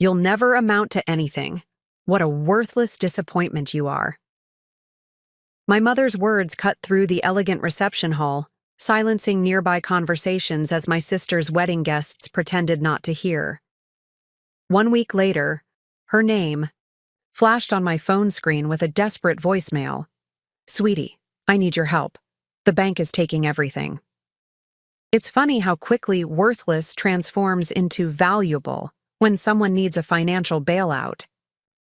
You'll never amount to anything. What a worthless disappointment you are." My mother's words cut through the elegant reception hall, silencing nearby conversations as my sister's wedding guests pretended not to hear. 1 week later, her name flashed on my phone screen with a desperate voicemail. "Sweetie, I need your help. The bank is taking everything." It's funny how quickly worthless transforms into valuable when someone needs a financial bailout.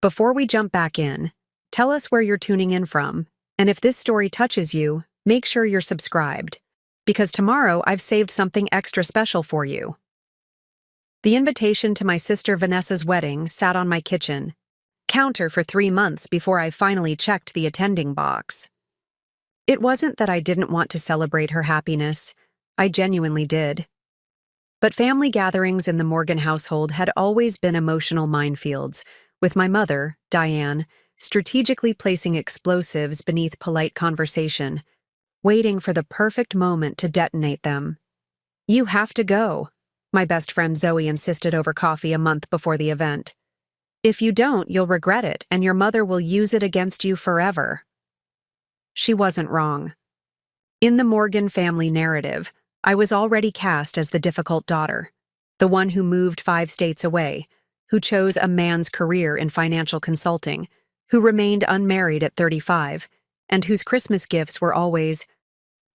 Before we jump back in, tell us where you're tuning in from, and if this story touches you, make sure you're subscribed, because tomorrow I've saved something extra special for you. The invitation to my sister Vanessa's wedding sat on my kitchen counter for 3 months before I finally checked the attending box. It wasn't that I didn't want to celebrate her happiness. I genuinely did. But family gatherings in the Morgan household had always been emotional minefields, with my mother, Diane, strategically placing explosives beneath polite conversation, waiting for the perfect moment to detonate them. "You have to go," my best friend Zoe insisted over coffee a month before the event. "If you don't, you'll regret it, and your mother will use it against you forever." She wasn't wrong. In the Morgan family narrative, I was already cast as the difficult daughter, the one who moved 5 states away, who chose a man's career in financial consulting, who remained unmarried at 35, and whose Christmas gifts were always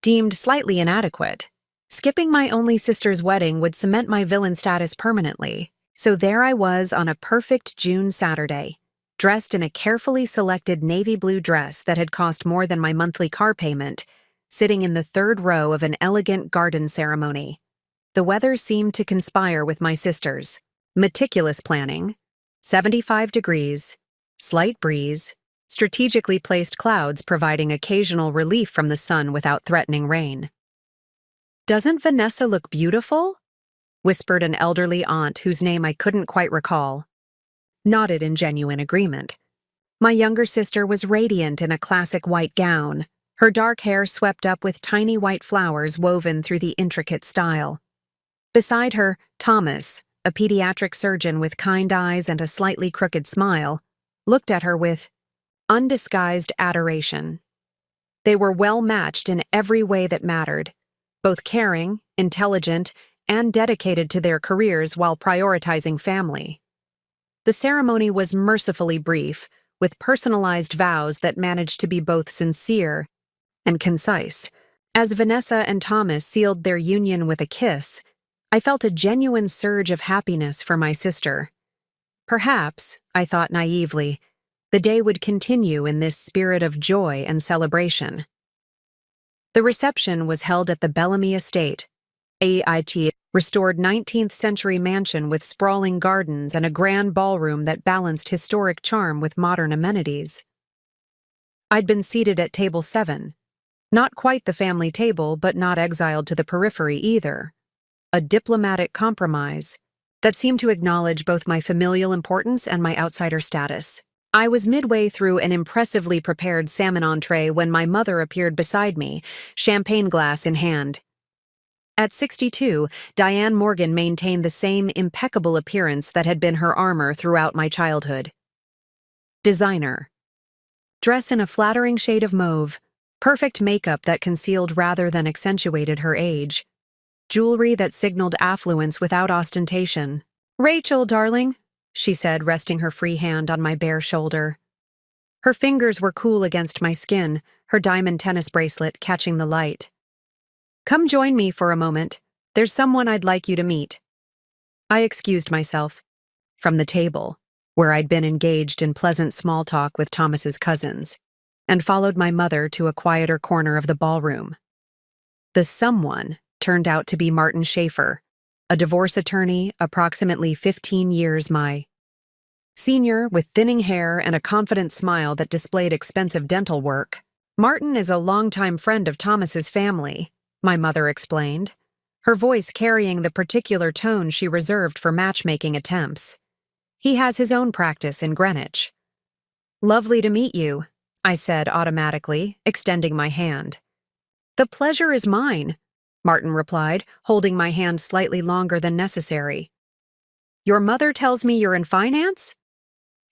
deemed slightly inadequate. Skipping my only sister's wedding would cement my villain status permanently, so there I was on a perfect June Saturday, dressed in a carefully selected navy blue dress that had cost more than my monthly car payment, sitting in the 3rd row of an elegant garden ceremony. The weather seemed to conspire with my sister's. Meticulous planning, 75 degrees, slight breeze, strategically placed clouds providing occasional relief from the sun without threatening rain. "Doesn't Vanessa look beautiful?" whispered an elderly aunt whose name I couldn't quite recall. Nodded in genuine agreement. My younger sister was radiant in a classic white gown, her dark hair swept up with tiny white flowers woven through the intricate style. Beside her, Thomas, a pediatric surgeon with kind eyes and a slightly crooked smile, looked at her with undisguised adoration. They were well matched in every way that mattered, both caring, intelligent, and dedicated to their careers while prioritizing family. The ceremony was mercifully brief, with personalized vows that managed to be both sincere and concise. As Vanessa and Thomas sealed their union with a kiss, I felt a genuine surge of happiness for my sister. Perhaps, I thought naively, the day would continue in this spirit of joy and celebration. The reception was held at the Bellamy Estate, a restored 19th century mansion with sprawling gardens and a grand ballroom that balanced historic charm with modern amenities. I'd been seated at table 7, not quite the family table, but not exiled to the periphery either. A diplomatic compromise that seemed to acknowledge both my familial importance and my outsider status. I was midway through an impressively prepared salmon entree when my mother appeared beside me, champagne glass in hand. At 62, Diane Morgan maintained the same impeccable appearance that had been her armor throughout my childhood. Designer. Dress in a flattering shade of mauve, perfect makeup that concealed rather than accentuated her age. Jewelry that signaled affluence without ostentation. "Rachel, darling," she said, resting her free hand on my bare shoulder. Her fingers were cool against my skin, her diamond tennis bracelet catching the light. "Come join me for a moment. There's someone I'd like you to meet." I excused myself from the table, where I'd been engaged in pleasant small talk with Thomas's cousins, and followed my mother to a quieter corner of the ballroom. The someone turned out to be Martin Schaefer, a divorce attorney approximately 15 years my senior, with thinning hair and a confident smile that displayed expensive dental work. "Martin is a longtime friend of Thomas's family," my mother explained, her voice carrying the particular tone she reserved for matchmaking attempts. "He has his own practice in Greenwich." "Lovely to meet you," I said automatically, extending my hand. "The pleasure is mine," Martin replied, holding my hand slightly longer than necessary. Your mother tells me you're in finance?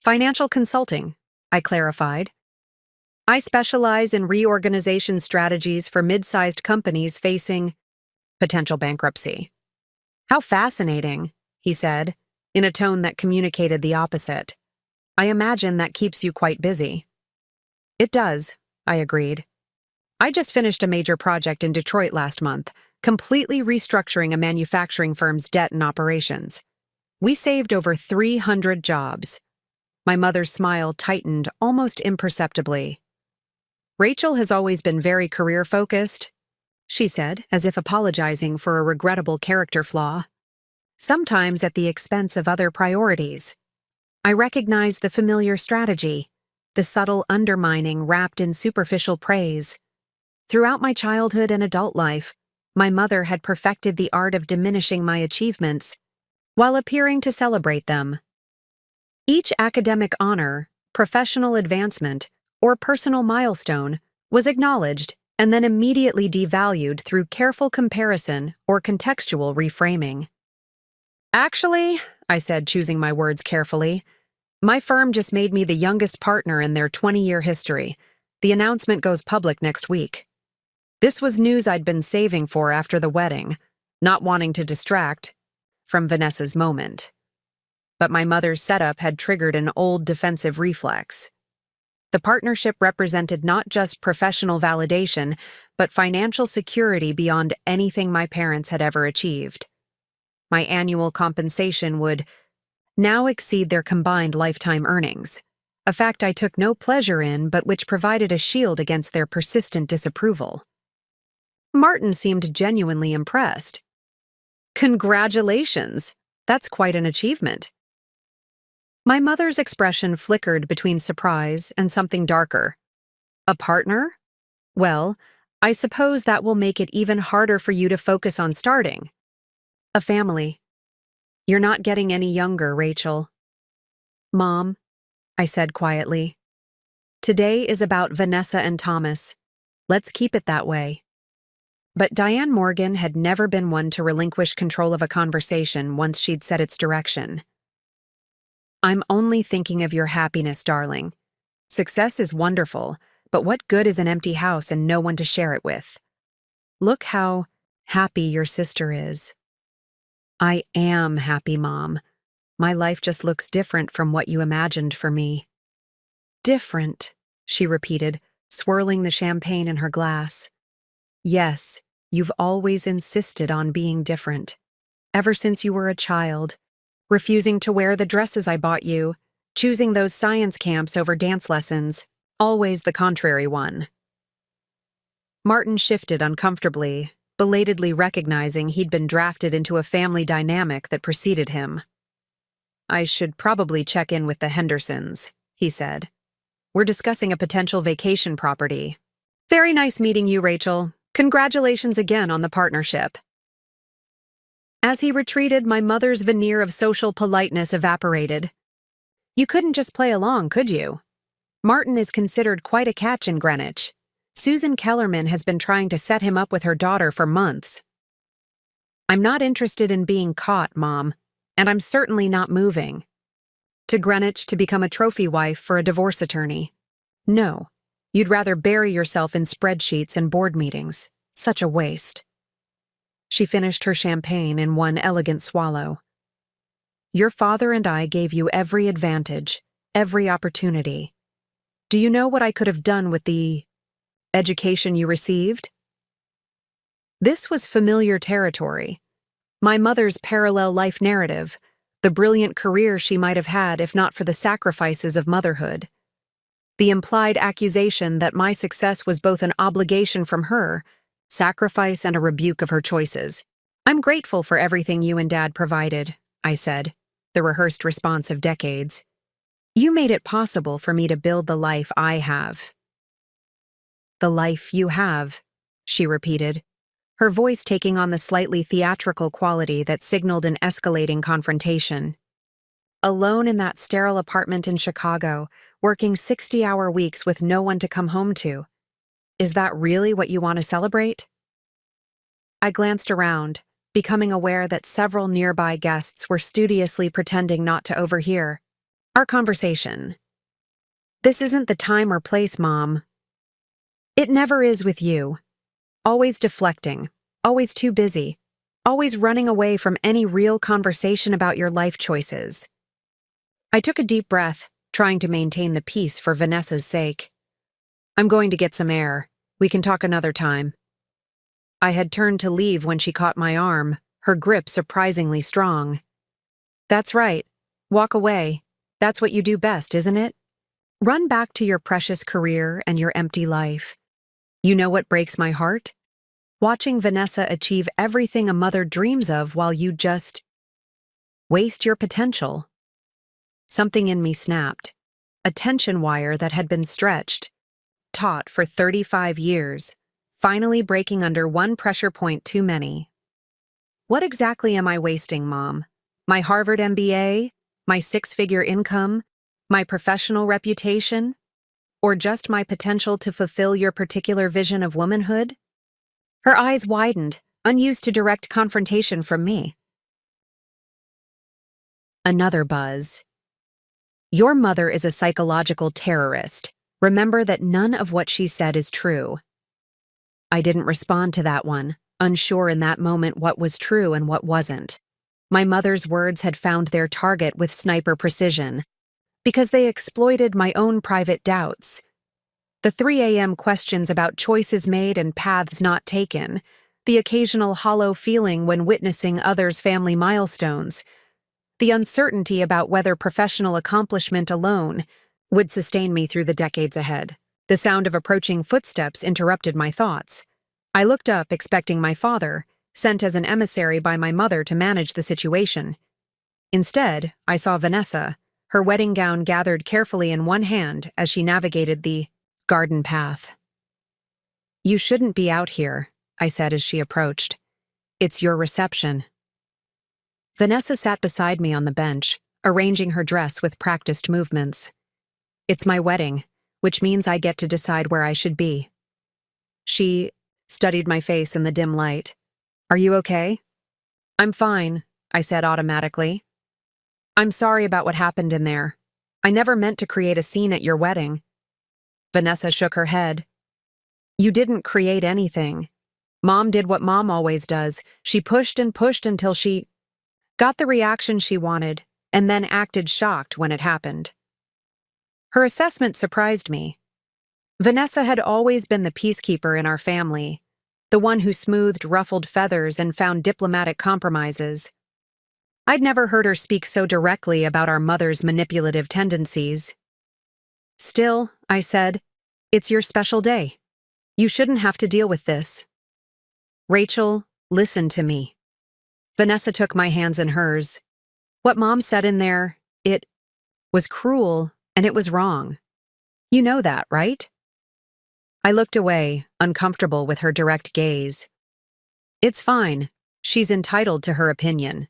Financial consulting, I clarified. I specialize in reorganization strategies for mid-sized companies facing potential bankruptcy. How fascinating, he said, in a tone that communicated the opposite. I imagine that keeps you quite busy. It does, I agreed. I just finished a major project in Detroit last month, completely restructuring a manufacturing firm's debt and operations. We saved over 300 jobs. My mother's smile tightened almost imperceptibly. Rachel has always been very career-focused, she said, as if apologizing for a regrettable character flaw. Sometimes at the expense of other priorities. I recognized the familiar strategy, the subtle undermining wrapped in superficial praise. Throughout my childhood and adult life, my mother had perfected the art of diminishing my achievements while appearing to celebrate them. Each academic honor, professional advancement, or personal milestone was acknowledged and then immediately devalued through careful comparison or contextual reframing. Actually, I said, choosing my words carefully, my firm just made me the youngest partner in their 20-year history. The announcement goes public next week. This was news I'd been saving for after the wedding, not wanting to distract from Vanessa's moment. But my mother's setup had triggered an old defensive reflex. The partnership represented not just professional validation, but financial security beyond anything my parents had ever achieved. My annual compensation would now exceed their combined lifetime earnings, a fact I took no pleasure in but which provided a shield against their persistent disapproval. Martin seemed genuinely impressed. Congratulations! That's quite an achievement. My mother's expression flickered between surprise and something darker. A partner? Well, I suppose that will make it even harder for you to focus on starting. A family. You're not getting any younger, Rachel. Mom, I said quietly. Today is about Vanessa and Thomas. Let's keep it that way. But Diane Morgan had never been one to relinquish control of a conversation once she'd set its direction. I'm only thinking of your happiness, darling. Success is wonderful, but what good is an empty house and no one to share it with? Look how happy your sister is. I am happy, Mom. My life just looks different from what you imagined for me. Different, she repeated, swirling the champagne in her glass. Yes, you've always insisted on being different. Ever since you were a child, refusing to wear the dresses I bought you, choosing those science camps over dance lessons, always the contrary one. Martin shifted uncomfortably, belatedly recognizing he'd been drafted into a family dynamic that preceded him. I should probably check in with the Hendersons, he said. We're discussing a potential vacation property. Very nice meeting you, Rachel. Congratulations again on the partnership. As he retreated, my mother's veneer of social politeness evaporated. You couldn't just play along, could you? Martin is considered quite a catch in Greenwich. Susan Kellerman has been trying to set him up with her daughter for months. I'm not interested in being caught, Mom, and I'm certainly not moving to Greenwich to become a trophy wife for a divorce attorney. No, you'd rather bury yourself in spreadsheets and board meetings. Such a waste. She finished her champagne in one elegant swallow. Your father and I gave you every advantage, every opportunity. Do you know what I could have done with the education you received? This was familiar territory. My mother's parallel life narrative, the brilliant career she might have had if not for the sacrifices of motherhood. The implied accusation that my success was both an obligation from her, sacrifice, and a rebuke of her choices. I'm grateful for everything you and Dad provided, I said, the rehearsed response of decades. You made it possible for me to build the life I have. The life you have, she repeated, her voice taking on the slightly theatrical quality that signaled an escalating confrontation. Alone in that sterile apartment in Chicago, working 60-hour weeks with no one to come home to. Is that really what you want to celebrate? I glanced around, becoming aware that several nearby guests were studiously pretending not to overhear our conversation. "This isn't the time or place, Mom." "It never is with you. Always deflecting, always too busy, always running away from any real conversation about your life choices." I took a deep breath, trying to maintain the peace for Vanessa's sake. "I'm going to get some air. We can talk another time." I had turned to leave when she caught my arm, her grip surprisingly strong. "That's right. Walk away. That's what you do best, isn't it? Run back to your precious career and your empty life. You know what breaks my heart? Watching Vanessa achieve everything a mother dreams of while you just waste your potential." Something in me snapped. A tension wire that had been stretched, taut for 35 years, finally breaking under one pressure point too many. "What exactly am I wasting, Mom? My Harvard MBA? My 6-figure income? My professional reputation? Or just my potential to fulfill your particular vision of womanhood?" Her eyes widened, unused to direct confrontation from me. Another buzz. "Your mother is a psychological terrorist. Remember that none of what she said is true." I didn't respond to that one, unsure in that moment what was true and what wasn't. My mother's words had found their target with sniper precision, because they exploited my own private doubts. The 3 a.m. questions about choices made and paths not taken, the occasional hollow feeling when witnessing others' family milestones, the uncertainty about whether professional accomplishment alone would sustain me through the decades ahead. The sound of approaching footsteps interrupted my thoughts. I looked up, expecting my father, sent as an emissary by my mother to manage the situation. Instead, I saw Vanessa, her wedding gown gathered carefully in one hand as she navigated the garden path. "You shouldn't be out here," I said as she approached. "It's your reception." Vanessa sat beside me on the bench, arranging her dress with practiced movements. "It's my wedding, which means I get to decide where I should be." She studied my face in the dim light. "Are you okay?" "I'm fine," I said automatically. "I'm sorry about what happened in there. I never meant to create a scene at your wedding." Vanessa shook her head. "You didn't create anything. Mom did what Mom always does. She pushed and pushed until she got the reaction she wanted, and then acted shocked when it happened." Her assessment surprised me. Vanessa had always been the peacekeeper in our family, the one who smoothed ruffled feathers and found diplomatic compromises. I'd never heard her speak so directly about our mother's manipulative tendencies. "Still," I said, "it's your special day. You shouldn't have to deal with this." "Rachel, listen to me." Vanessa took my hands in hers. "What Mom said in there, it was cruel and it was wrong. You know that, right?" I looked away, uncomfortable with her direct gaze. "It's fine. She's entitled to her opinion."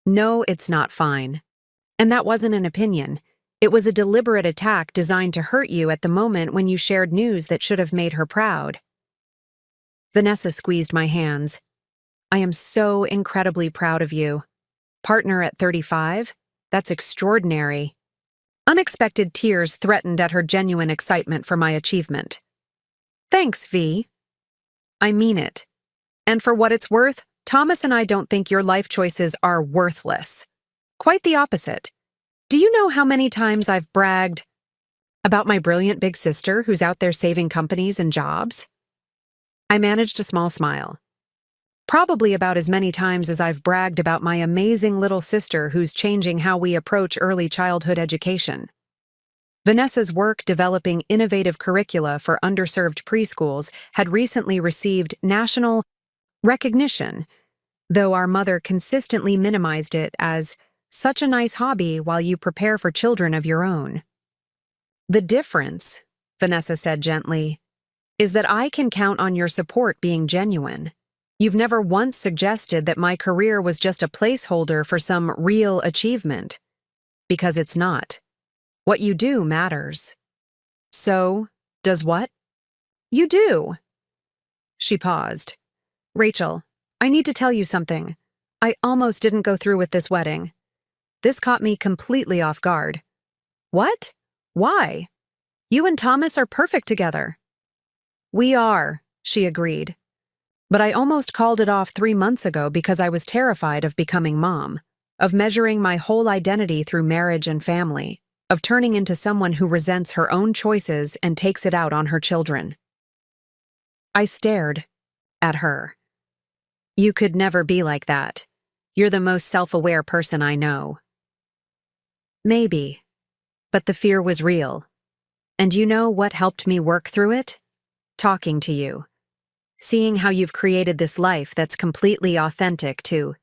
"No, it's not fine. And that wasn't an opinion. It was a deliberate attack designed to hurt you at the moment when you shared news that should have made her proud." Vanessa squeezed my hands. "I am so incredibly proud of you. Partner at 35? That's extraordinary." Unexpected tears threatened at her genuine excitement for my achievement. "Thanks, V. I mean it. And for what it's worth, Thomas and I don't think your life choices are worthless. Quite the opposite. Do you know how many times I've bragged about my brilliant big sister who's out there saving companies and jobs?" I managed a small smile. "Probably about as many times as I've bragged about my amazing little sister who's changing how we approach early childhood education." Vanessa's work developing innovative curricula for underserved preschools had recently received national recognition, though our mother consistently minimized it as such a nice hobby while you prepare for children of your own. "The difference," Vanessa said gently, "is that I can count on your support being genuine. You've never once suggested that my career was just a placeholder for some real achievement. Because it's not. What you do matters." "So, does what?" "You do." She paused. "Rachel, I need to tell you something. I almost didn't go through with this wedding. This caught me completely off guard. What? Why? You and Thomas are perfect together. We are, she agreed. But I almost called it off 3 months ago because I was terrified of becoming mom, of measuring my whole identity through marriage and family, of turning into someone who resents her own choices and takes it out on her children. I stared at her. You could never be like that. You're the most self-aware person I know. Maybe, but the fear was real. And you know what helped me work through it? Talking to you. Seeing how you've created this life that's completely authentic to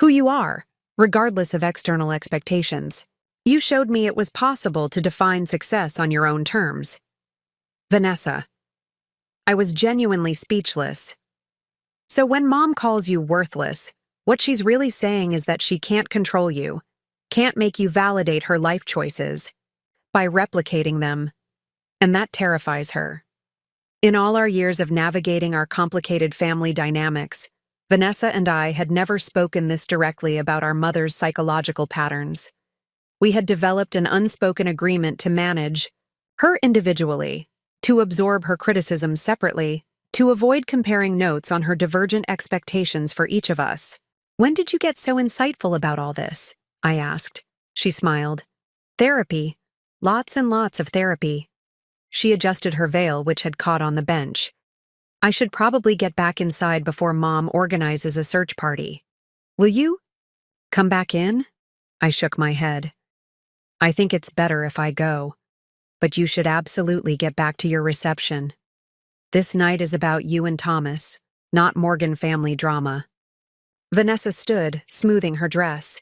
who you are, regardless of external expectations. You showed me it was possible to define success on your own terms. Vanessa. I was genuinely speechless. So when Mom calls you worthless, what she's really saying is that she can't control you, can't make you validate her life choices by replicating them, and that terrifies her. In all our years of navigating our complicated family dynamics, Vanessa and I had never spoken this directly about our mother's psychological patterns. We had developed an unspoken agreement to manage her individually, to absorb her criticisms separately, to avoid comparing notes on her divergent expectations for each of us. When did you get so insightful about all this? I asked. She smiled. Therapy. Lots and lots of therapy. She adjusted her veil, which had caught on the bench. I should probably get back inside before Mom organizes a search party. Will you come back in? I shook my head. I think it's better if I go, but you should absolutely get back to your reception. This night is about you and Thomas, not Morgan family drama. Vanessa stood, smoothing her dress.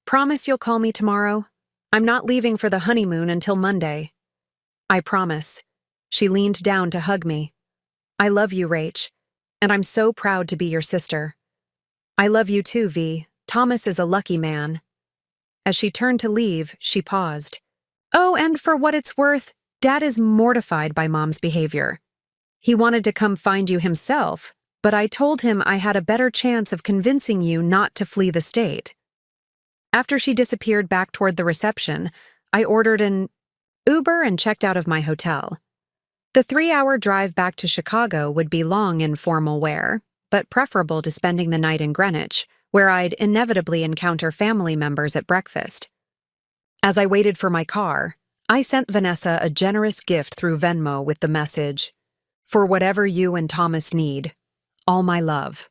Promise you'll call me tomorrow? I'm not leaving for the honeymoon until Monday. I promise. She leaned down to hug me. I love you, Rach, and I'm so proud to be your sister. I love you too, V. Thomas is a lucky man. As she turned to leave, she paused. Oh, and for what it's worth, Dad is mortified by Mom's behavior. He wanted to come find you himself, but I told him I had a better chance of convincing you not to flee the state. After she disappeared back toward the reception, I ordered an Uber and checked out of my hotel. The 3-hour drive back to Chicago would be long in formal wear, but preferable to spending the night in Greenwich, where I'd inevitably encounter family members at breakfast. As I waited for my car, I sent Vanessa a generous gift through Venmo with the message, "For whatever you and Thomas need, all my love."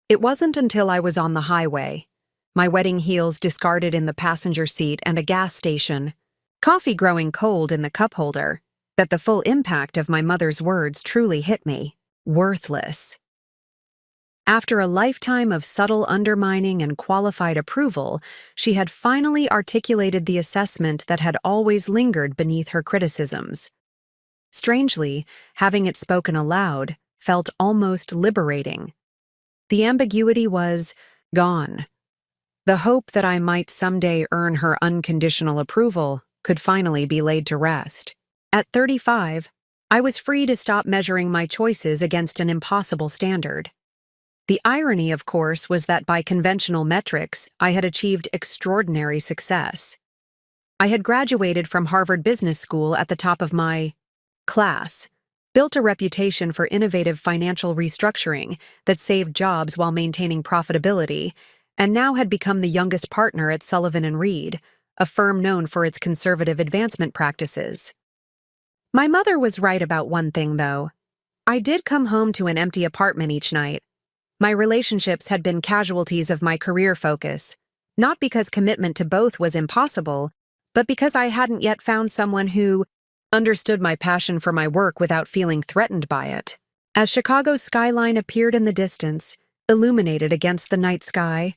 It wasn't until I was on the highway, my wedding heels discarded in the passenger seat and a gas station, coffee growing cold in the cup holder, that the full impact of my mother's words truly hit me. Worthless. After a lifetime of subtle undermining and qualified approval, she had finally articulated the assessment that had always lingered beneath her criticisms. Strangely, having it spoken aloud felt almost liberating. The ambiguity was gone. The hope that I might someday earn her unconditional approval could finally be laid to rest. At 35, I was free to stop measuring my choices against an impossible standard. The irony, of course, was that by conventional metrics, I had achieved extraordinary success. I had graduated from Harvard Business School at the top of my class, built a reputation for innovative financial restructuring that saved jobs while maintaining profitability, and now had become the youngest partner at Sullivan & Reed, a firm known for its conservative advancement practices. My mother was right about one thing, though. I did come home to an empty apartment each night. My relationships had been casualties of my career focus, not because commitment to both was impossible, but because I hadn't yet found someone who understood my passion for my work without feeling threatened by it. As Chicago's skyline appeared in the distance, illuminated against the night sky,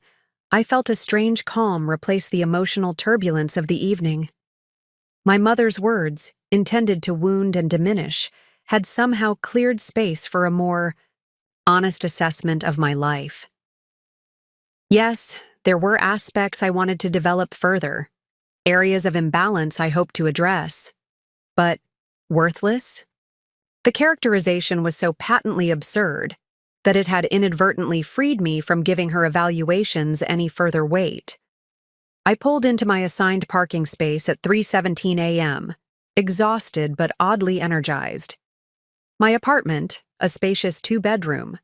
I felt a strange calm replace the emotional turbulence of the evening. My mother's words, intended to wound and diminish, had somehow cleared space for a more honest assessment of my life. Yes, there were aspects I wanted to develop further, areas of imbalance I hoped to address. But worthless? The characterization was so patently absurd. that it had inadvertently freed me from giving her evaluations any further weight. I pulled into my assigned parking space at 3:17 a.m., exhausted but oddly energized. My apartment, a spacious two-bedroom,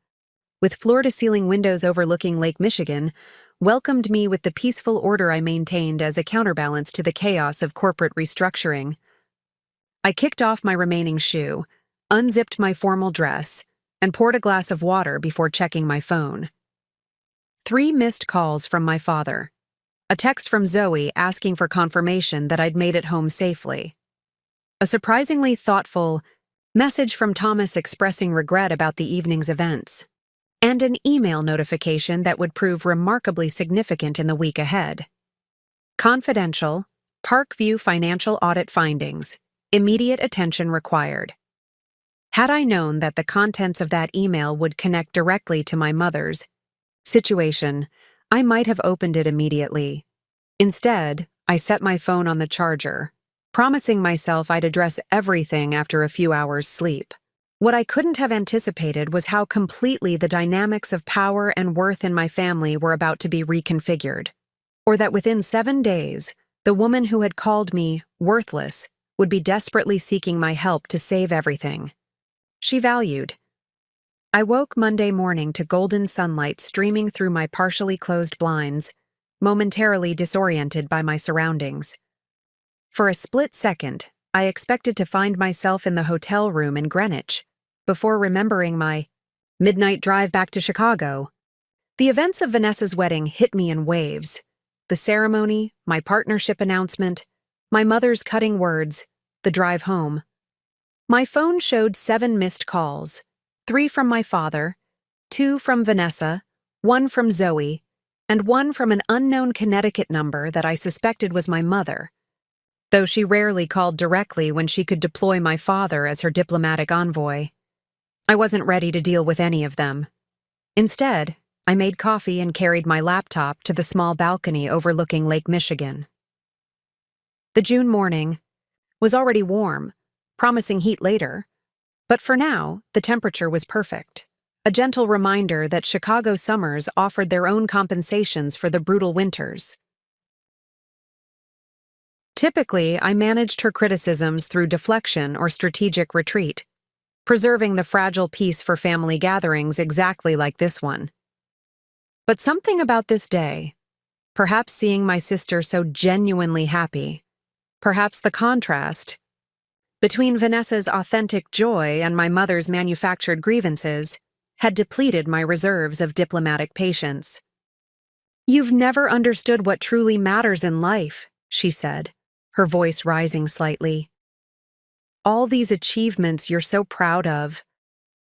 with floor-to-ceiling windows overlooking Lake Michigan, welcomed me with the peaceful order I maintained as a counterbalance to the chaos of corporate restructuring. I kicked off my remaining shoe, unzipped my formal dress, and poured a glass of water before checking my phone. 3 missed calls from my father. A text from Zoe asking for confirmation that I'd made it home safely. A surprisingly thoughtful message from Thomas expressing regret about the evening's events. And an email notification that would prove remarkably significant in the week ahead. Confidential, Parkview financial audit findings. Immediate attention required. Had I known that the contents of that email would connect directly to my mother's situation, I might have opened it immediately. Instead, I set my phone on the charger, promising myself I'd address everything after a few hours' sleep. What I couldn't have anticipated was how completely the dynamics of power and worth in my family were about to be reconfigured, or that within 7 days, the woman who had called me worthless would be desperately seeking my help to save everything she valued. I woke Monday morning to golden sunlight streaming through my partially closed blinds, momentarily disoriented by my surroundings. For a split second, I expected to find myself in the hotel room in Greenwich, before remembering my midnight drive back to Chicago. The events of Vanessa's wedding hit me in waves. The ceremony, my partnership announcement, my mother's cutting words, the drive home. My phone showed 7 missed calls, 3 from my father, 2 from Vanessa, 1 from Zoe, and 1 from an unknown Connecticut number that I suspected was my mother, though she rarely called directly when she could deploy my father as her diplomatic envoy. I wasn't ready to deal with any of them. Instead, I made coffee and carried my laptop to the small balcony overlooking Lake Michigan. The June morning was already warm, promising heat later, but for now, the temperature was perfect, a gentle reminder that Chicago summers offered their own compensations for the brutal winters. Typically, I managed her criticisms through deflection or strategic retreat, preserving the fragile peace for family gatherings exactly like this one. But something about this day, perhaps seeing my sister so genuinely happy, perhaps the contrast between Vanessa's authentic joy and my mother's manufactured grievances, had depleted my reserves of diplomatic patience. "You've never understood what truly matters in life," she said, her voice rising slightly. "All these achievements you're so proud of,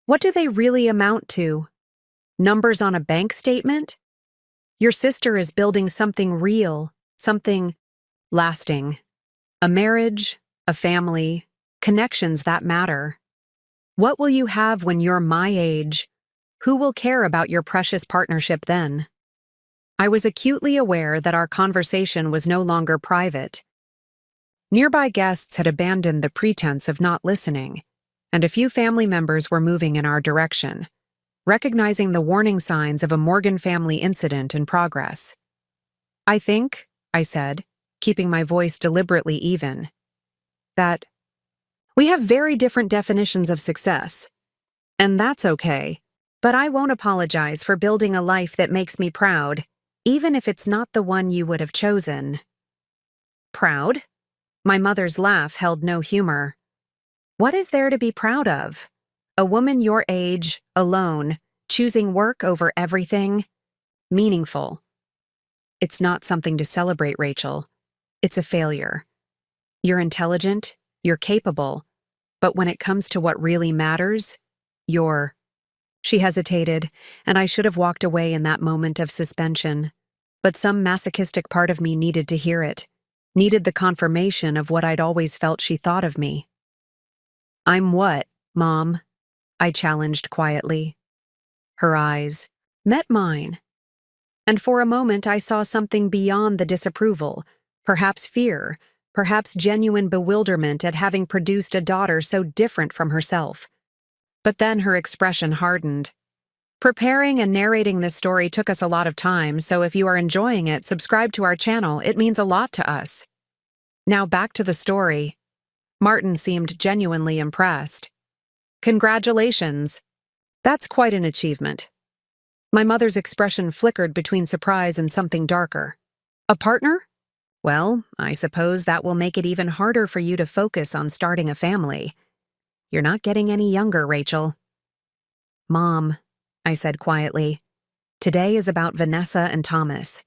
what do they really amount to? Numbers on a bank statement? Your sister is building something real, something lasting. A marriage, a family, connections that matter. What will you have when you're my age? Who will care about your precious partnership then?" I was acutely aware that our conversation was no longer private. Nearby guests had abandoned the pretense of not listening, and a few family members were moving in our direction, recognizing the warning signs of a Morgan family incident in progress. "I think," I said, keeping my voice deliberately even, "that we have very different definitions of success, and that's okay, but I won't apologize for building a life that makes me proud, even if it's not the one you would have chosen." "Proud?" My mother's laugh held no humor. "What is there to be proud of? A woman your age, alone, choosing work over everything? Meaningful. It's not something to celebrate, Rachel. It's a failure. You're intelligent, you're capable, but when it comes to what really matters, you're—" She hesitated, and I should have walked away in that moment of suspension, but some masochistic part of me needed to hear it, needed the confirmation of what I'd always felt she thought of me. "I'm what, Mom?" I challenged quietly. Her eyes met mine, and for a moment I saw something beyond the disapproval, perhaps fear, perhaps genuine bewilderment at having produced a daughter so different from herself. But then her expression hardened. Preparing and narrating this story took us a lot of time, so if you are enjoying it, subscribe to our channel. It means a lot to us. Now back to the story. Martin seemed genuinely impressed. Congratulations. That's quite an achievement. My mother's expression flickered between surprise and something darker. A partner? Well, I suppose that will make it even harder for you to focus on starting a family. You're not getting any younger, Rachel. Mom, I said quietly, today is about Vanessa and Thomas.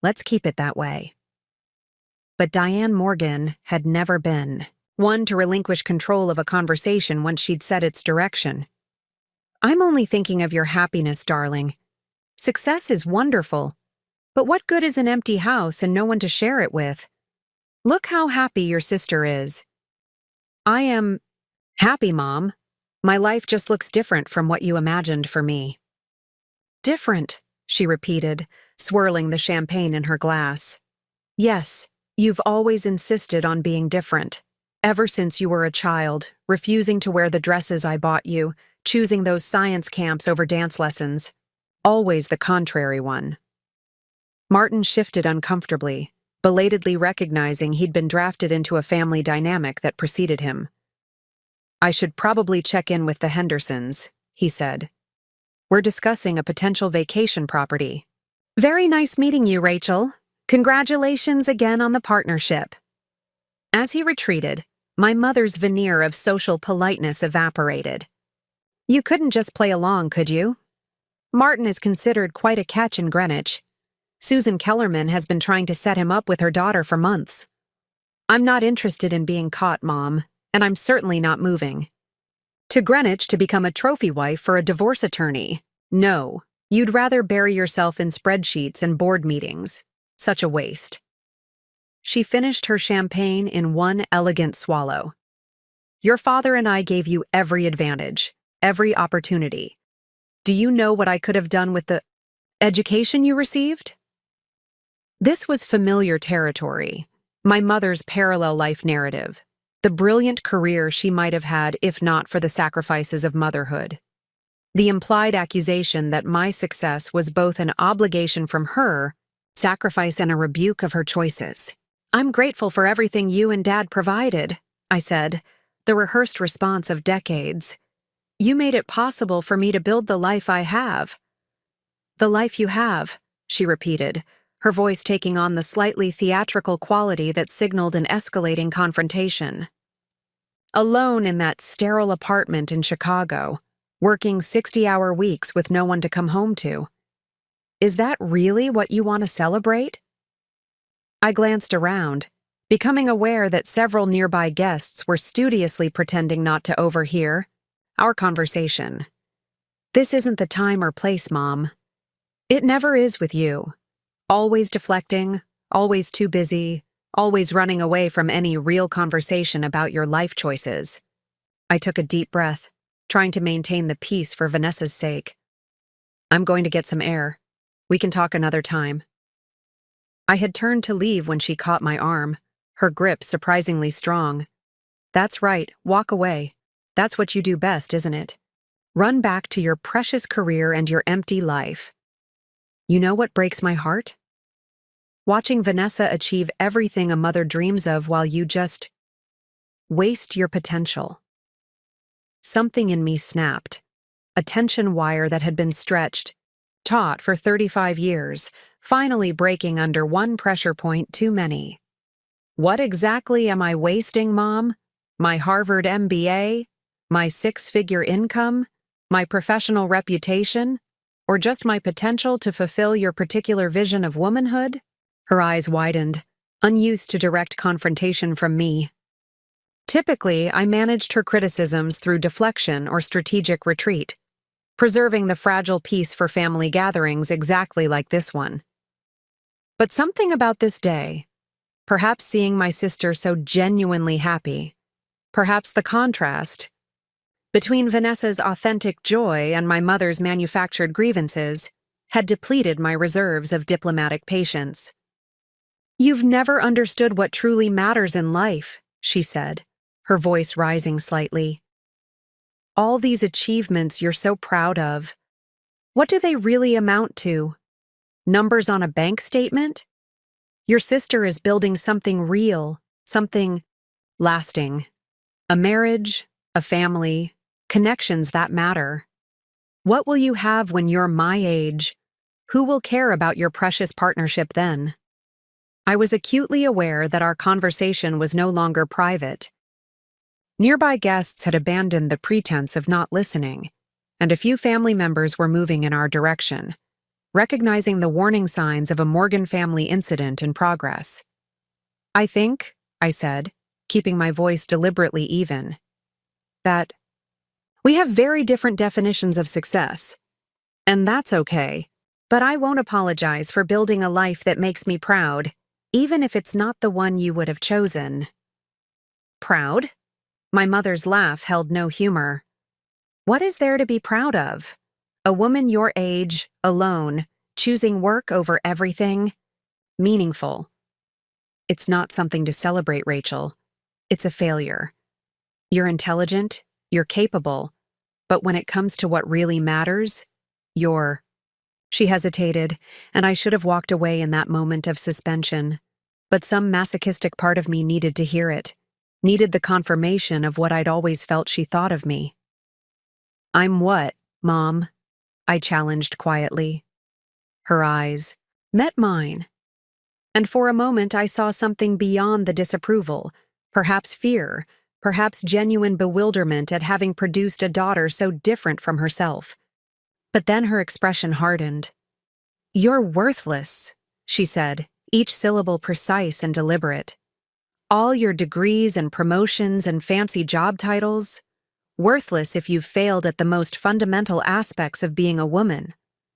Let's keep it that way. But Diane Morgan had never been one to relinquish control of a conversation once she'd set its direction. I'm only thinking of your happiness, darling. Success is wonderful, but what good is an empty house and no one to share it with? Look how happy your sister is. I am happy, Mom. My life just looks different from what you imagined for me. Different, she repeated, swirling the champagne in her glass. Yes, you've always insisted on being different. Ever since you were a child, refusing to wear the dresses I bought you, choosing those science camps over dance lessons. Always the contrary one. Martin shifted uncomfortably, belatedly recognizing he'd been drafted into a family dynamic that preceded him. I should probably check in with the Hendersons, he said. We're discussing a potential vacation property. Very nice meeting you, Rachel. Congratulations again on the partnership. As he retreated, my mother's veneer of social politeness evaporated. You couldn't just play along, could you? Martin is considered quite a catch in Greenwich. Susan Kellerman has been trying to set him up with her daughter for months. I'm not interested in being caught, Mom, and I'm certainly not moving. To Greenwich to become a trophy wife for a divorce attorney. No, you'd rather bury yourself in spreadsheets and board meetings. Such a waste. She finished her champagne in one elegant swallow. Your father and I gave you every advantage, every opportunity. Do you know what I could have done with the education you received? This was familiar territory, my mother's parallel life narrative, the brilliant career she might have had if not for the sacrifices of motherhood. The implied accusation that my success was both an obligation from her, sacrifice and a rebuke of her choices. I'm grateful for everything you and Dad provided, I said, the rehearsed response of decades. You made it possible for me to build the life I have. The life you have, she repeated, her voice taking on the slightly theatrical quality that signaled an escalating confrontation. Alone in that sterile apartment in Chicago, working 60-hour weeks with no one to come home to. Is that really what you want to celebrate? I glanced around, becoming aware that several nearby guests were studiously pretending not to overhear our conversation. This isn't the time or place, Mom. It never is with you. Always deflecting, always too busy, always running away from any real conversation about your life choices. I took a deep breath, trying to maintain the peace for Vanessa's sake. I'm going to get some air. We can talk another time. I had turned to leave when she caught my arm, her grip surprisingly strong. That's right, walk away. That's what you do best, isn't it? Run back to your precious career and your empty life. You know what breaks my heart? Watching Vanessa achieve everything a mother dreams of while you just waste your potential. Something in me snapped. A tension wire that had been stretched, taut for 35 years, finally breaking under one pressure point too many. What exactly am I wasting, Mom? My Harvard MBA? My 6-figure income? My professional reputation? Or just my potential to fulfill your particular vision of womanhood? Her eyes widened, unused to direct confrontation from me. Typically, I managed her criticisms through deflection or strategic retreat, preserving the fragile peace for family gatherings exactly like this one. But something about this day, perhaps seeing my sister so genuinely happy, perhaps the contrast between Vanessa's authentic joy and my mother's manufactured grievances, had depleted my reserves of diplomatic patience. You've never understood what truly matters in life, she said, her voice rising slightly. All these achievements you're so proud of, What do they really amount to? Numbers on a bank statement? Your sister is building something real, something lasting. A marriage, a family, connections that matter. What will you have when you're my age? Who will care about your precious partnership then? I was acutely aware that our conversation was no longer private. Nearby guests had abandoned the pretense of not listening, and a few family members were moving in our direction, recognizing the warning signs of a Morgan family incident in progress. I think, I said, keeping my voice deliberately even, that we have very different definitions of success. And that's okay. But I won't apologize for building a life that makes me proud, even if it's not the one you would have chosen. Proud? My mother's laugh held no humor. What is there to be proud of? A woman your age, alone, choosing work over everything? Meaningful. It's not something to celebrate, Rachel. It's a failure. You're intelligent, you're capable, but when it comes to what really matters, you're... She hesitated, and I should have walked away in that moment of suspension. But some masochistic part of me needed to hear it, needed the confirmation of what I'd always felt she thought of me. I'm what, Mom? I challenged quietly. Her eyes met mine, and for a moment I saw something beyond the disapproval, perhaps fear, perhaps genuine bewilderment at having produced a daughter so different from herself. But then her expression hardened. You're worthless, she said, each syllable precise and deliberate. All your degrees and promotions and fancy job titles, worthless if you've failed at the most fundamental aspects of being a woman,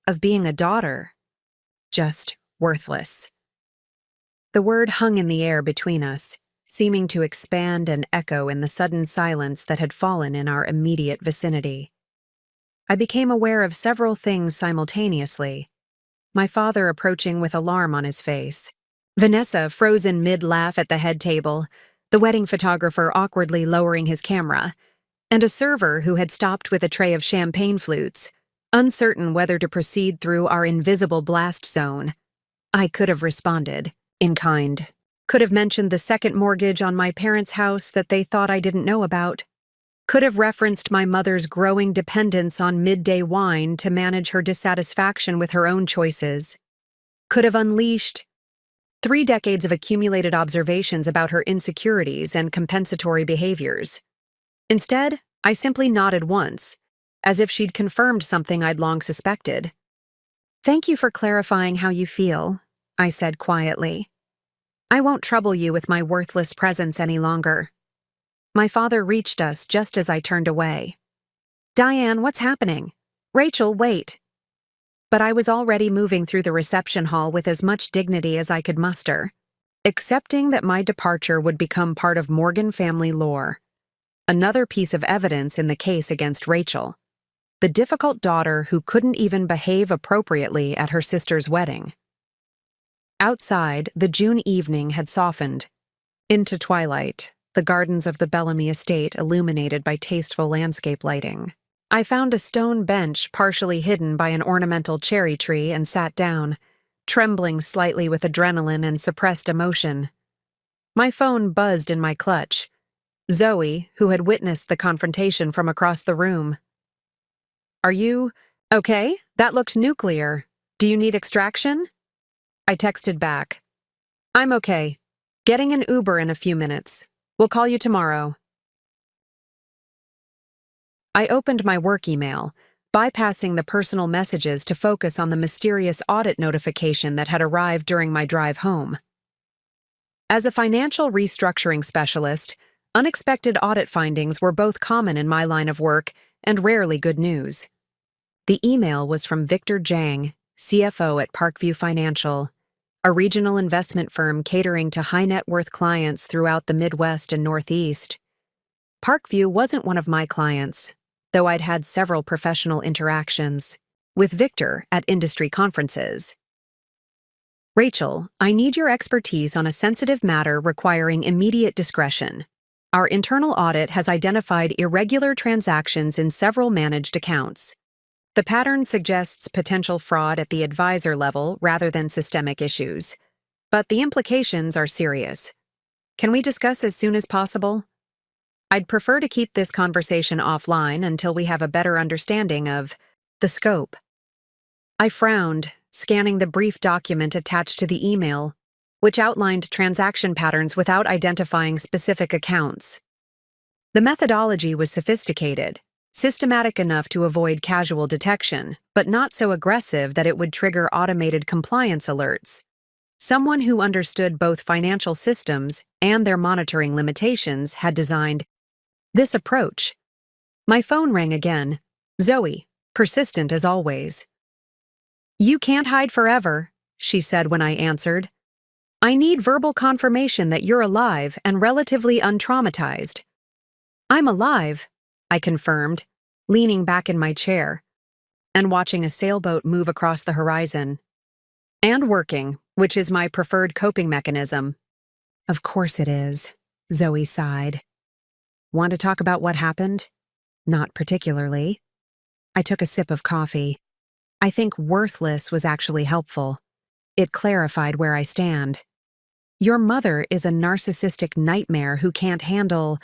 of being a daughter. Just worthless. The word hung in the air between us, seeming to expand and echo in the sudden silence that had fallen in our immediate vicinity. I became aware of several things simultaneously. My father approaching with alarm on his face. Vanessa frozen mid-laugh at the head table, the wedding photographer awkwardly lowering his camera, and a server who had stopped with a tray of champagne flutes, uncertain whether to proceed through our invisible blast zone. I could have responded, in kind. Could have mentioned the second mortgage on my parents' house that they thought I didn't know about. Could have referenced my mother's growing dependence on midday wine to manage her dissatisfaction with her own choices. Could have unleashed 3 decades of accumulated observations about her insecurities and compensatory behaviors. Instead, I simply nodded once, as if she'd confirmed something I'd long suspected. Thank you for clarifying how you feel, I said quietly. I won't trouble you with my worthless presence any longer. My father reached us just as I turned away. Diane, what's happening? Rachel, wait. But I was already moving through the reception hall with as much dignity as I could muster, accepting that my departure would become part of Morgan family lore. Another piece of evidence in the case against Rachel, the difficult daughter who couldn't even behave appropriately at her sister's wedding. Outside, the June evening had softened into twilight, the gardens of the Bellamy estate illuminated by tasteful landscape lighting. I found a stone bench partially hidden by an ornamental cherry tree and sat down, trembling slightly with adrenaline and suppressed emotion. My phone buzzed in my clutch. Zoe, who had witnessed the confrontation from across the room. Are you okay? That looked nuclear. Do you need extraction? I texted back. I'm okay. Getting an Uber in a few minutes. We'll call you tomorrow. I opened my work email, bypassing the personal messages to focus on the mysterious audit notification that had arrived during my drive home. As a financial restructuring specialist, unexpected audit findings were both common in my line of work and rarely good news. The email was from Victor Zhang, CFO at Parkview Financial, a regional investment firm catering to high-net-worth clients throughout the Midwest and Northeast. Parkview wasn't one of my clients, though I'd had several professional interactions with Victor at industry conferences. Rachel, I need your expertise on a sensitive matter requiring immediate discretion. Our internal audit has identified irregular transactions in several managed accounts. The pattern suggests potential fraud at the advisor level rather than systemic issues. But the implications are serious. Can we discuss as soon as possible? I'd prefer to keep this conversation offline until we have a better understanding of the scope. I frowned, scanning the brief document attached to the email, which outlined transaction patterns without identifying specific accounts. The methodology was sophisticated, systematic enough to avoid casual detection, but not so aggressive that it would trigger automated compliance alerts. Someone who understood both financial systems and their monitoring limitations had designed this approach. My phone rang again. Zoe, persistent as always. "You can't hide forever," she said when I answered. "I need verbal confirmation that you're alive and relatively untraumatized." "I'm alive," I confirmed, leaning back in my chair and watching a sailboat move across the horizon. "And working, which is my preferred coping mechanism." "Of course it is," Zoe sighed. "Want to talk about what happened?" "Not particularly." I took a sip of coffee. I think worthless was actually helpful. It clarified where I stand. Your mother is a narcissistic nightmare who can't handle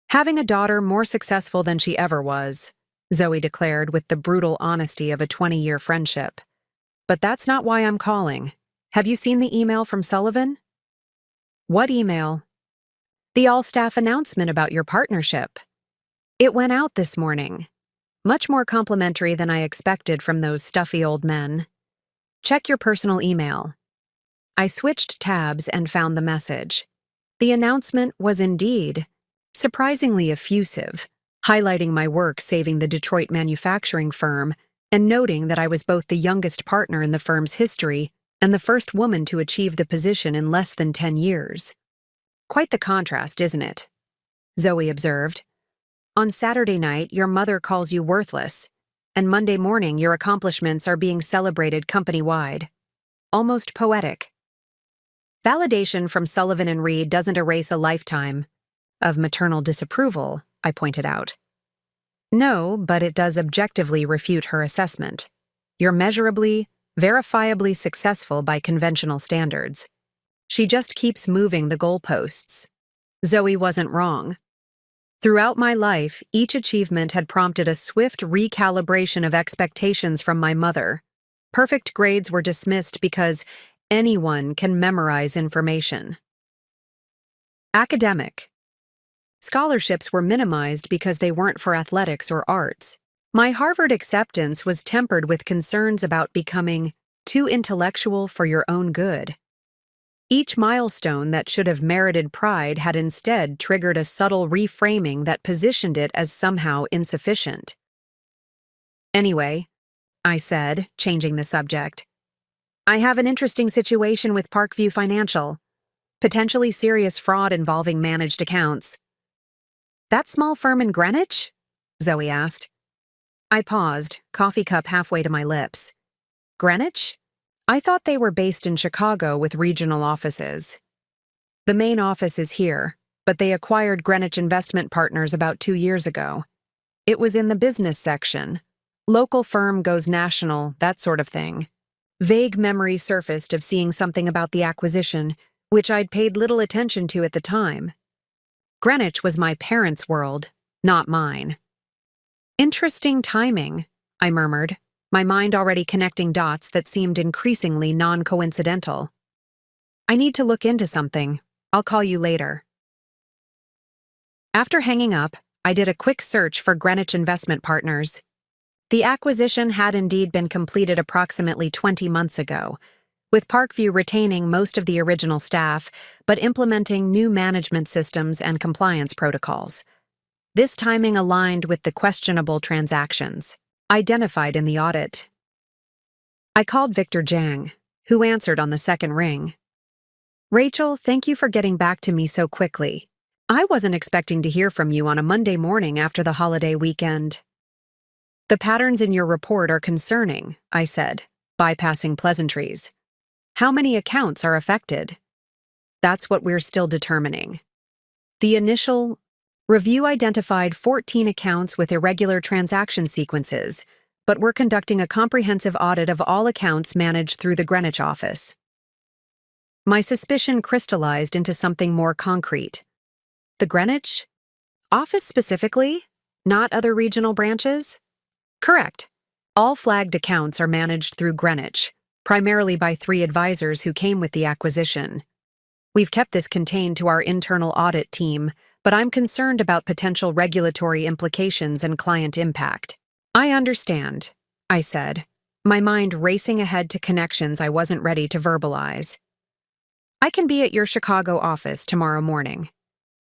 having a daughter more successful than she ever was, Zoe declared with the brutal honesty of a 20-year friendship. "But that's not why I'm calling. Have you seen the email from Sullivan?" "What email?" "The all-staff announcement about your partnership. It went out this morning. Much more complimentary than I expected from those stuffy old men. Check your personal email." I switched tabs and found the message. The announcement was indeed surprisingly effusive, highlighting my work saving the Detroit manufacturing firm and noting that I was both the youngest partner in the firm's history and the first woman to achieve the position in less than 10 years. "Quite the contrast, isn't it?" Zoe observed. "On Saturday night, your mother calls you worthless, and Monday morning your accomplishments are being celebrated company-wide. Almost poetic." "Validation from Sullivan and Reed doesn't erase a lifetime of maternal disapproval," I pointed out. "No, but it does objectively refute her assessment. You're measurably, verifiably successful by conventional standards. She just keeps moving the goalposts." Zoe wasn't wrong. Throughout my life, each achievement had prompted a swift recalibration of expectations from my mother. Perfect grades were dismissed because anyone can memorize information. Academic. Scholarships were minimized because they weren't for athletics or arts. My Harvard acceptance was tempered with concerns about becoming too intellectual for your own good. Each milestone that should have merited pride had instead triggered a subtle reframing that positioned it as somehow insufficient. "Anyway," I said, changing the subject, "I have an interesting situation with Parkview Financial. Potentially serious fraud involving managed accounts." "That small firm in Greenwich?" Zoe asked. I paused, coffee cup halfway to my lips. "Greenwich? I thought they were based in Chicago with regional offices." "The main office is here, but they acquired Greenwich Investment Partners about 2 years ago. It was in the business section. Local firm goes national, that sort of thing." Vague memory surfaced of seeing something about the acquisition, which I'd paid little attention to at the time. Greenwich was my parents' world, not mine. "Interesting timing," I murmured, my mind already connecting dots that seemed increasingly non-coincidental. "I need to look into something. I'll call you later." After hanging up, I did a quick search for Greenwich Investment Partners. The acquisition had indeed been completed approximately 20 months ago, with Parkview retaining most of the original staff but implementing new management systems and compliance protocols. This timing aligned with the questionable transactions identified in the audit. I called Victor Jang, who answered on the second ring. "Rachel, thank you for getting back to me so quickly. I wasn't expecting to hear from you on a Monday morning after the holiday weekend." "The patterns in your report are concerning," I said, bypassing pleasantries. "How many accounts are affected?" "That's what we're still determining. The initial review identified 14 accounts with irregular transaction sequences, but we're conducting a comprehensive audit of all accounts managed through the Greenwich office. My suspicion crystallized into something more concrete. The Greenwich office specifically? Not other regional branches? Correct. All flagged accounts are managed through Greenwich, primarily by 3 advisors who came with the acquisition. We've kept this contained to our internal audit team, but I'm concerned about potential regulatory implications and client impact. I understand, I said, my mind racing ahead to connections I wasn't ready to verbalize. I can be at your Chicago office tomorrow morning.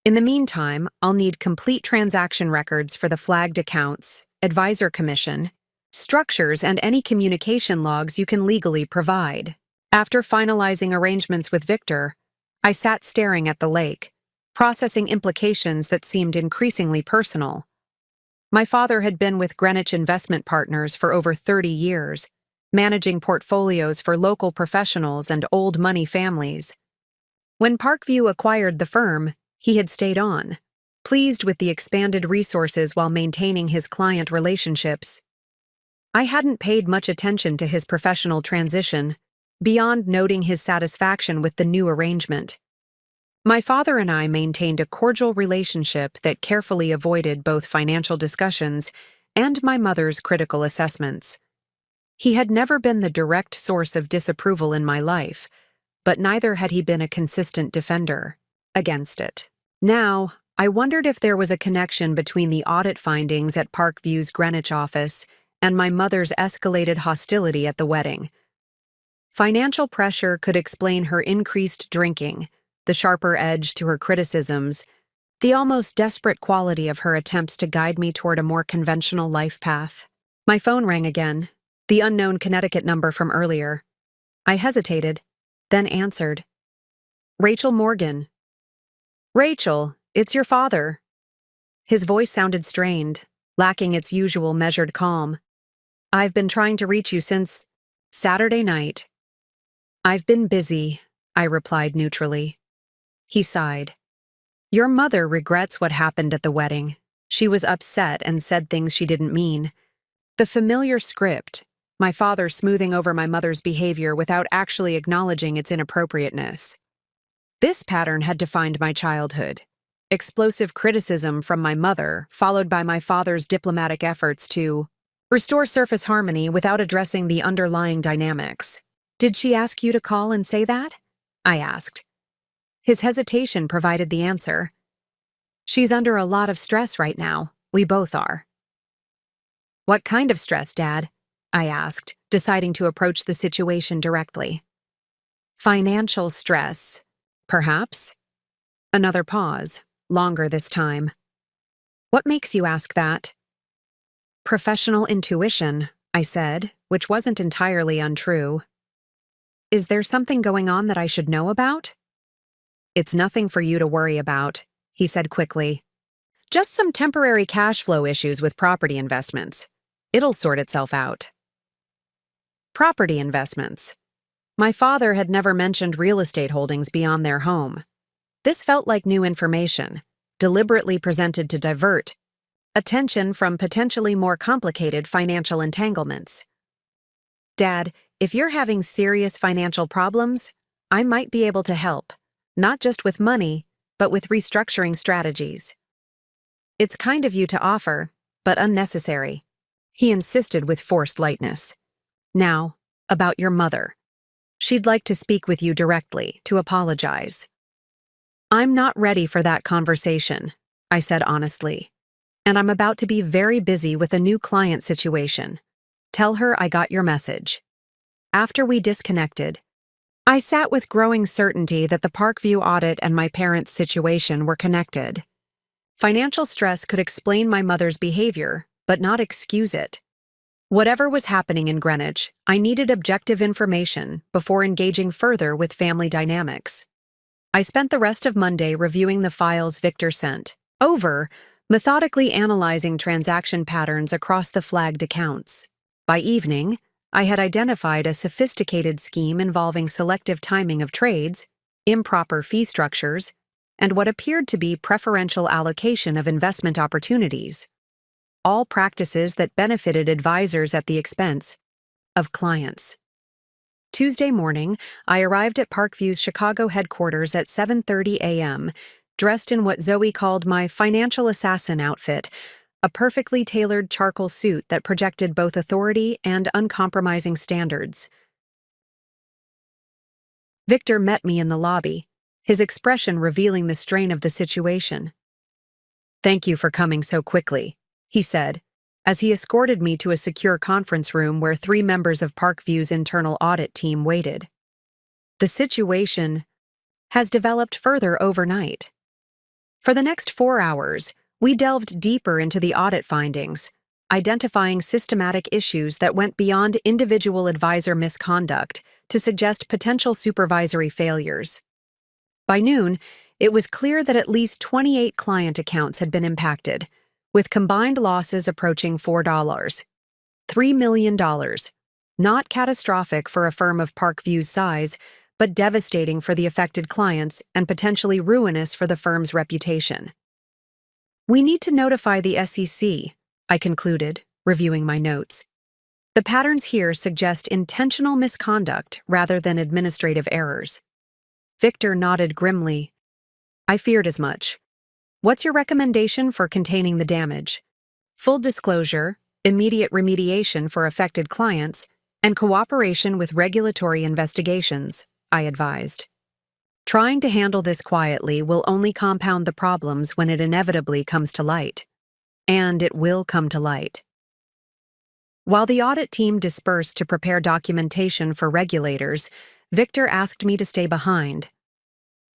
In the meantime, I'll need complete transaction records for the flagged accounts, advisor commission, structures, and any communication logs you can legally provide. After finalizing arrangements with Victor, I sat staring at the lake, processing implications that seemed increasingly personal. My father had been with Greenwich Investment Partners for over 30 years, managing portfolios for local professionals and old money families. When Parkview acquired the firm, he had stayed on, pleased with the expanded resources while maintaining his client relationships. I hadn't paid much attention to his professional transition, beyond noting his satisfaction with the new arrangement. My father and I maintained a cordial relationship that carefully avoided both financial discussions and my mother's critical assessments. He had never been the direct source of disapproval in my life, but neither had he been a consistent defender against it. Now, I wondered if there was a connection between the audit findings at Parkview's Greenwich office and my mother's escalated hostility at the wedding. Financial pressure could explain her increased drinking, the sharper edge to her criticisms, the almost desperate quality of her attempts to guide me toward a more conventional life path. My phone rang again, the unknown Connecticut number from earlier. I hesitated, then answered. Rachel Morgan. Rachel, it's your father. His voice sounded strained, lacking its usual measured calm. I've been trying to reach you since Saturday night. I've been busy, I replied neutrally. He sighed. Your mother regrets what happened at the wedding. She was upset and said things she didn't mean. The familiar script, my father smoothing over my mother's behavior without actually acknowledging its inappropriateness. This pattern had defined my childhood. Explosive criticism from my mother, followed by my father's diplomatic efforts to restore surface harmony without addressing the underlying dynamics. Did she ask you to call and say that? I asked. His hesitation provided the answer. She's under a lot of stress right now. We both are. What kind of stress, Dad? I asked, deciding to approach the situation directly. Financial stress, perhaps? Another pause, longer this time. What makes you ask that? Professional intuition, I said, which wasn't entirely untrue. Is there something going on that I should know about? It's nothing for you to worry about, he said quickly. Just some temporary cash flow issues with property investments. It'll sort itself out. Property investments. My father had never mentioned real estate holdings beyond their home. This felt like new information, deliberately presented to divert attention from potentially more complicated financial entanglements. Dad, if you're having serious financial problems, I might be able to help, not just with money, but with restructuring strategies. It's kind of you to offer, but unnecessary, he insisted with forced lightness. Now, about your mother. She'd like to speak with you directly, to apologize. I'm not ready for that conversation, I said honestly, and I'm about to be very busy with a new client situation. Tell her I got your message. After we disconnected, I sat with growing certainty that the Parkview audit and my parents' situation were connected. Financial stress could explain my mother's behavior, but not excuse it. Whatever was happening in Greenwich, I needed objective information before engaging further with family dynamics. I spent the rest of Monday reviewing the files Victor sent over, methodically analyzing transaction patterns across the flagged accounts. By evening, I had identified a sophisticated scheme involving selective timing of trades, improper fee structures, and what appeared to be preferential allocation of investment opportunities. all practices that benefited advisors at the expense of clients. Tuesday morning, I arrived at Parkview's Chicago headquarters at 7:30 a.m., dressed in what Zoe called my financial assassin outfit, a perfectly tailored charcoal suit that projected both authority and uncompromising standards. Victor met me in the lobby, his expression revealing the strain of the situation. "Thank you for coming so quickly," he said, as he escorted me to a secure conference room where 3 members of Parkview's internal audit team waited. The situation has developed further overnight. For the next 4 hours, we delved deeper into the audit findings, identifying systematic issues that went beyond individual advisor misconduct to suggest potential supervisory failures. By noon, it was clear that at least 28 client accounts had been impacted, with combined losses approaching $3 million. Not catastrophic for a firm of Parkview's size, but devastating for the affected clients and potentially ruinous for the firm's reputation. "We need to notify the SEC," I concluded, reviewing my notes. "The patterns here suggest intentional misconduct rather than administrative errors." Victor nodded grimly. "I feared as much. What's your recommendation for containing the damage?" "Full disclosure, immediate remediation for affected clients, and cooperation with regulatory investigations," I advised. "Trying to handle this quietly will only compound the problems when it inevitably comes to light. And it will come to light." While the audit team dispersed to prepare documentation for regulators, Victor asked me to stay behind.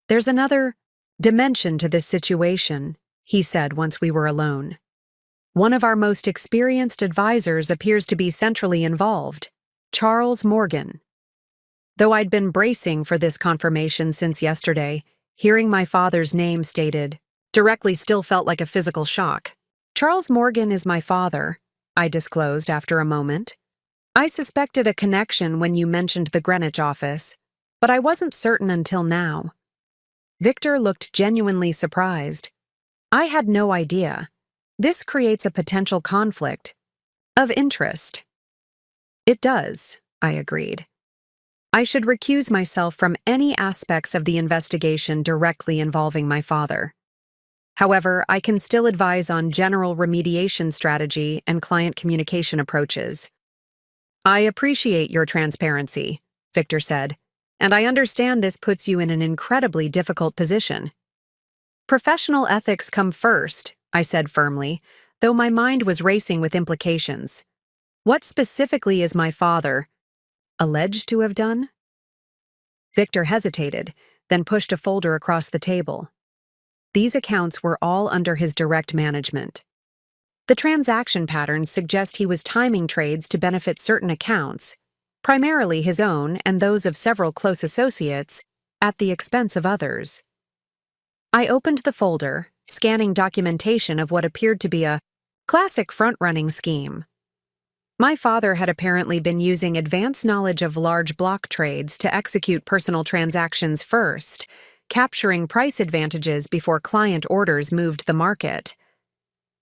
"There's another dimension to this situation," he said once we were alone. "One of our most experienced advisors appears to be centrally involved, Charles Morgan." Though I'd been bracing for this confirmation since yesterday, hearing my father's name stated directly still felt like a physical shock. "Charles Morgan is my father," I disclosed after a moment. "I suspected a connection when you mentioned the Greenwich office, but I wasn't certain until now." Victor looked genuinely surprised. "I had no idea. This creates a potential conflict of interest." "It does," I agreed. "I should recuse myself from any aspects of the investigation directly involving my father. However, I can still advise on general remediation strategy and client communication approaches." "I appreciate your transparency," Victor said, "and I understand this puts you in an incredibly difficult position." "Professional ethics come first," I said firmly, though my mind was racing with implications. "What specifically is my father alleged to have done?" Victor hesitated, then pushed a folder across the table. These accounts were all under his direct management. The transaction patterns suggest he was timing trades to benefit certain accounts, primarily his own and those of several close associates, at the expense of others. I opened the folder, scanning documentation of what appeared to be a classic front-running scheme. My father had apparently been using advanced knowledge of large block trades to execute personal transactions first, capturing price advantages before client orders moved the market.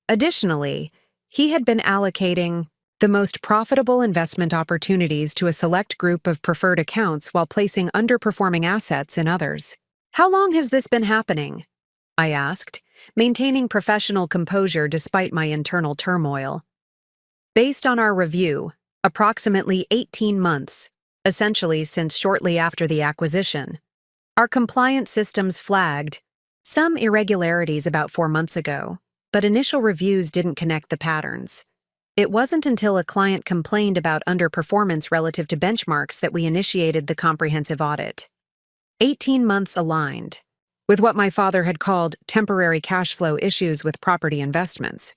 Additionally, he had been allocating the most profitable investment opportunities to a select group of preferred accounts while placing underperforming assets in others. "How long has this been happening?" I asked, maintaining professional composure despite my internal turmoil. "Based on our review, approximately 18 months, essentially since shortly after the acquisition. Our compliance systems flagged some irregularities about 4 months ago, but initial reviews didn't connect the patterns. It wasn't until a client complained about underperformance relative to benchmarks that we initiated the comprehensive audit. 18 months aligned with what my father had called temporary cash flow issues with property investments.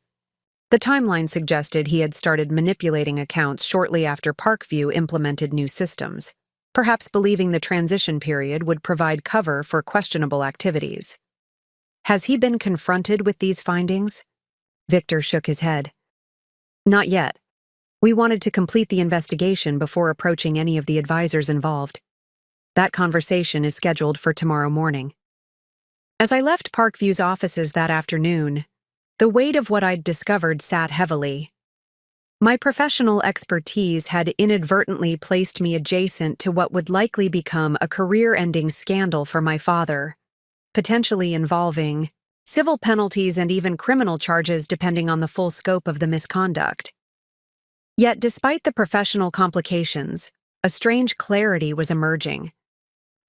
The timeline suggested he had started manipulating accounts shortly after Parkview implemented new systems, perhaps believing the transition period would provide cover for questionable activities. Has he been confronted with these findings? Victor shook his head. Not yet. We wanted to complete the investigation before approaching any of the advisors involved. That conversation is scheduled for tomorrow morning. As I left Parkview's offices that afternoon, The weight of what I'd discovered sat heavily. My professional expertise had inadvertently placed me adjacent to what would likely become a career-ending scandal for my father, potentially involving civil penalties and even criminal charges depending on the full scope of the misconduct. Yet, despite the professional complications, a strange clarity was emerging.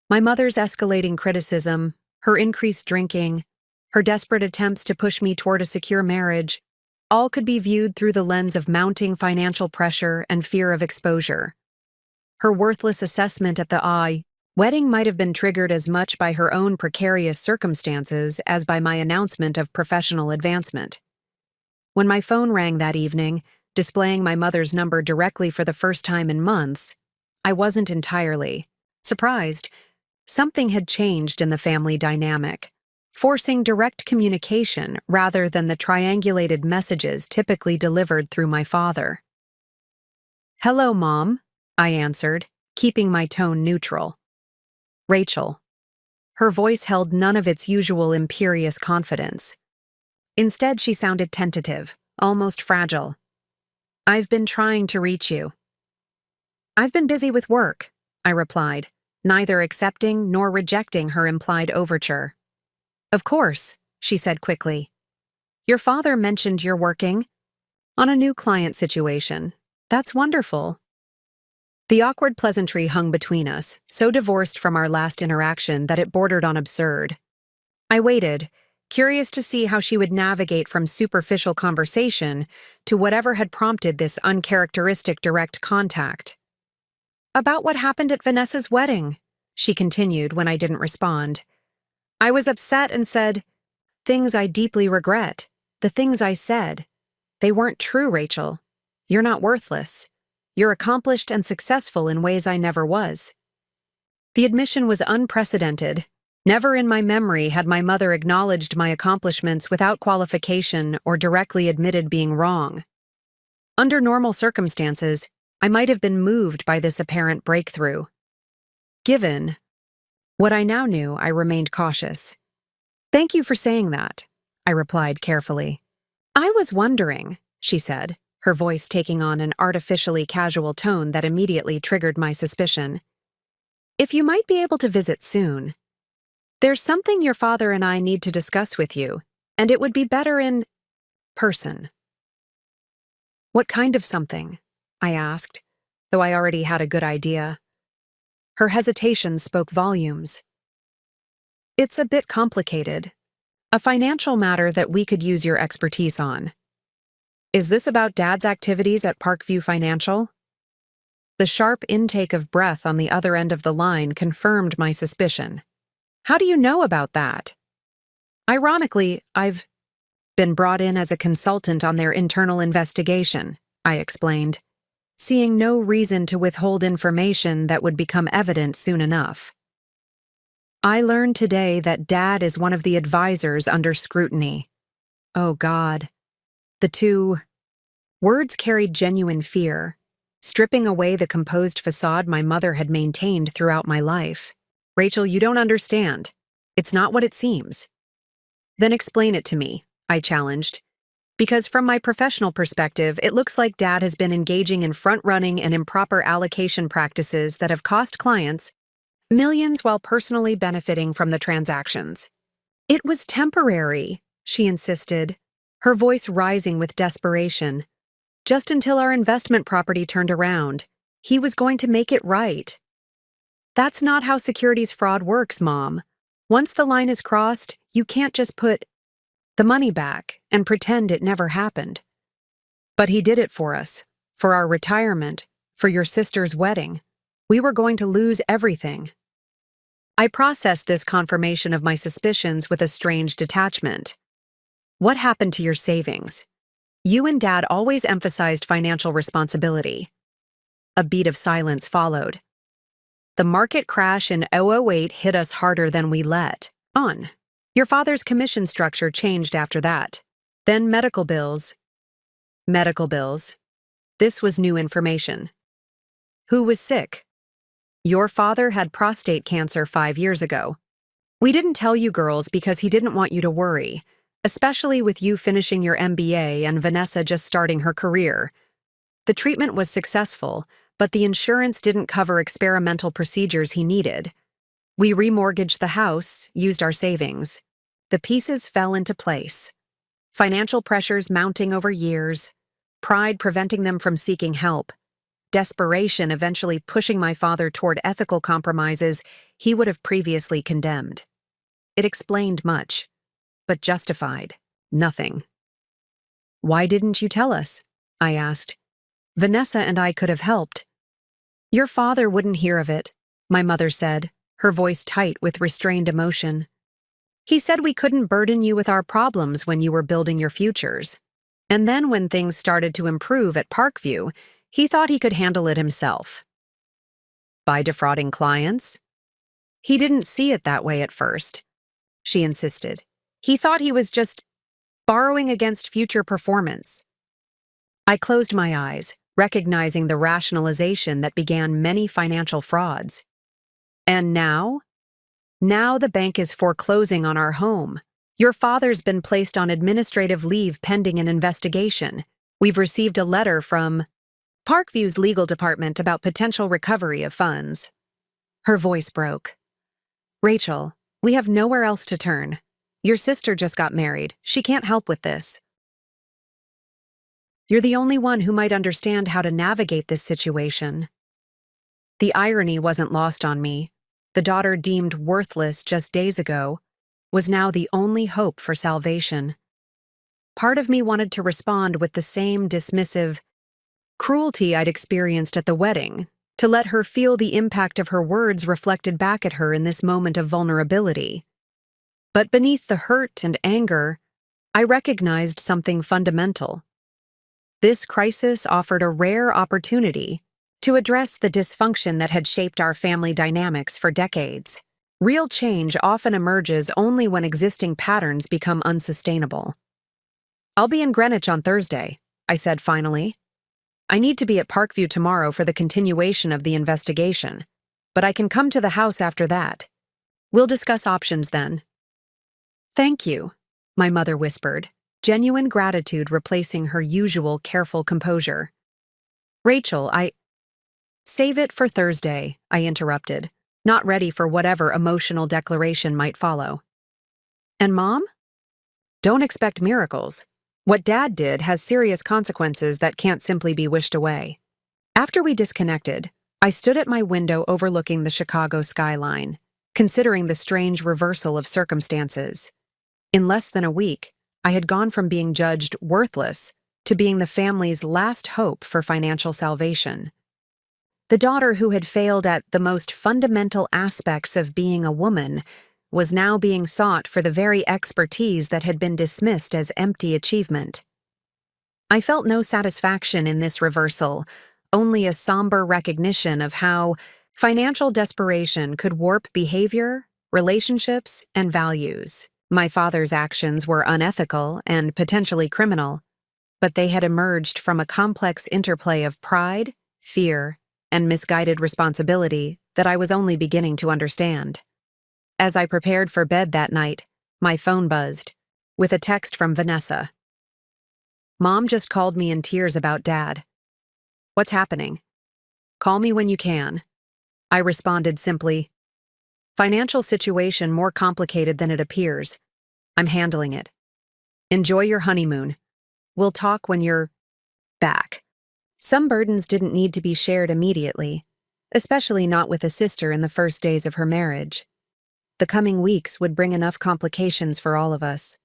My mother's escalating criticism, her increased drinking, her desperate attempts to push me toward a secure marriage, all could be viewed through the lens of mounting financial pressure and fear of exposure. Her worthless assessment at the wedding might have been triggered as much by her own precarious circumstances as by my announcement of professional advancement. When my phone rang that evening, displaying my mother's number directly for the first time in months, I wasn't entirely surprised. Something had changed in the family dynamic, forcing direct communication rather than the triangulated messages typically delivered through my father. "Hello, Mom," I answered, keeping my tone neutral. "Rachel." Her voice held none of its usual imperious confidence. Instead, she sounded tentative, almost fragile. "I've been trying to reach you." "I've been busy with work," I replied, neither accepting nor rejecting her implied overture. "Of course," she said quickly. "Your father mentioned you're working on a new client situation. That's wonderful." The awkward pleasantry hung between us, so divorced from our last interaction that it bordered on absurd. I waited, curious to see how she would navigate from superficial conversation to whatever had prompted this uncharacteristic direct contact. "About what happened at Vanessa's wedding," she continued when I didn't respond. "I was upset and said, things I deeply regret. The things I said. They weren't true, Rachel. You're not worthless. You're accomplished and successful in ways I never was." The admission was unprecedented. Never in my memory had my mother acknowledged my accomplishments without qualification or directly admitted being wrong. Under normal circumstances, I might have been moved by this apparent breakthrough. Given what I now knew, I remained cautious. "Thank you for saying that," I replied carefully. "I was wondering," she said, her voice taking on an artificially casual tone that immediately triggered my suspicion, "if you might be able to visit soon. There's something your father and I need to discuss with you, and it would be better in person." "What kind of something?" I asked, though I already had a good idea. Her hesitation spoke volumes. "It's a bit complicated. A financial matter that we could use your expertise on." "Is this about Dad's activities at Parkview Financial?" The sharp intake of breath on the other end of the line confirmed my suspicion. "How do you know about that?" "Ironically, I've been brought in as a consultant on their internal investigation," I explained, seeing no reason to withhold information that would become evident soon enough. "I learned today that Dad is one of the advisors under scrutiny." Oh God. The two words carried genuine fear, stripping away the composed facade my mother had maintained throughout my life. "Rachel, you don't understand. It's not what it seems." "Then explain it to me," I challenged. "Because from my professional perspective, it looks like Dad has been engaging in front-running and improper allocation practices that have cost clients millions while personally benefiting from the transactions." "It was temporary," she insisted, her voice rising with desperation. "Just until our investment property turned around. He was going to make it right." "That's not how securities fraud works, Mom. Once the line is crossed, you can't just put the money back and pretend it never happened." "But he did it for us, for our retirement, for your sister's wedding. We were going to lose everything." I processed this confirmation of my suspicions with a strange detachment. "What happened to your savings? You and Dad always emphasized financial responsibility." A beat of silence followed. "The market crash in 2008 hit us harder than we let on. Your father's commission structure changed after that. Then medical bills." Medical bills. This was new information. "Who was sick?" "Your father had prostate cancer 5 years ago. We didn't tell you girls because he didn't want you to worry. especially with you finishing your MBA and Vanessa just starting her career. The treatment was successful, but the insurance didn't cover experimental procedures he needed. We remortgaged the house, used our savings. The pieces fell into place. Financial pressures mounting over years, pride preventing them from seeking help, desperation eventually pushing my father toward ethical compromises he would have previously condemned. It explained much, but justified nothing. "Why didn't you tell us?" I asked. "Vanessa and I could have helped." "Your father wouldn't hear of it," my mother said, her voice tight with restrained emotion. "He said we couldn't burden you with our problems when you were building your futures. And then when things started to improve at Parkview, he thought he could handle it himself." "By defrauding clients?" "He didn't see it that way at first," she insisted. "He thought he was just borrowing against future performance." I closed my eyes, recognizing the rationalization that began many financial frauds. "And now? Now the bank is foreclosing on our home. Your father's been placed on administrative leave pending an investigation. We've received a letter from Parkview's legal department about potential recovery of funds." Her voice broke. "Rachel, we have nowhere else to turn. Your sister just got married. She can't help with this. You're the only one who might understand how to navigate this situation." The irony wasn't lost on me. The daughter deemed worthless just days ago was now the only hope for salvation. Part of me wanted to respond with the same dismissive cruelty I'd experienced at the wedding, to let her feel the impact of her words reflected back at her in this moment of vulnerability. But beneath the hurt and anger, I recognized something fundamental. This crisis offered a rare opportunity to address the dysfunction that had shaped our family dynamics for decades. Real change often emerges only when existing patterns become unsustainable. "I'll be in Greenwich on Thursday," I said finally. "I need to be at Parkview tomorrow for the continuation of the investigation, but I can come to the house after that. We'll discuss options then." "Thank you," my mother whispered, genuine gratitude replacing her usual careful composure. "Rachel, Save it for Thursday," I interrupted, not ready for whatever emotional declaration might follow. "And Mom?" "Don't expect miracles. What Dad did has serious consequences that can't simply be wished away." After we disconnected, I stood at my window overlooking the Chicago skyline, considering the strange reversal of circumstances. In less than a week, I had gone from being judged worthless to being the family's last hope for financial salvation. The daughter who had failed at the most fundamental aspects of being a woman was now being sought for the very expertise that had been dismissed as empty achievement. I felt no satisfaction in this reversal, only a somber recognition of how financial desperation could warp behavior, relationships, and values. My father's actions were unethical and potentially criminal, but they had emerged from a complex interplay of pride, fear, and misguided responsibility that I was only beginning to understand. As I prepared for bed that night, my phone buzzed, with a text from Vanessa. "Mom just called me in tears about Dad. What's happening? Call me when you can." I responded simply, "Financial situation more complicated than it appears. I'm handling it. Enjoy your honeymoon. We'll talk when you're back." Some burdens didn't need to be shared immediately, especially not with a sister in the first days of her marriage. The coming weeks would bring enough complications for all of us.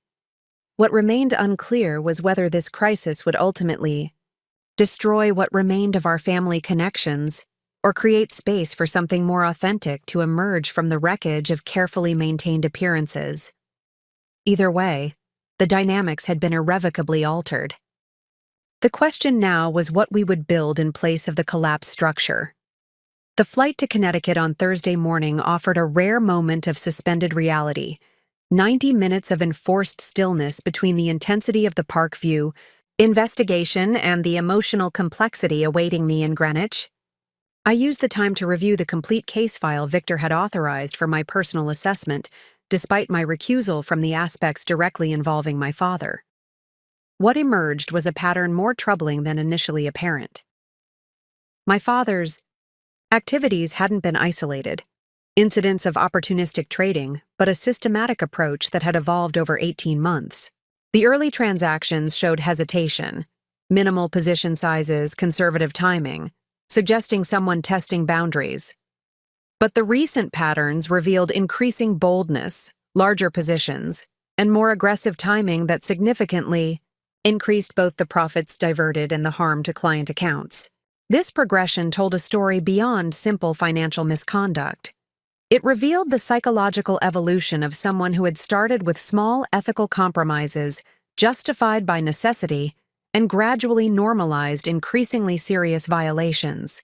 What remained unclear was whether this crisis would ultimately destroy what remained of our family connections or create space for something more authentic to emerge from the wreckage of carefully maintained appearances. Either way, the dynamics had been irrevocably altered. The question now was what we would build in place of the collapsed structure. The flight to Connecticut on Thursday morning offered a rare moment of suspended reality, 90 minutes of enforced stillness between the intensity of the Parkview investigation and the emotional complexity awaiting me in Greenwich. I used the time to review the complete case file Victor had authorized for my personal assessment, despite my recusal from the aspects directly involving my father. What emerged was a pattern more troubling than initially apparent. My father's activities hadn't been isolated, incidents of opportunistic trading, but a systematic approach that had evolved over 18 months. The early transactions showed hesitation, minimal position sizes, conservative timing, suggesting someone testing boundaries. But the recent patterns revealed increasing boldness, larger positions, and more aggressive timing that significantly increased both the profits diverted and the harm to client accounts. This progression told a story beyond simple financial misconduct. It revealed the psychological evolution of someone who had started with small ethical compromises, justified by necessity, and gradually normalized increasingly serious violations.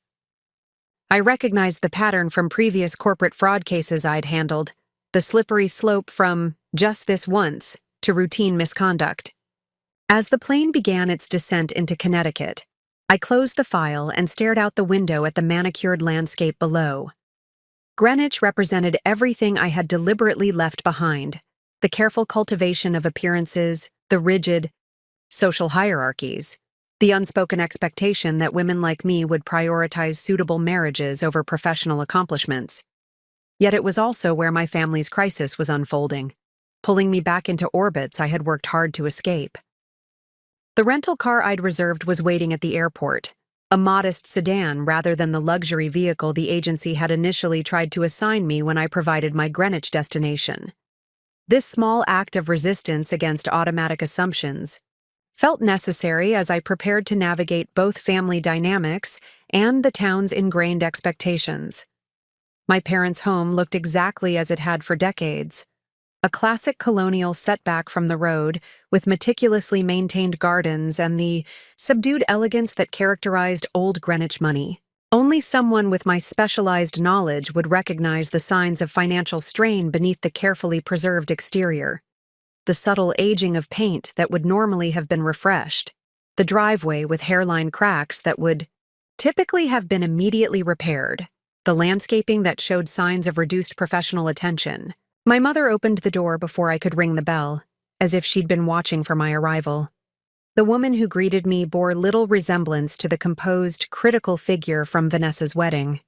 I recognized the pattern from previous corporate fraud cases I'd handled, the slippery slope from just this once to routine misconduct. As the plane began its descent into Connecticut, I closed the file and stared out the window at the manicured landscape below. Greenwich represented everything I had deliberately left behind: the careful cultivation of appearances, the rigid social hierarchies, the unspoken expectation that women like me would prioritize suitable marriages over professional accomplishments. Yet it was also where my family's crisis was unfolding, pulling me back into orbits I had worked hard to escape. The rental car I'd reserved was waiting at the airport, a modest sedan rather than the luxury vehicle the agency had initially tried to assign me when I provided my Greenwich destination. This small act of resistance against automatic assumptions felt necessary as I prepared to navigate both family dynamics and the town's ingrained expectations. My parents' home looked exactly as it had for decades: a classic colonial setback from the road, with meticulously maintained gardens and the subdued elegance that characterized old Greenwich money. Only someone with my specialized knowledge would recognize the signs of financial strain beneath the carefully preserved exterior. The subtle aging of paint that would normally have been refreshed, the driveway with hairline cracks that would typically have been immediately repaired, the landscaping that showed signs of reduced professional attention. My mother opened the door before I could ring the bell, as if she'd been watching for my arrival. The woman who greeted me bore little resemblance to the composed, critical figure from Vanessa's wedding.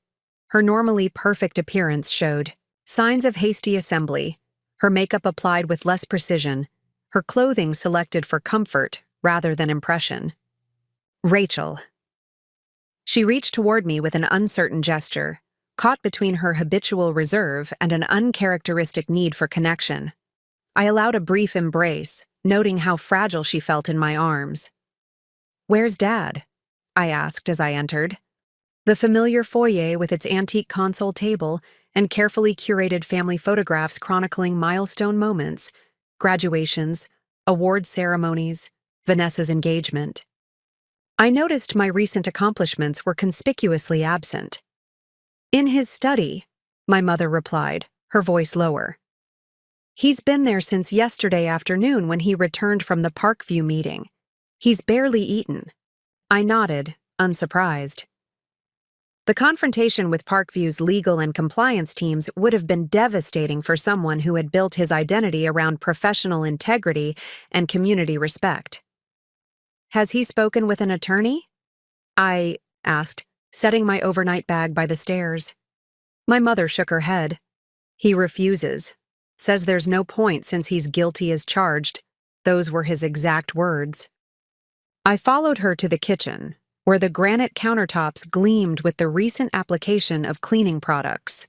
Her normally perfect appearance showed signs of hasty assembly, her makeup applied with less precision, her clothing selected for comfort rather than impression. Rachel. She reached toward me with an uncertain gesture, caught between her habitual reserve and an uncharacteristic need for connection. I allowed a brief embrace, noting how fragile she felt in my arms. "Where's Dad?" I asked as I entered. The familiar foyer with its antique console table and carefully curated family photographs chronicling milestone moments, graduations, award ceremonies, Vanessa's engagement. I noticed my recent accomplishments were conspicuously absent. "In his study," my mother replied, her voice lower. "He's been there since yesterday afternoon when he returned from the Parkview meeting. He's barely eaten." I nodded, unsurprised. The confrontation with Parkview's legal and compliance teams would have been devastating for someone who had built his identity around professional integrity and community respect. "Has he spoken with an attorney?" I asked, setting my overnight bag by the stairs. My mother shook her head. "He refuses. Says there's no point since he's guilty as charged." Those were his exact words. I followed her to the kitchen, where the granite countertops gleamed with the recent application of cleaning products.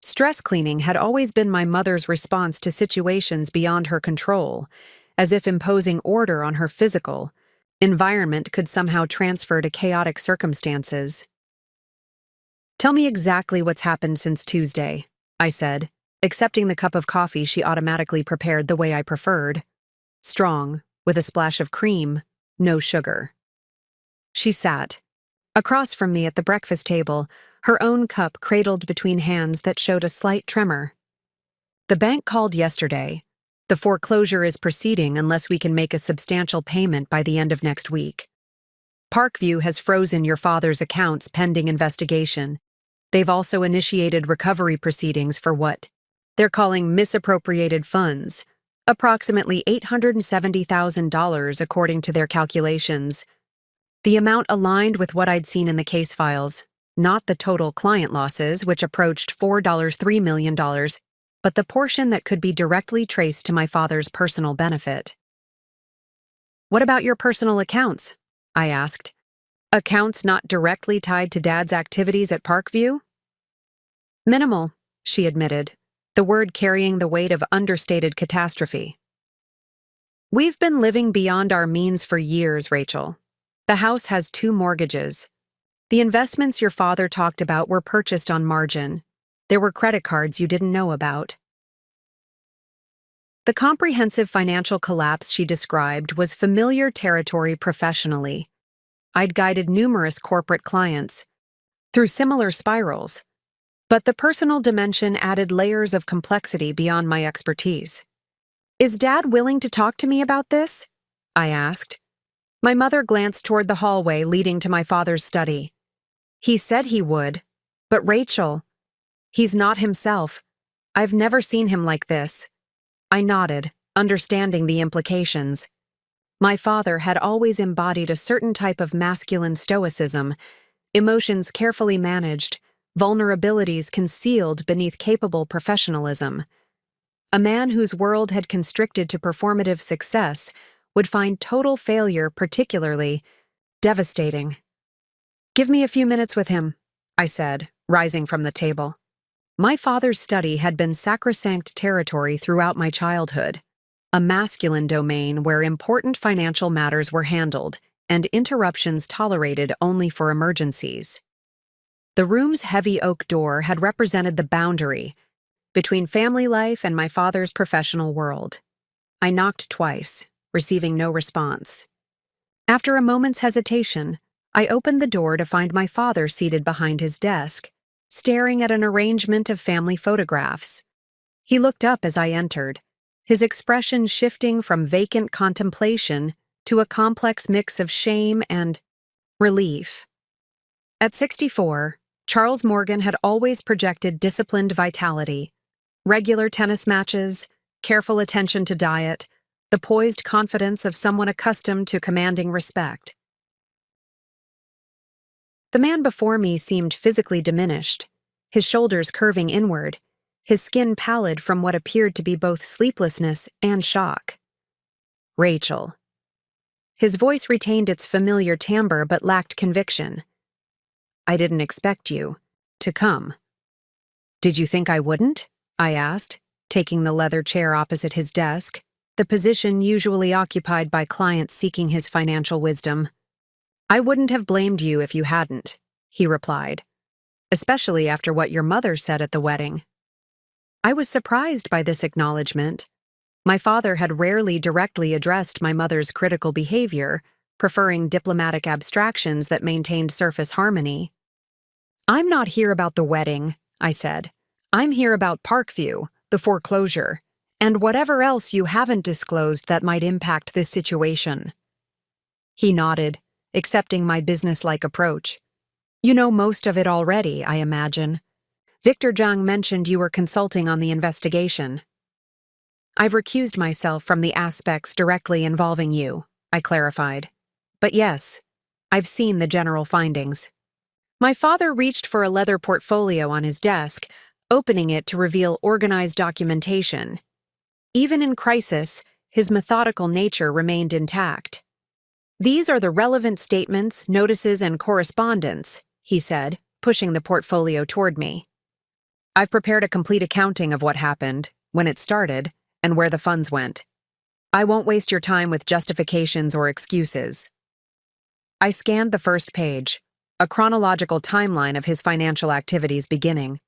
Stress cleaning had always been my mother's response to situations beyond her control, as if imposing order on her physical environment could somehow transfer to chaotic circumstances. "Tell me exactly what's happened since Tuesday," I said, accepting the cup of coffee she automatically prepared the way I preferred. Strong, with a splash of cream, no sugar. She sat across from me at the breakfast table, her own cup cradled between hands that showed a slight tremor. "The bank called yesterday. The foreclosure is proceeding unless we can make a substantial payment by the end of next week. Parkview has frozen your father's accounts pending investigation. They've also initiated recovery proceedings for what They're calling misappropriated funds, approximately $870,000 according to their calculations. The amount aligned with what I'd seen in the case files, not the total client losses, which approached $4.3 million, but the portion that could be directly traced to my father's personal benefit. "What about your personal accounts?" I asked. "Accounts not directly tied to Dad's activities at Parkview?" "Minimal," she admitted, the word carrying the weight of understated catastrophe. "We've been living beyond our means for years, Rachel. The house has 2 mortgages. The investments your father talked about were purchased on margin. There were credit cards you didn't know about." The comprehensive financial collapse she described was familiar territory professionally. I'd guided numerous corporate clients through similar spirals, but the personal dimension added layers of complexity beyond my expertise. "Is Dad willing to talk to me about this?" I asked. My mother glanced toward the hallway leading to my father's study. "He said he would, but Rachel, he's not himself. I've never seen him like this." I nodded, understanding the implications. My father had always embodied a certain type of masculine stoicism, emotions carefully managed, vulnerabilities concealed beneath capable professionalism. A man whose world had constricted to performative success would find total failure particularly devastating. "Give me a few minutes with him," I said, rising from the table. My father's study had been sacrosanct territory throughout my childhood, a masculine domain where important financial matters were handled and interruptions tolerated only for emergencies. The room's heavy oak door had represented the boundary between family life and my father's professional world. I knocked twice, receiving no response. After a moment's hesitation, I opened the door to find my father seated behind his desk, staring at an arrangement of family photographs. He looked up as I entered, his expression shifting from vacant contemplation to a complex mix of shame and relief. At 64, Charles Morgan had always projected disciplined vitality, regular tennis matches, careful attention to diet, the poised confidence of someone accustomed to commanding respect. The man before me seemed physically diminished, his shoulders curving inward, his skin pallid from what appeared to be both sleeplessness and shock. "Rachel." His voice retained its familiar timbre but lacked conviction. "I didn't expect you to come." "Did you think I wouldn't?" I asked, taking the leather chair opposite his desk, the position usually occupied by clients seeking his financial wisdom. "I wouldn't have blamed you if you hadn't," he replied, "especially after what your mother said at the wedding." I was surprised by this acknowledgement. My father had rarely directly addressed my mother's critical behavior, preferring diplomatic abstractions that maintained surface harmony. "I'm not here about the wedding," I said. "I'm here about Parkview, the foreclosure, and whatever else you haven't disclosed that might impact this situation." He nodded, accepting my businesslike approach. "You know most of it already, I imagine. Victor Zhang mentioned you were consulting on the investigation." "I've recused myself from the aspects directly involving you," I clarified. "But yes, I've seen the general findings." My father reached for a leather portfolio on his desk, opening it to reveal organized documentation. Even in crisis, his methodical nature remained intact. "These are the relevant statements, notices, and correspondence," he said, pushing the portfolio toward me. "I've prepared a complete accounting of what happened, when it started, and where the funds went. I won't waste your time with justifications or excuses." I scanned the first page, a chronological timeline of his financial activities beginning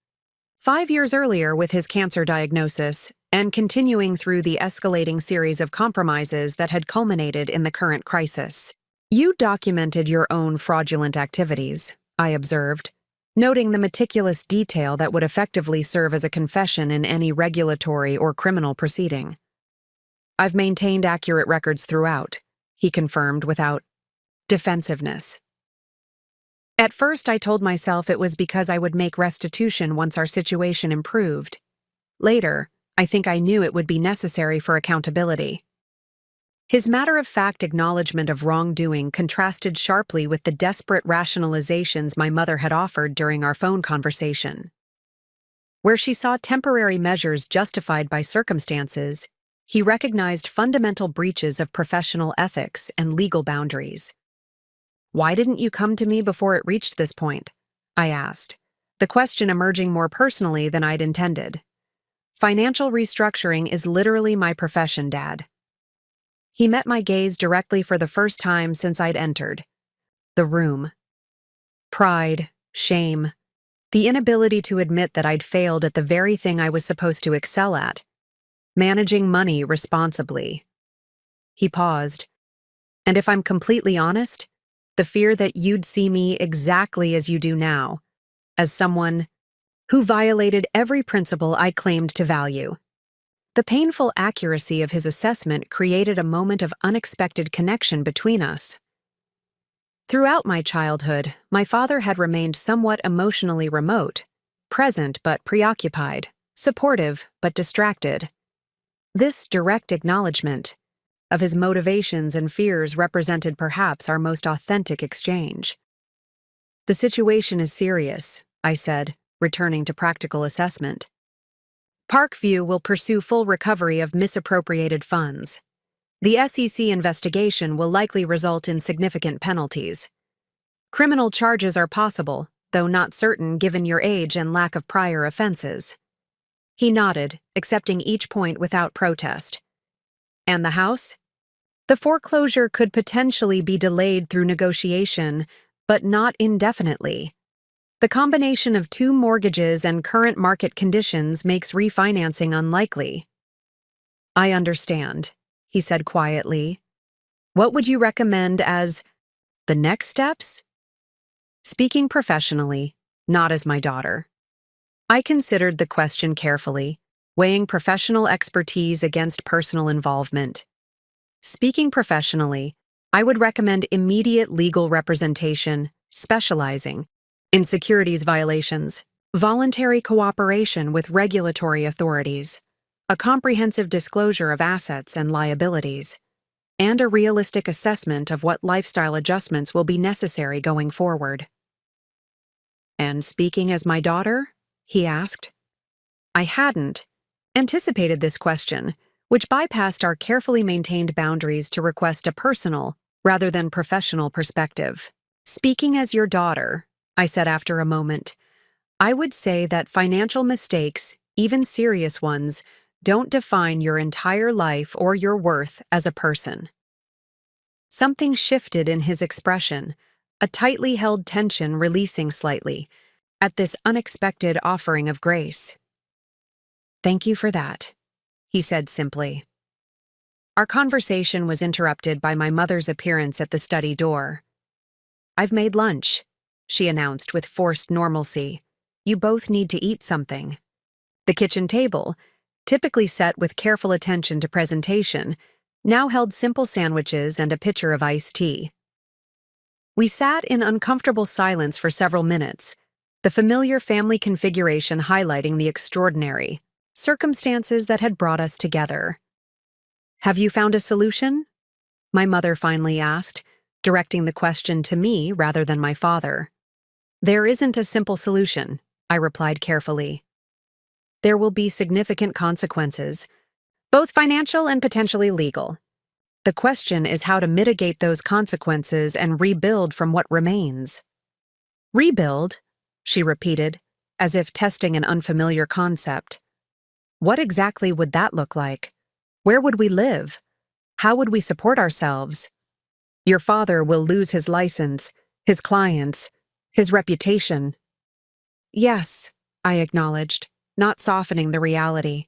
5 years earlier with his cancer diagnosis and continuing through the escalating series of compromises that had culminated in the current crisis. "You documented your own fraudulent activities," I observed, noting the meticulous detail that would effectively serve as a confession in any regulatory or criminal proceeding. "I've maintained accurate records throughout," he confirmed without defensiveness. At first, I told myself it was because I would make restitution once our situation improved. Later, I think I knew it would be necessary for accountability. His matter-of-fact acknowledgement of wrongdoing contrasted sharply with the desperate rationalizations my mother had offered during our phone conversation. Where she saw temporary measures justified by circumstances, he recognized fundamental breaches of professional ethics and legal boundaries. "Why didn't you come to me before it reached this point?" I asked, the question emerging more personally than I'd intended. "Financial restructuring is literally my profession, Dad." He met my gaze directly for the first time since I'd entered the room. Pride, shame, the inability to admit that I'd failed at the very thing I was supposed to excel at, managing money responsibly. He paused. "And if I'm completely honest, the fear that you'd see me exactly as you do now, as someone who violated every principle I claimed to value." The painful accuracy of his assessment created a moment of unexpected connection between us. Throughout my childhood, my father had remained somewhat emotionally remote, present but preoccupied, supportive but distracted. This direct acknowledgement of his motivations and fears represented perhaps our most authentic exchange. "The situation is serious," I said, returning to practical assessment. "Parkview will pursue full recovery of misappropriated funds. The SEC investigation will likely result in significant penalties. Criminal charges are possible, though not certain given your age and lack of prior offenses." He nodded, accepting each point without protest. "And the house?" "The foreclosure could potentially be delayed through negotiation, but not indefinitely. The combination of 2 mortgages and current market conditions makes refinancing unlikely." "I understand," he said quietly. "What would you recommend as the next steps?" Speaking professionally, not as my daughter. I considered the question carefully, weighing professional expertise against personal involvement. Speaking professionally, I would recommend immediate legal representation, specializing in securities violations, voluntary cooperation with regulatory authorities, a comprehensive disclosure of assets and liabilities, and a realistic assessment of what lifestyle adjustments will be necessary going forward. "And speaking as my daughter?" he asked. I hadn't anticipated this question, which bypassed our carefully maintained boundaries to request a personal, rather than professional perspective. "Speaking as your daughter," I said after a moment, "I would say that financial mistakes, even serious ones, don't define your entire life or your worth as a person." Something shifted in his expression, a tightly held tension releasing slightly, at this unexpected offering of grace. "Thank you for that," he said simply. Our conversation was interrupted by my mother's appearance at the study door. "I've made lunch," she announced with forced normalcy. "You both need to eat something." The kitchen table, typically set with careful attention to presentation, now held simple sandwiches and a pitcher of iced tea. We sat in uncomfortable silence for several minutes, the familiar family configuration highlighting the extraordinary circumstances that had brought us together. "Have you found a solution?" my mother finally asked, directing the question to me rather than my father. "There isn't a simple solution," I replied carefully. "There will be significant consequences, both financial and potentially legal. The question is how to mitigate those consequences and rebuild from what remains." "Rebuild?" she repeated, as if testing an unfamiliar concept. "What exactly would that look like? Where would we live? How would we support ourselves? Your father will lose his license, his clients, his reputation." "Yes," I acknowledged, not softening the reality.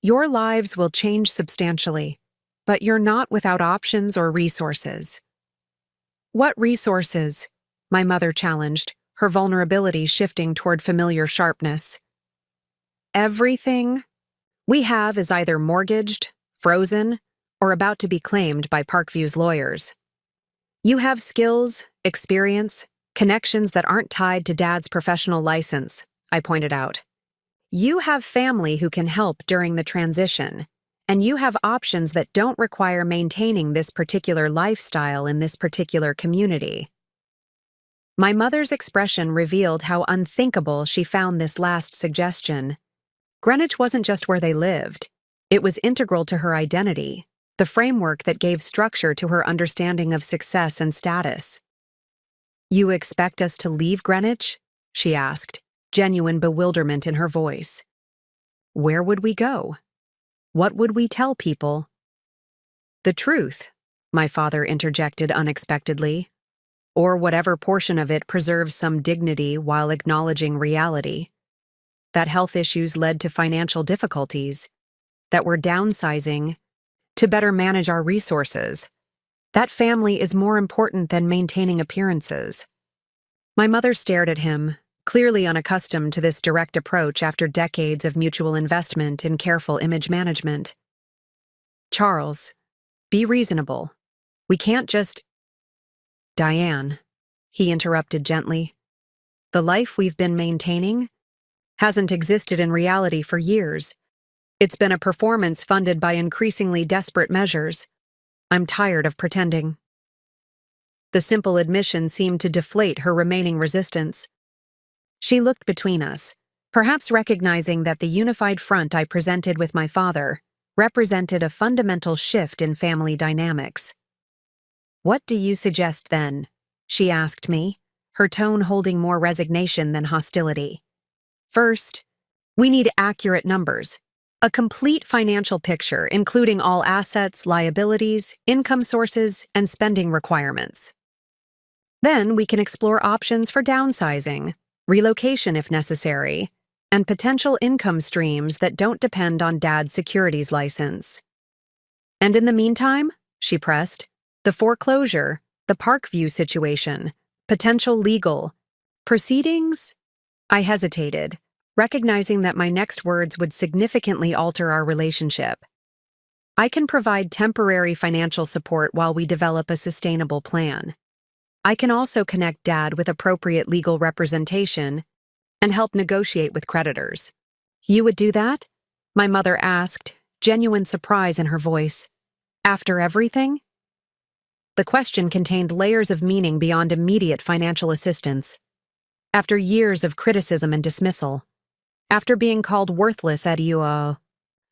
"Your lives will change substantially, but you're not without options or resources." "What resources?" my mother challenged, her vulnerability shifting toward familiar sharpness. "Everything we have is either mortgaged, frozen, or about to be claimed by Parkview's lawyers. You have skills, experience, connections that aren't tied to Dad's professional license," I pointed out. You have family who can help during the transition, and you have options that don't require maintaining this particular lifestyle in this particular community. My mother's expression revealed how unthinkable she found this last suggestion. Greenwich wasn't just where they lived. It was integral to her identity, the framework that gave structure to her understanding of success and status. "You expect us to leave Greenwich?" she asked, genuine bewilderment in her voice. "Where would we go? What would we tell people?" "The truth," my father interjected unexpectedly, "or whatever portion of it preserves some dignity while acknowledging reality. That health issues led to financial difficulties, that we're downsizing to better manage our resources. That family is more important than maintaining appearances." My mother stared at him, clearly unaccustomed to this direct approach after decades of mutual investment in careful image management. "Charles, be reasonable. We can't just—" "Diane," he interrupted gently, "the life we've been maintaining hasn't existed in reality for years. It's been a performance funded by increasingly desperate measures. I'm tired of pretending." The simple admission seemed to deflate her remaining resistance. She looked between us, perhaps recognizing that the unified front I presented with my father represented a fundamental shift in family dynamics. "What do you suggest then?" she asked me, her tone holding more resignation than hostility. "First, we need accurate numbers. A complete financial picture, including all assets, liabilities, income sources, and spending requirements. Then we can explore options for downsizing, relocation if necessary, and potential income streams that don't depend on Dad's securities license. And in the meantime," she pressed, "the foreclosure, the Parkview situation, potential legal proceedings?" I hesitated, recognizing that my next words would significantly alter our relationship. "I can provide temporary financial support while we develop a sustainable plan. I can also connect Dad with appropriate legal representation and help negotiate with creditors." "You would do that?" my mother asked, genuine surprise in her voice. "After everything?" The question contained layers of meaning beyond immediate financial assistance. After years of criticism and dismissal, after being called worthless at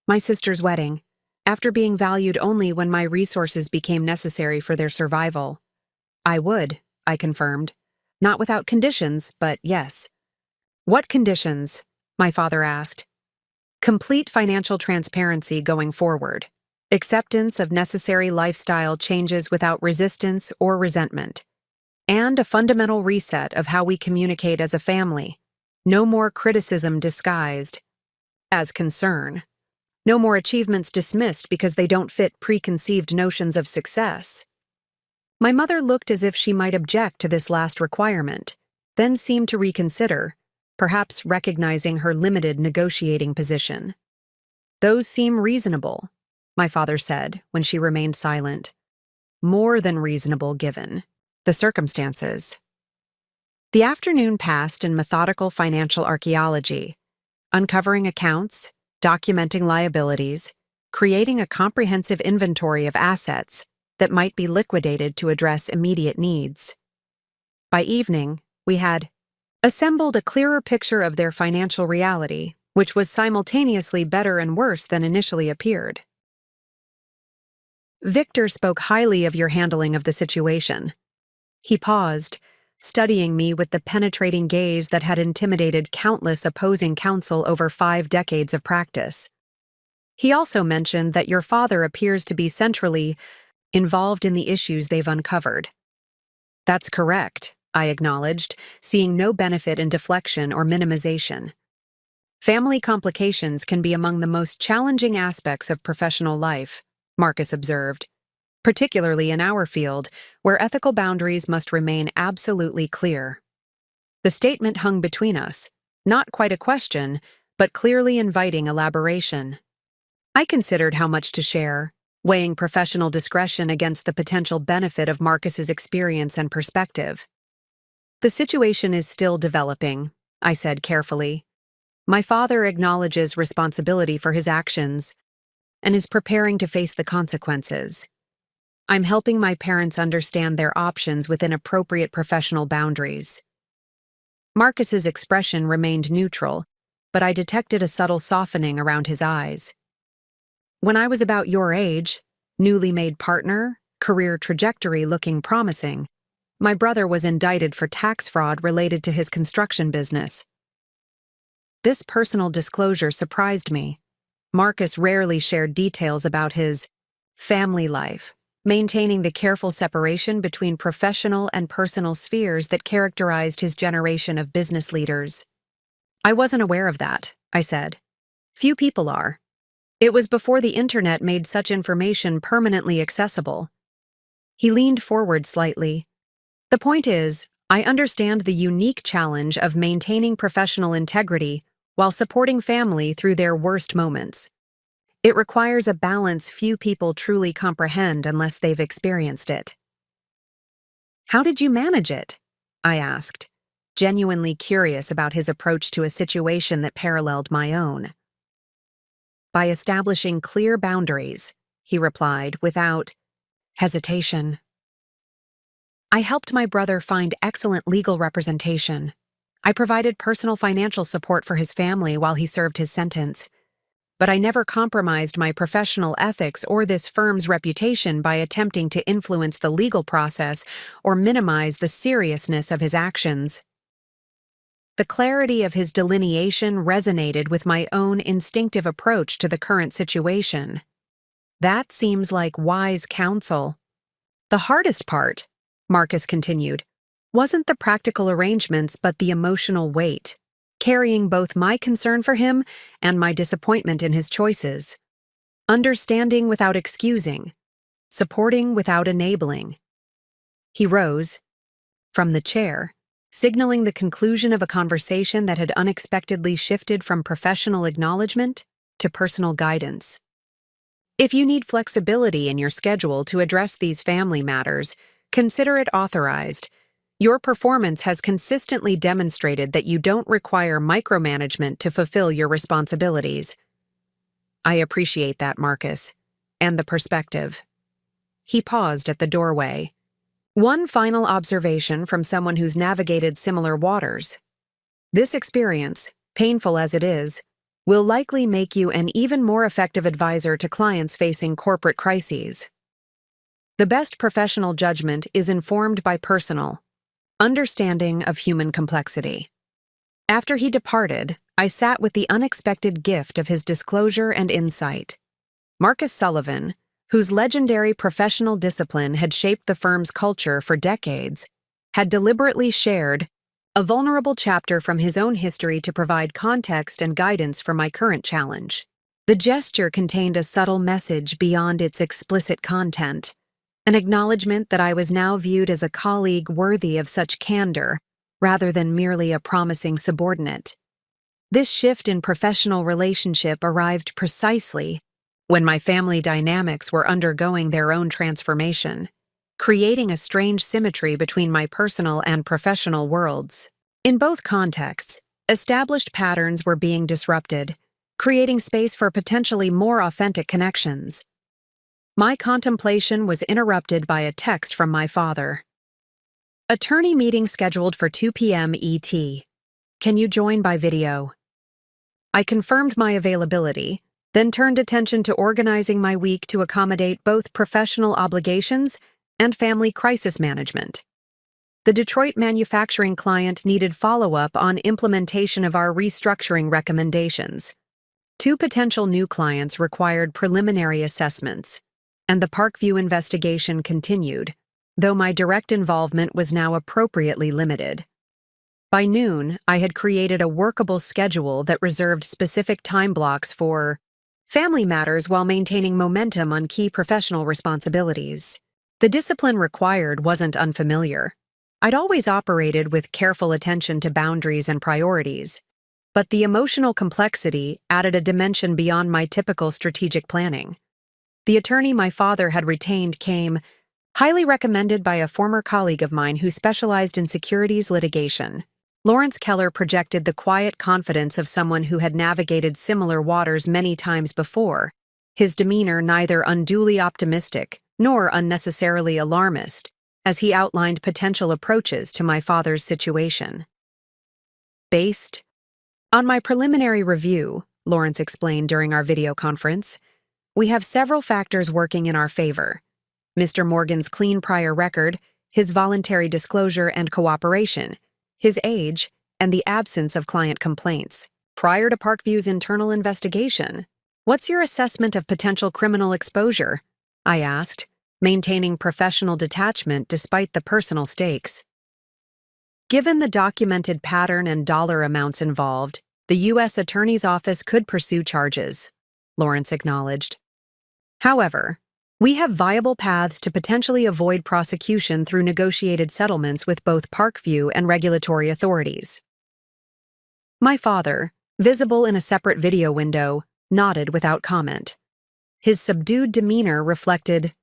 my sister's wedding, after being valued only when my resources became necessary for their survival. "I would," I confirmed. "Not without conditions, but yes." "What conditions?" my father asked. "Complete financial transparency going forward. Acceptance of necessary lifestyle changes without resistance or resentment. And a fundamental reset of how we communicate as a family. No more criticism disguised as concern. No more achievements dismissed because they don't fit preconceived notions of success." My mother looked as if she might object to this last requirement, then seemed to reconsider, perhaps recognizing her limited negotiating position. "Those seem reasonable," my father said when she remained silent. "More than reasonable given the circumstances." The afternoon passed in methodical financial archaeology, uncovering accounts, documenting liabilities, creating a comprehensive inventory of assets that might be liquidated to address immediate needs. By evening, we had assembled a clearer picture of their financial reality, which was simultaneously better and worse than initially appeared. "Victor spoke highly of your handling of the situation." He paused, studying me with the penetrating gaze that had intimidated countless opposing counsel over 5 decades of practice. "He also mentioned that your father appears to be centrally involved in the issues they've uncovered." "That's correct," I acknowledged, seeing no benefit in deflection or minimization. "Family complications can be among the most challenging aspects of professional life," Marcus observed, "particularly in our field, where ethical boundaries must remain absolutely clear." The statement hung between us, not quite a question, but clearly inviting elaboration. I considered how much to share, weighing professional discretion against the potential benefit of Marcus's experience and perspective. "The situation is still developing," I said carefully. My father acknowledges responsibility for his actions and is preparing to face the consequences. I'm helping my parents understand their options within appropriate professional boundaries. Marcus's expression remained neutral, but I detected a subtle softening around his eyes. When I was about your age, newly made partner, career trajectory looking promising, my brother was indicted for tax fraud related to his construction business. This personal disclosure surprised me. Marcus rarely shared details about his family life, maintaining the careful separation between professional and personal spheres that characterized his generation of business leaders. I wasn't aware of that, I said. Few people are. It was before the internet made such information permanently accessible. He leaned forward slightly. The point is, I understand the unique challenge of maintaining professional integrity while supporting family through their worst moments. It requires a balance few people truly comprehend unless they've experienced it. How did you manage it? I asked, genuinely curious about his approach to a situation that paralleled my own. By establishing clear boundaries, he replied without hesitation. I helped my brother find excellent legal representation. I provided personal financial support for his family while he served his sentence. But I never compromised my professional ethics or this firm's reputation by attempting to influence the legal process or minimize the seriousness of his actions. The clarity of his delineation resonated with my own instinctive approach to the current situation. That seems like wise counsel. The hardest part, Marcus continued, wasn't the practical arrangements but the emotional weight, carrying both my concern for him and my disappointment in his choices. Understanding without excusing, supporting without enabling. He rose from the chair, signaling the conclusion of a conversation that had unexpectedly shifted from professional acknowledgement to personal guidance. If you need flexibility in your schedule to address these family matters, consider it authorized. Your performance has consistently demonstrated that you don't require micromanagement to fulfill your responsibilities. I appreciate that, Marcus, and the perspective. He paused at the doorway. One final observation from someone who's navigated similar waters. This experience, painful as it is, will likely make you an even more effective advisor to clients facing corporate crises. The best professional judgment is informed by personal understanding of human complexity. After he departed, I sat with the unexpected gift of his disclosure and insight. Marcus Sullivan, whose legendary professional discipline had shaped the firm's culture for decades, had deliberately shared a vulnerable chapter from his own history to provide context and guidance for my current challenge. The gesture contained a subtle message beyond its explicit content, an acknowledgement that I was now viewed as a colleague worthy of such candor, rather than merely a promising subordinate. This shift in professional relationship arrived precisely when my family dynamics were undergoing their own transformation, creating a strange symmetry between my personal and professional worlds. In both contexts, established patterns were being disrupted, creating space for potentially more authentic connections. My contemplation was interrupted by a text from my father. Attorney meeting scheduled for 2 p.m. ET. Can you join by video? I confirmed my availability, then turned attention to organizing my week to accommodate both professional obligations and family crisis management. The Detroit manufacturing client needed follow-up on implementation of our restructuring recommendations. 2 potential new clients required preliminary assessments, and the Parkview investigation continued, though my direct involvement was now appropriately limited. By noon, I had created a workable schedule that reserved specific time blocks for family matters while maintaining momentum on key professional responsibilities. The discipline required wasn't unfamiliar. I'd always operated with careful attention to boundaries and priorities, but the emotional complexity added a dimension beyond my typical strategic planning. The attorney my father had retained came highly recommended by a former colleague of mine who specialized in securities litigation. Lawrence Keller projected the quiet confidence of someone who had navigated similar waters many times before, his demeanor neither unduly optimistic nor unnecessarily alarmist, as he outlined potential approaches to my father's situation. Based on my preliminary review, Lawrence explained during our video conference, we have several factors working in our favor. Mr. Morgan's clean prior record, his voluntary disclosure and cooperation, his age, and the absence of client complaints. Prior to Parkview's internal investigation, what's your assessment of potential criminal exposure? I asked, maintaining professional detachment despite the personal stakes. Given the documented pattern and dollar amounts involved, the U.S. Attorney's Office could pursue charges, Lawrence acknowledged. However, we have viable paths to potentially avoid prosecution through negotiated settlements with both Parkview and regulatory authorities. My father, visible in a separate video window, nodded without comment. His subdued demeanor reflected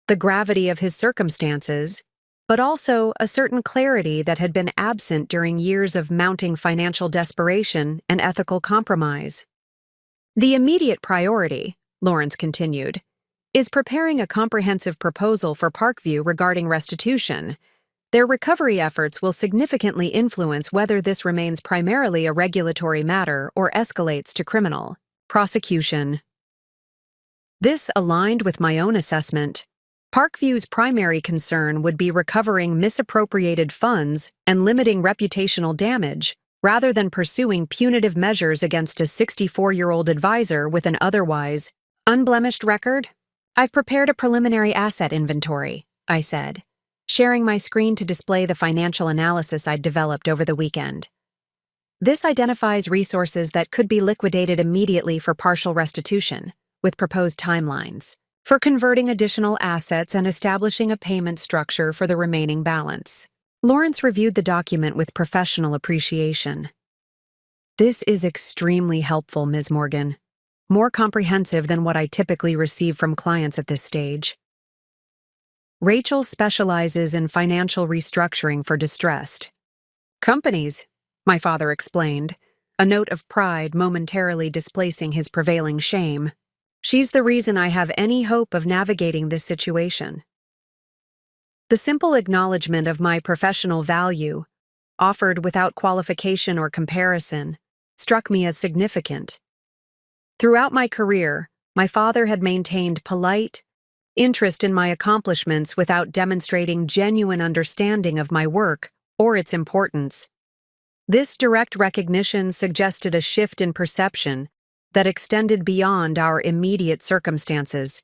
the gravity of his circumstances, but also a certain clarity that had been absent during years of mounting financial desperation and ethical compromise. The immediate priority, Lawrence continued, is preparing a comprehensive proposal for Parkview regarding restitution. Their recovery efforts will significantly influence whether this remains primarily a regulatory matter or escalates to criminal prosecution. This aligned with my own assessment. Parkview's primary concern would be recovering misappropriated funds and limiting reputational damage, rather than pursuing punitive measures against a 64-year-old advisor with an otherwise unblemished record. I've prepared a preliminary asset inventory, I said, sharing my screen to display the financial analysis I'd developed over the weekend. This identifies resources that could be liquidated immediately for partial restitution, with proposed timelines, for converting additional assets and establishing a payment structure for the remaining balance. Lawrence reviewed the document with professional appreciation. This is extremely helpful, Ms. Morgan. More comprehensive than what I typically receive from clients at this stage. Rachel specializes in financial restructuring for distressed companies, my father explained, a note of pride momentarily displacing his prevailing shame. She's the reason I have any hope of navigating this situation. The simple acknowledgement of my professional value, offered without qualification or comparison, struck me as significant. Throughout my career, my father had maintained polite interest in my accomplishments without demonstrating genuine understanding of my work or its importance. This direct recognition suggested a shift in perception that extended beyond our immediate circumstances.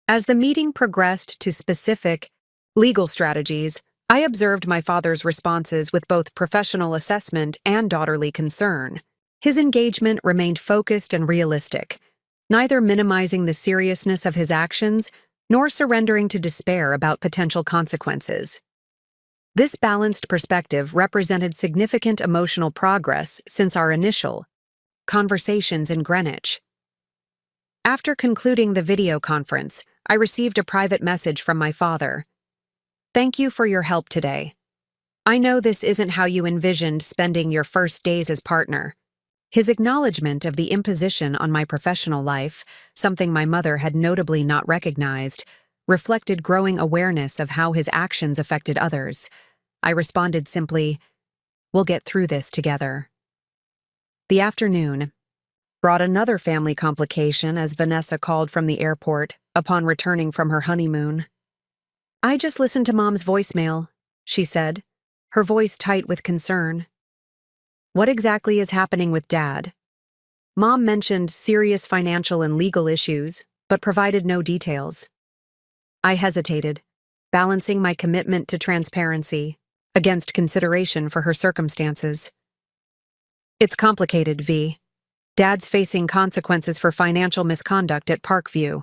As the meeting progressed to specific legal strategies, I observed my father's responses with both professional assessment and daughterly concern. His engagement remained focused and realistic, neither minimizing the seriousness of his actions nor surrendering to despair about potential consequences. This balanced perspective represented significant emotional progress since our initial conversations in Greenwich. After concluding the video conference, I received a private message from my father. Thank you for your help today. I know this isn't how you envisioned spending your first days as partner. His acknowledgement of the imposition on my professional life, something my mother had notably not recognized, reflected growing awareness of how his actions affected others. I responded simply, "We'll get through this together." The afternoon brought another family complication as Vanessa called from the airport upon returning from her honeymoon. "I just listened to Mom's voicemail," she said, her voice tight with concern. "What exactly is happening with Dad?" Mom mentioned serious financial and legal issues, but provided no details. I hesitated, balancing my commitment to transparency against consideration for her circumstances. "It's complicated, V. Dad's facing consequences for financial misconduct at Parkview.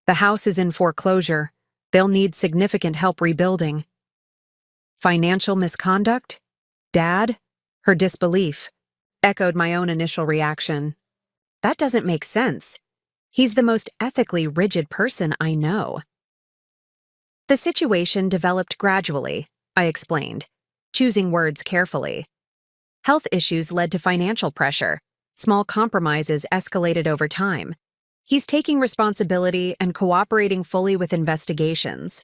The house is in foreclosure. They'll need significant help rebuilding." "Financial misconduct? Dad?" Her disbelief echoed my own initial reaction. "That doesn't make sense. He's the most ethically rigid person I know." The situation developed gradually, I explained, choosing words carefully. Health issues led to financial pressure. Small compromises escalated over time. He's taking responsibility and cooperating fully with investigations.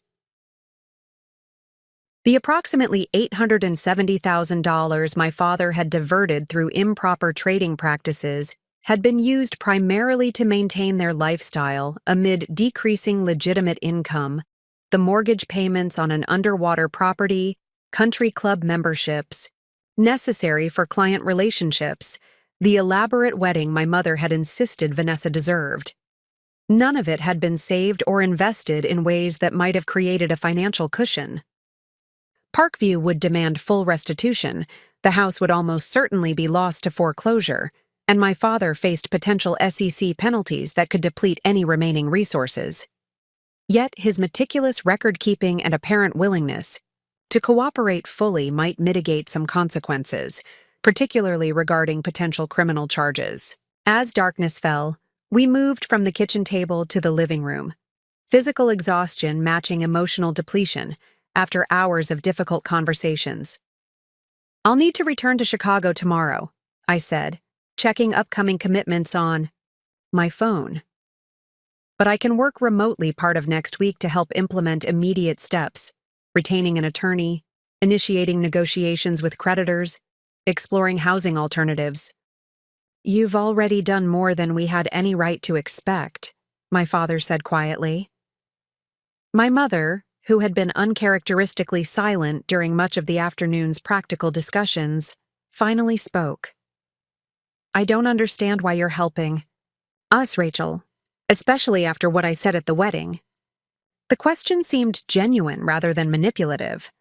The approximately $870,000 my father had diverted through improper trading practices had been used primarily to maintain their lifestyle amid decreasing legitimate income, the mortgage payments on an underwater property, country club memberships, necessary for client relationships, the elaborate wedding my mother had insisted Vanessa deserved. None of it had been saved or invested in ways that might have created a financial cushion. Parkview would demand full restitution, the house would almost certainly be lost to foreclosure, and my father faced potential SEC penalties that could deplete any remaining resources. Yet his meticulous record-keeping and apparent willingness to cooperate fully might mitigate some consequences, particularly regarding potential criminal charges. As darkness fell, we moved from the kitchen table to the living room, physical exhaustion matching emotional depletion after hours of difficult conversations. "I'll need to return to Chicago tomorrow," I said, checking upcoming commitments on my phone. "But I can work remotely part of next week to help implement immediate steps, retaining an attorney, initiating negotiations with creditors, exploring housing alternatives." "You've already done more than we had any right to expect," my father said quietly. My mother, who had been uncharacteristically silent during much of the afternoon's practical discussions, finally spoke. "I don't understand why you're helping us, Rachel, especially after what I said at the wedding." The question seemed genuine rather than manipulative.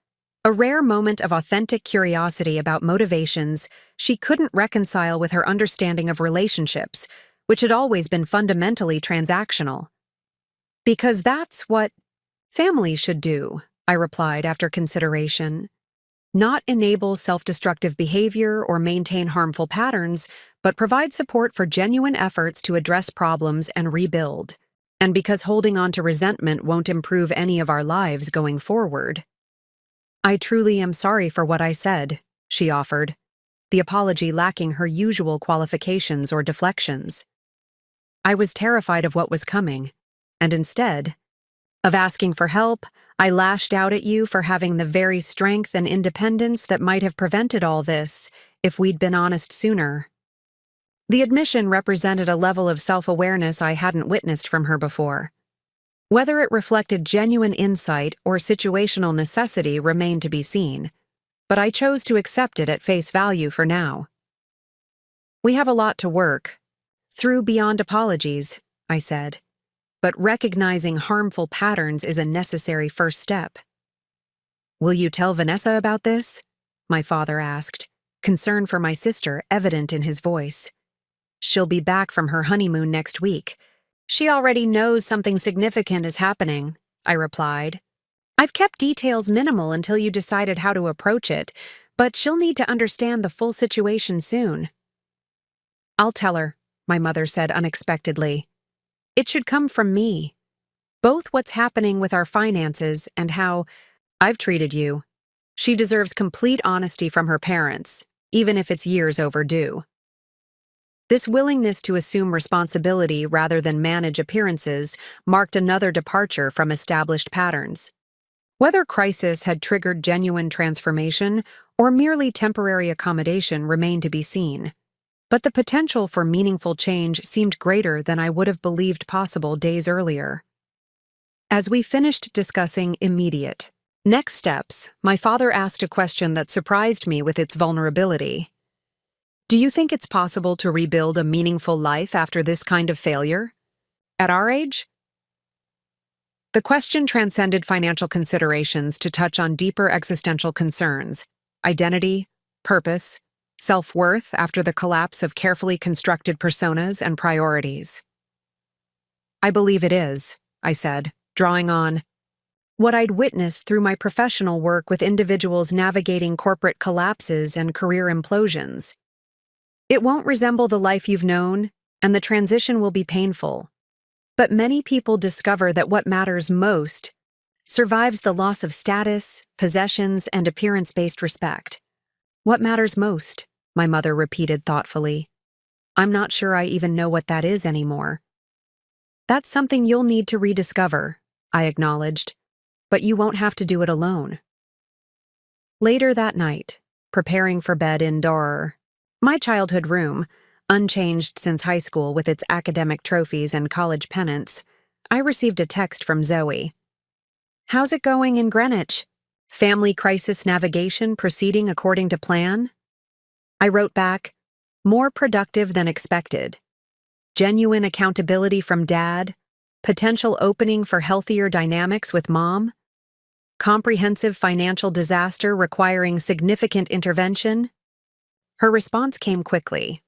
A rare moment of authentic curiosity about motivations she couldn't reconcile with her understanding of relationships, which had always been fundamentally transactional. "Because that's what family should do," I replied after consideration. "Not enable self-destructive behavior or maintain harmful patterns, but provide support for genuine efforts to address problems and rebuild. And because holding on to resentment won't improve any of our lives going forward." "I truly am sorry for what I said," she offered, the apology lacking her usual qualifications or deflections. "I was terrified of what was coming, and instead of asking for help, I lashed out at you for having the very strength and independence that might have prevented all this if we'd been honest sooner." The admission represented a level of self-awareness I hadn't witnessed from her before. Whether it reflected genuine insight or situational necessity remained to be seen, but I chose to accept it at face value for now. "We have a lot to work through beyond apologies," I said, "but recognizing harmful patterns is a necessary first step." "Will you tell Vanessa about this?" my father asked, concern for my sister evident in his voice. "She'll be back from her honeymoon next week." "She already knows something significant is happening," I replied. "I've kept details minimal until you decided how to approach it, but she'll need to understand the full situation soon." "I'll tell her," my mother said unexpectedly. "It should come from me. Both what's happening with our finances and how I've treated you. She deserves complete honesty from her parents, even if it's years overdue." This willingness to assume responsibility rather than manage appearances marked another departure from established patterns. Whether crisis had triggered genuine transformation or merely temporary accommodation remained to be seen, but the potential for meaningful change seemed greater than I would have believed possible days earlier. As we finished discussing immediate next steps, my father asked a question that surprised me with its vulnerability. "Do you think it's possible to rebuild a meaningful life after this kind of failure? At our age?" The question transcended financial considerations to touch on deeper existential concerns: identity, purpose, self-worth after the collapse of carefully constructed personas and priorities. "I believe it is," I said, drawing on what I'd witnessed through my professional work with individuals navigating corporate collapses and career implosions. "It won't resemble the life you've known, and the transition will be painful. But many people discover that what matters most survives the loss of status, possessions, and appearance-based respect." "What matters most?" my mother repeated thoughtfully. I'm not sure I even know what that is anymore. That's something you'll need to rediscover, I acknowledged, but you won't have to do it alone. Later that night, preparing for bed in my childhood room, unchanged since high school with its academic trophies and college pennants, I received a text from Zoe. How's it going in Greenwich? Family crisis navigation proceeding according to plan? I wrote back, more productive than expected. Genuine accountability from Dad, potential opening for healthier dynamics with Mom, comprehensive financial disaster requiring significant intervention. Her response came quickly.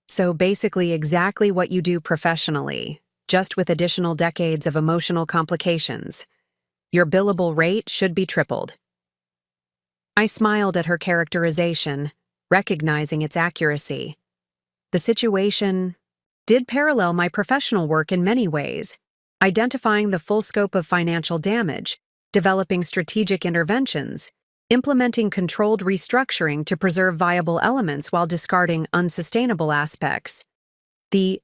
So basically exactly what you do professionally, just with additional decades of emotional complications. Your billable rate should be tripled. I smiled at her characterization, recognizing its accuracy. The situation did parallel my professional work in many ways, identifying the full scope of financial damage, developing strategic interventions, implementing controlled restructuring to preserve viable elements while discarding unsustainable aspects. The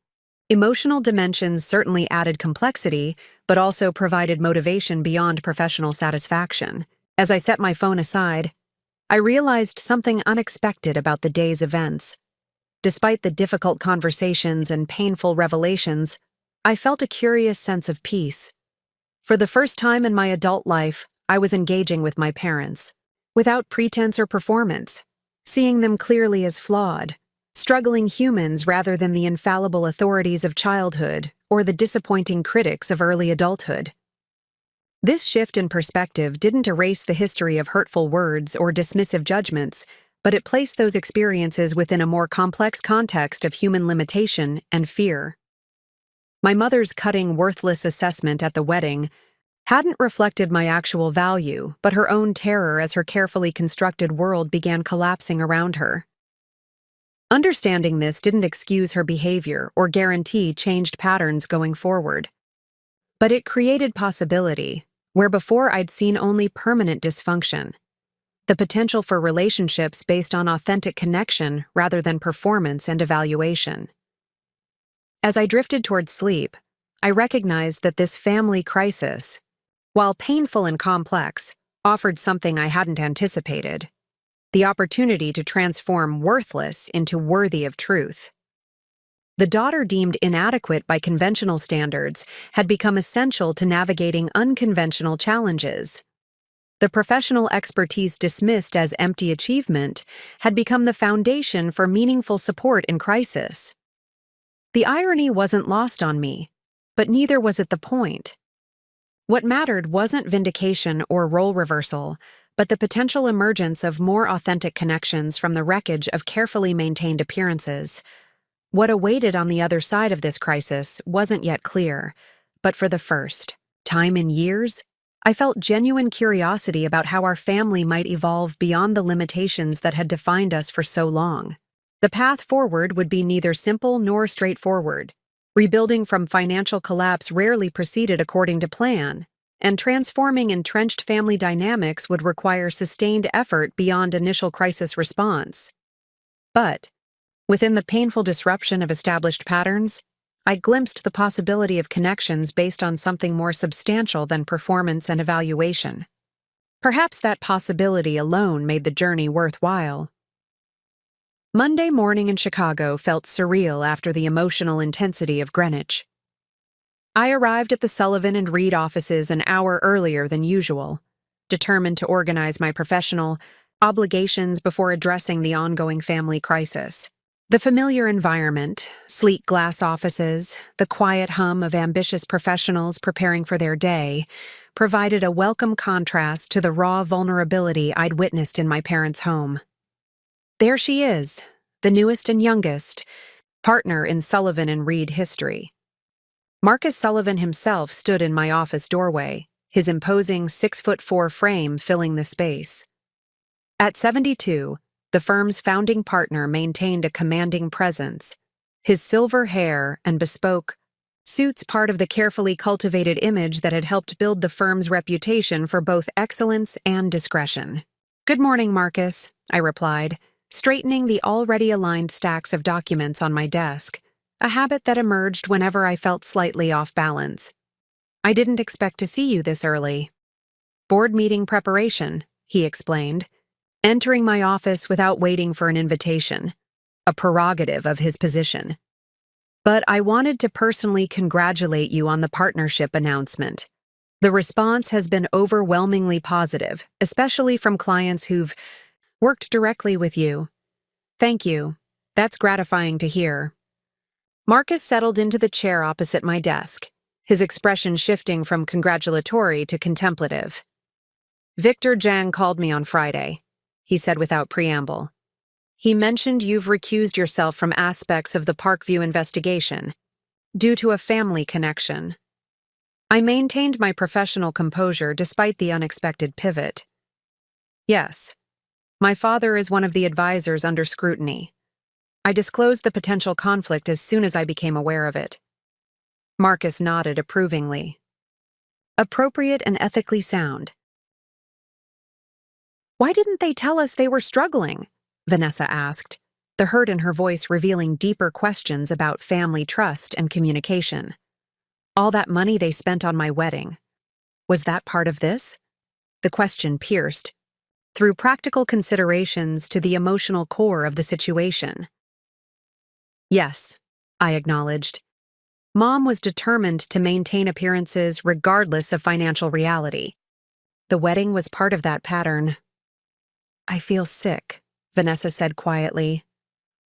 emotional dimensions certainly added complexity, but also provided motivation beyond professional satisfaction. As I set my phone aside, I realized something unexpected about the day's events. Despite the difficult conversations and painful revelations, I felt a curious sense of peace. For the first time in my adult life, I was engaging with my parents, without pretense or performance, seeing them clearly as flawed, struggling humans rather than the infallible authorities of childhood or the disappointing critics of early adulthood. This shift in perspective didn't erase the history of hurtful words or dismissive judgments, but it placed those experiences within a more complex context of human limitation and fear. My mother's cutting, worthless assessment at the wedding hadn't reflected my actual value, but her own terror as her carefully constructed world began collapsing around her. Understanding this didn't excuse her behavior or guarantee changed patterns going forward. But it created possibility, where before I'd seen only permanent dysfunction. The potential for relationships based on authentic connection rather than performance and evaluation. As I drifted toward sleep, I recognized that this family crisis, while painful and complex, offered something I hadn't anticipated: the opportunity to transform worthless into worthy of truth. The daughter deemed inadequate by conventional standards had become essential to navigating unconventional challenges. The professional expertise dismissed as empty achievement had become the foundation for meaningful support in crisis. The irony wasn't lost on me, but neither was it the point. What mattered wasn't vindication or role reversal, but the potential emergence of more authentic connections from the wreckage of carefully maintained appearances. What awaited on the other side of this crisis wasn't yet clear, but for the first time in years, I felt genuine curiosity about how our family might evolve beyond the limitations that had defined us for so long. The path forward would be neither simple nor straightforward. Rebuilding from financial collapse rarely proceeded according to plan, and transforming entrenched family dynamics would require sustained effort beyond initial crisis response. But, within the painful disruption of established patterns, I glimpsed the possibility of connections based on something more substantial than performance and evaluation. Perhaps that possibility alone made the journey worthwhile. Monday morning in Chicago felt surreal after the emotional intensity of Greenwich. I arrived at the Sullivan and Reed offices an hour earlier than usual, determined to organize my professional obligations before addressing the ongoing family crisis. The familiar environment, sleek glass offices, the quiet hum of ambitious professionals preparing for their day, provided a welcome contrast to the raw vulnerability I'd witnessed in my parents' home. There she is, the newest and youngest, partner in Sullivan and Reed history. Marcus Sullivan himself stood in my office doorway, his imposing 6'4" frame filling the space. At 72, the firm's founding partner maintained a commanding presence. His silver hair and bespoke suits part of the carefully cultivated image that had helped build the firm's reputation for both excellence and discretion. "Good morning, Marcus," I replied, straightening the already aligned stacks of documents on my desk, a habit that emerged whenever I felt slightly off balance. "I didn't expect to see you this early." "Board meeting preparation," he explained, entering my office without waiting for an invitation, a prerogative of his position. "But I wanted to personally congratulate you on the partnership announcement. The response has been overwhelmingly positive, especially from clients who've worked directly with you." "Thank you. That's gratifying to hear." Marcus settled into the chair opposite my desk, his expression shifting from congratulatory to contemplative. "Victor Jang called me on Friday," he said without preamble. "He mentioned you've recused yourself from aspects of the Parkview investigation due to a family connection." I maintained my professional composure despite the unexpected pivot. "Yes. My father is one of the advisors under scrutiny. I disclosed the potential conflict as soon as I became aware of it." Marcus nodded approvingly. "Appropriate and ethically sound." "Why didn't they tell us they were struggling?" Vanessa asked, the hurt in her voice revealing deeper questions about family trust and communication. "All that money they spent on my wedding. Was that part of this?" The question pierced, through practical considerations to the emotional core of the situation. "Yes," I acknowledged. Mom was determined to maintain appearances regardless of financial reality. The wedding was part of that pattern. "I feel sick," Vanessa said quietly.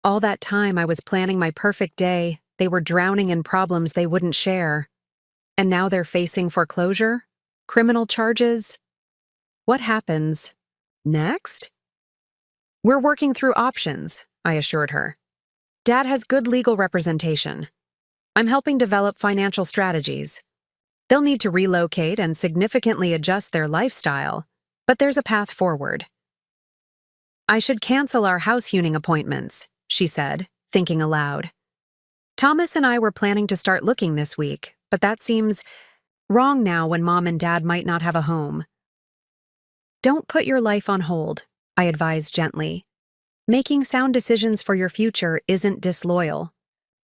"All that time I was planning my perfect day, they were drowning in problems they wouldn't share. And now they're facing foreclosure? Criminal charges? What happens next?" "We're working through options," I assured her. "Dad has good legal representation. I'm helping develop financial strategies. They'll need to relocate and significantly adjust their lifestyle, but there's a path forward." "I should cancel our house hewing appointments," she said, thinking aloud. "Thomas and I were planning to start looking this week, but that seems wrong now when Mom and Dad might not have a home." "Don't put your life on hold," I advised gently. "Making sound decisions for your future isn't disloyal.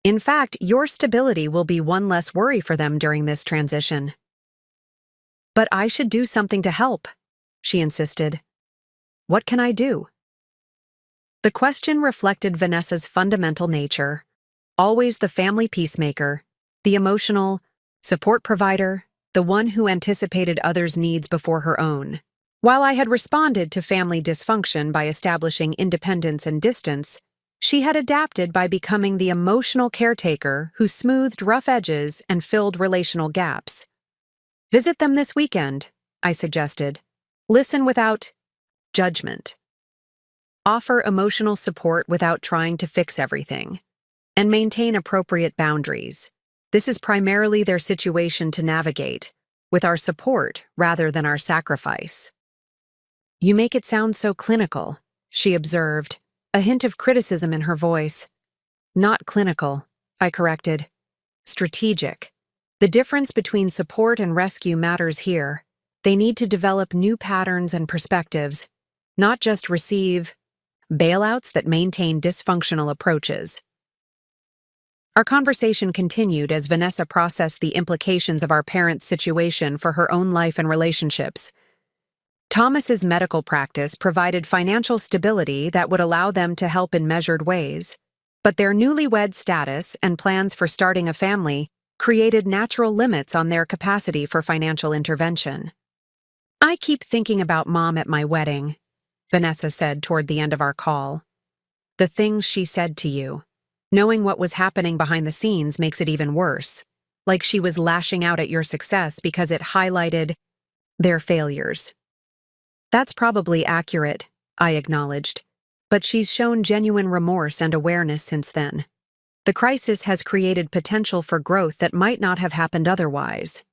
In fact, your stability will be one less worry for them during this transition." "But I should do something to help," she insisted. "What can I do?" The question reflected Vanessa's fundamental nature, always the family peacemaker, the emotional support provider, the one who anticipated others' needs before her own. While I had responded to family dysfunction by establishing independence and distance, she had adapted by becoming the emotional caretaker who smoothed rough edges and filled relational gaps. "Visit them this weekend," I suggested. "Listen without judgment. Offer emotional support without trying to fix everything. And maintain appropriate boundaries. This is primarily their situation to navigate, with our support rather than our sacrifice." "You make it sound so clinical," she observed, a hint of criticism in her voice. "Not clinical," I corrected. "Strategic. The difference between support and rescue matters here. They need to develop new patterns and perspectives, not just receive bailouts that maintain dysfunctional approaches." Our conversation continued as Vanessa processed the implications of our parents' situation for her own life and relationships. Thomas's medical practice provided financial stability that would allow them to help in measured ways, but their newlywed status and plans for starting a family created natural limits on their capacity for financial intervention. "I keep thinking about Mom at my wedding," Vanessa said toward the end of our call. "The things she said to you. Knowing what was happening behind the scenes makes it even worse, like she was lashing out at your success because it highlighted their failures." "That's probably accurate," I acknowledged, "but she's shown genuine remorse and awareness since then. The crisis has created potential for growth that might not have happened otherwise."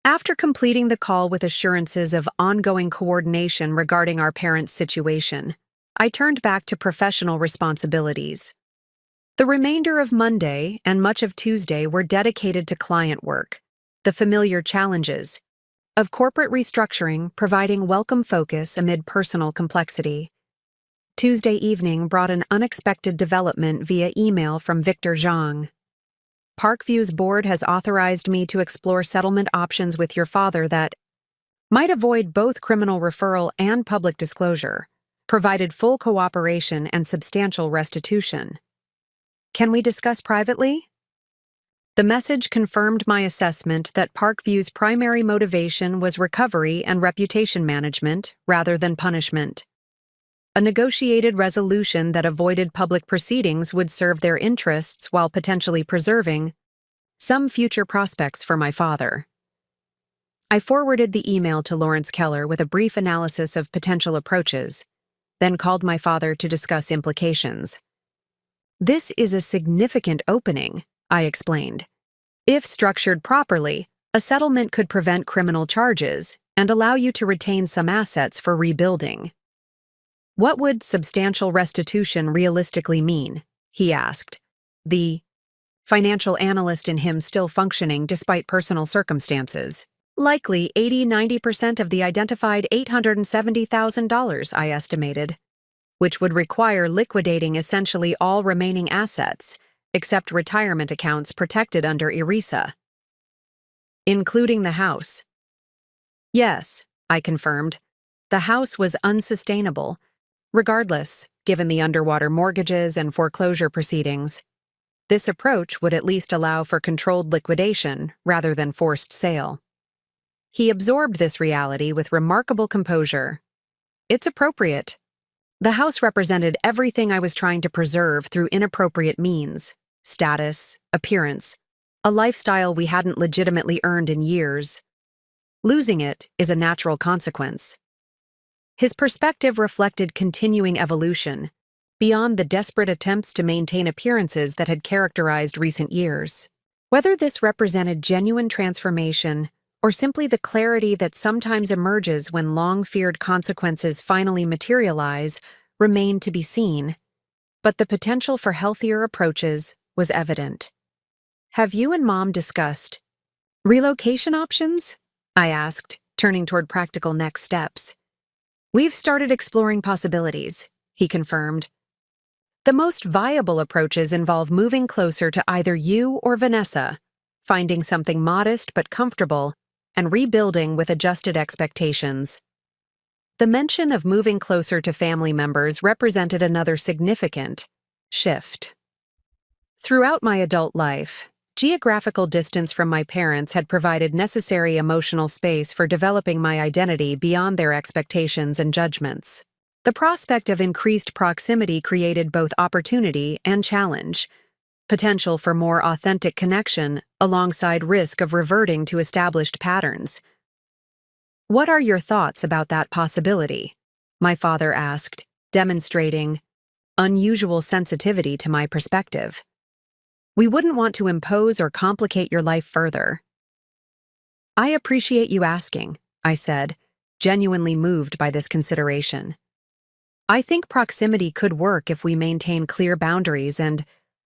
After completing the call with assurances of ongoing coordination regarding our parents' situation, I turned back to professional responsibilities. The remainder of Monday and much of Tuesday were dedicated to client work, the familiar challenges of corporate restructuring providing welcome focus amid personal complexity. Tuesday evening brought an unexpected development via email from Victor Zhang. Parkview's board has authorized me to explore settlement options with your father that might avoid both criminal referral and public disclosure, provided full cooperation and substantial restitution. Can we discuss privately? The message confirmed my assessment that Parkview's primary motivation was recovery and reputation management rather than punishment. A negotiated resolution that avoided public proceedings would serve their interests while potentially preserving some future prospects for my father. I forwarded the email to Lawrence Keller with a brief analysis of potential approaches, then called my father to discuss implications. This is a significant opening, I explained. If structured properly, a settlement could prevent criminal charges and allow you to retain some assets for rebuilding. What would substantial restitution realistically mean? He asked, the financial analyst in him still functioning despite personal circumstances. Likely 80–90% of the identified $870,000, I estimated, which would require liquidating essentially all remaining assets, except retirement accounts protected under ERISA. Including the house. Yes, I confirmed. The house was unsustainable. Regardless, given the underwater mortgages and foreclosure proceedings, this approach would at least allow for controlled liquidation rather than forced sale. He absorbed this reality with remarkable composure. It's appropriate. The house represented everything I was trying to preserve through inappropriate means: status, appearance, a lifestyle we hadn't legitimately earned in years. Losing it is a natural consequence. His perspective reflected continuing evolution, beyond the desperate attempts to maintain appearances that had characterized recent years. Whether this represented genuine transformation or simply the clarity that sometimes emerges when long-feared consequences finally materialize remained to be seen, but the potential for healthier approaches was evident. Have you and Mom discussed relocation options? I asked, turning toward practical next steps. We've started exploring possibilities, he confirmed. The most viable approaches involve moving closer to either you or Vanessa, finding something modest but comfortable, and rebuilding with adjusted expectations. The mention of moving closer to family members represented another significant shift. Throughout my adult life, geographical distance from my parents had provided necessary emotional space for developing my identity beyond their expectations and judgments. The prospect of increased proximity created both opportunity and challenge, potential for more authentic connection alongside risk of reverting to established patterns. What are your thoughts about that possibility? My father asked, demonstrating unusual sensitivity to my perspective. We wouldn't want to impose or complicate your life further. I appreciate you asking, I said, genuinely moved by this consideration. I think proximity could work if we maintain clear boundaries and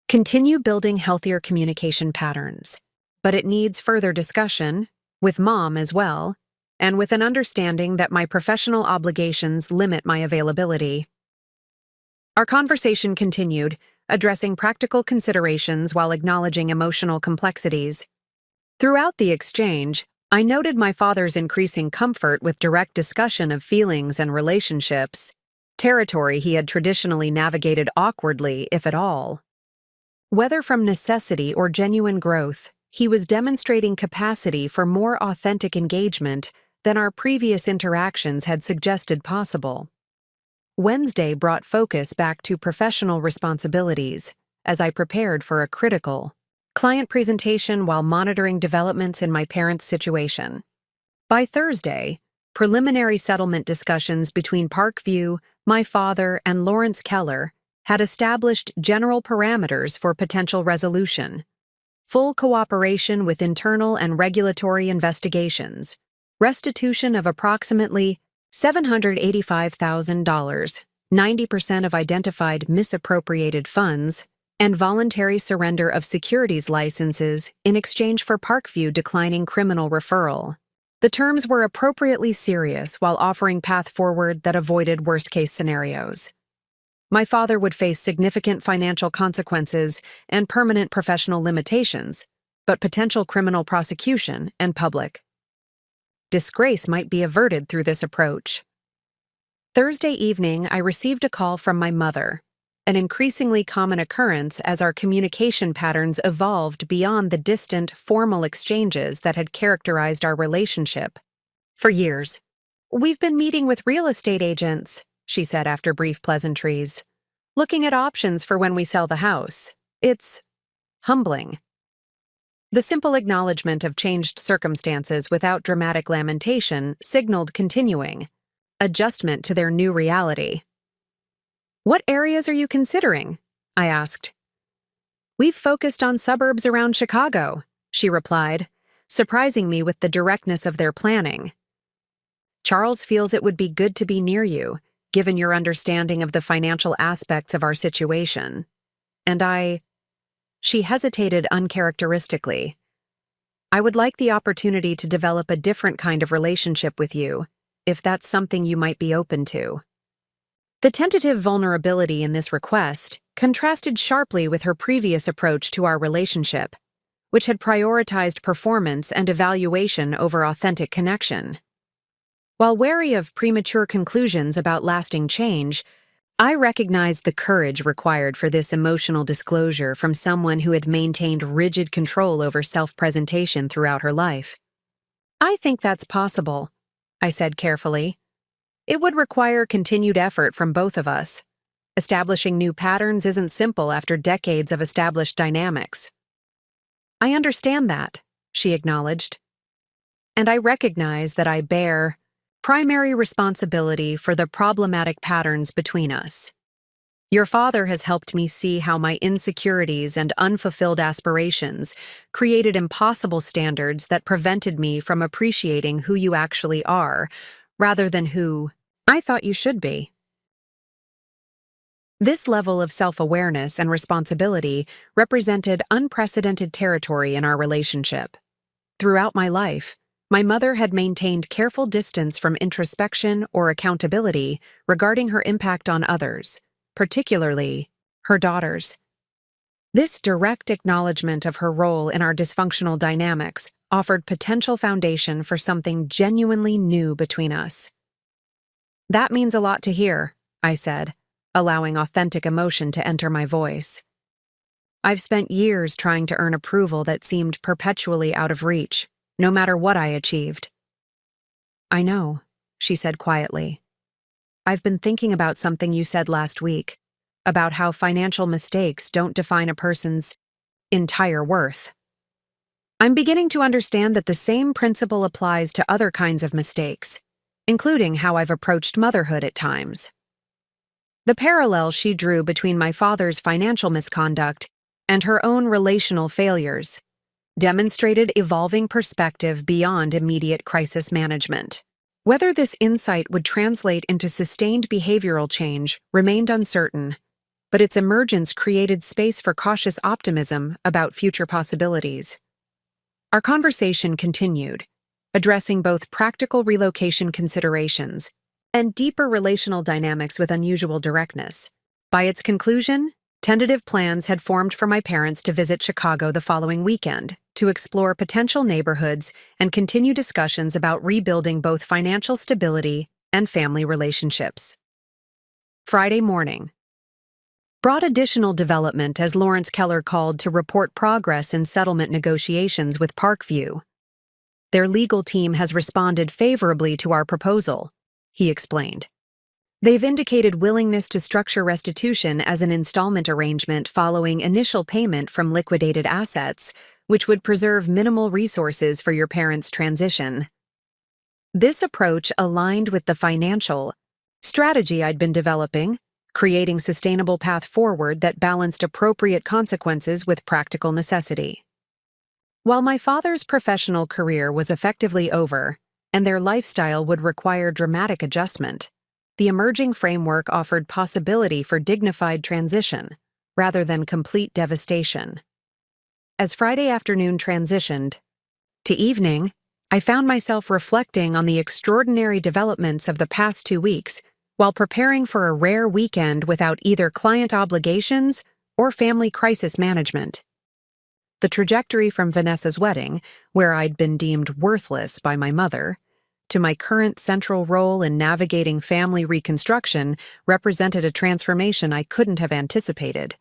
continue building healthier communication patterns. But it needs further discussion, with Mom as well, and with an understanding that my professional obligations limit my availability. Our conversation continued, addressing practical considerations while acknowledging emotional complexities. Throughout the exchange, I noted my father's increasing comfort with direct discussion of feelings and relationships, territory he had traditionally navigated awkwardly, if at all. Whether from necessity or genuine growth, he was demonstrating capacity for more authentic engagement than our previous interactions had suggested possible. Wednesday brought focus back to professional responsibilities as I prepared for a critical client presentation while monitoring developments in my parents' situation. By Thursday, preliminary settlement discussions between Parkview, my father, and Lawrence Keller had established general parameters for potential resolution: full cooperation with internal and regulatory investigations, restitution of approximately $785,000, 90% of identified misappropriated funds, and voluntary surrender of securities licenses in exchange for Parkview declining criminal referral. The terms were appropriately serious while offering path forward that avoided worst-case scenarios. My father would face significant financial consequences and permanent professional limitations, but potential criminal prosecution and public disgrace might be averted through this approach. Thursday evening, I received a call from my mother, an increasingly common occurrence as our communication patterns evolved beyond the distant, formal exchanges that had characterized our relationship for years. "We've been meeting with real estate agents," she said after brief pleasantries, "looking at options for when we sell the house. It's humbling." The simple acknowledgement of changed circumstances without dramatic lamentation signaled continuing adjustment to their new reality. "What areas are you considering?" I asked. "We've focused on suburbs around Chicago," she replied, surprising me with the directness of their planning. "Charles feels it would be good to be near you, given your understanding of the financial aspects of our situation. And She hesitated uncharacteristically. "I would like the opportunity to develop a different kind of relationship with you, if that's something you might be open to." The tentative vulnerability in this request contrasted sharply with her previous approach to our relationship, which had prioritized performance and evaluation over authentic connection. While wary of premature conclusions about lasting change, I recognized the courage required for this emotional disclosure from someone who had maintained rigid control over self-presentation throughout her life. "I think that's possible," I said carefully. "It would require continued effort from both of us. Establishing new patterns isn't simple after decades of established dynamics." "I understand that," she acknowledged. "And I recognize that I bear primary responsibility for the problematic patterns between us. Your father has helped me see how my insecurities and unfulfilled aspirations created impossible standards that prevented me from appreciating who you actually are, rather than who I thought you should be." This level of self-awareness and responsibility represented unprecedented territory in our relationship. Throughout my life, my mother had maintained careful distance from introspection or accountability regarding her impact on others, particularly her daughters. This direct acknowledgement of her role in our dysfunctional dynamics offered potential foundation for something genuinely new between us. "That means a lot to hear," I said, allowing authentic emotion to enter my voice. "I've spent years trying to earn approval that seemed perpetually out of reach, no matter what I achieved." "I know," she said quietly. "I've been thinking about something you said last week, about how financial mistakes don't define a person's entire worth. I'm beginning to understand that the same principle applies to other kinds of mistakes, including how I've approached motherhood at times." The parallel she drew between my father's financial misconduct and her own relational failures demonstrated evolving perspective beyond immediate crisis management. Whether this insight would translate into sustained behavioral change remained uncertain, but its emergence created space for cautious optimism about future possibilities. Our conversation continued, addressing both practical relocation considerations and deeper relational dynamics with unusual directness. By its conclusion, tentative plans had formed for my parents to visit Chicago the following weekend to explore potential neighborhoods and continue discussions about rebuilding both financial stability and family relationships. Friday morning brought additional development as Lawrence Keller called to report progress in settlement negotiations with Parkview. "Their legal team has responded favorably to our proposal," he explained. "They've indicated willingness to structure restitution as an installment arrangement following initial payment from liquidated assets, which would preserve minimal resources for your parents' transition." This approach aligned with the financial strategy I'd been developing, creating a sustainable path forward that balanced appropriate consequences with practical necessity. While my father's professional career was effectively over, and their lifestyle would require dramatic adjustment, the emerging framework offered possibility for dignified transition, rather than complete devastation. As Friday afternoon transitioned to evening, I found myself reflecting on the extraordinary developments of the past 2 weeks while preparing for a rare weekend without either client obligations or family crisis management. The trajectory from Vanessa's wedding, where I'd been deemed worthless by my mother, to my current central role in navigating family reconstruction represented a transformation I couldn't have anticipated.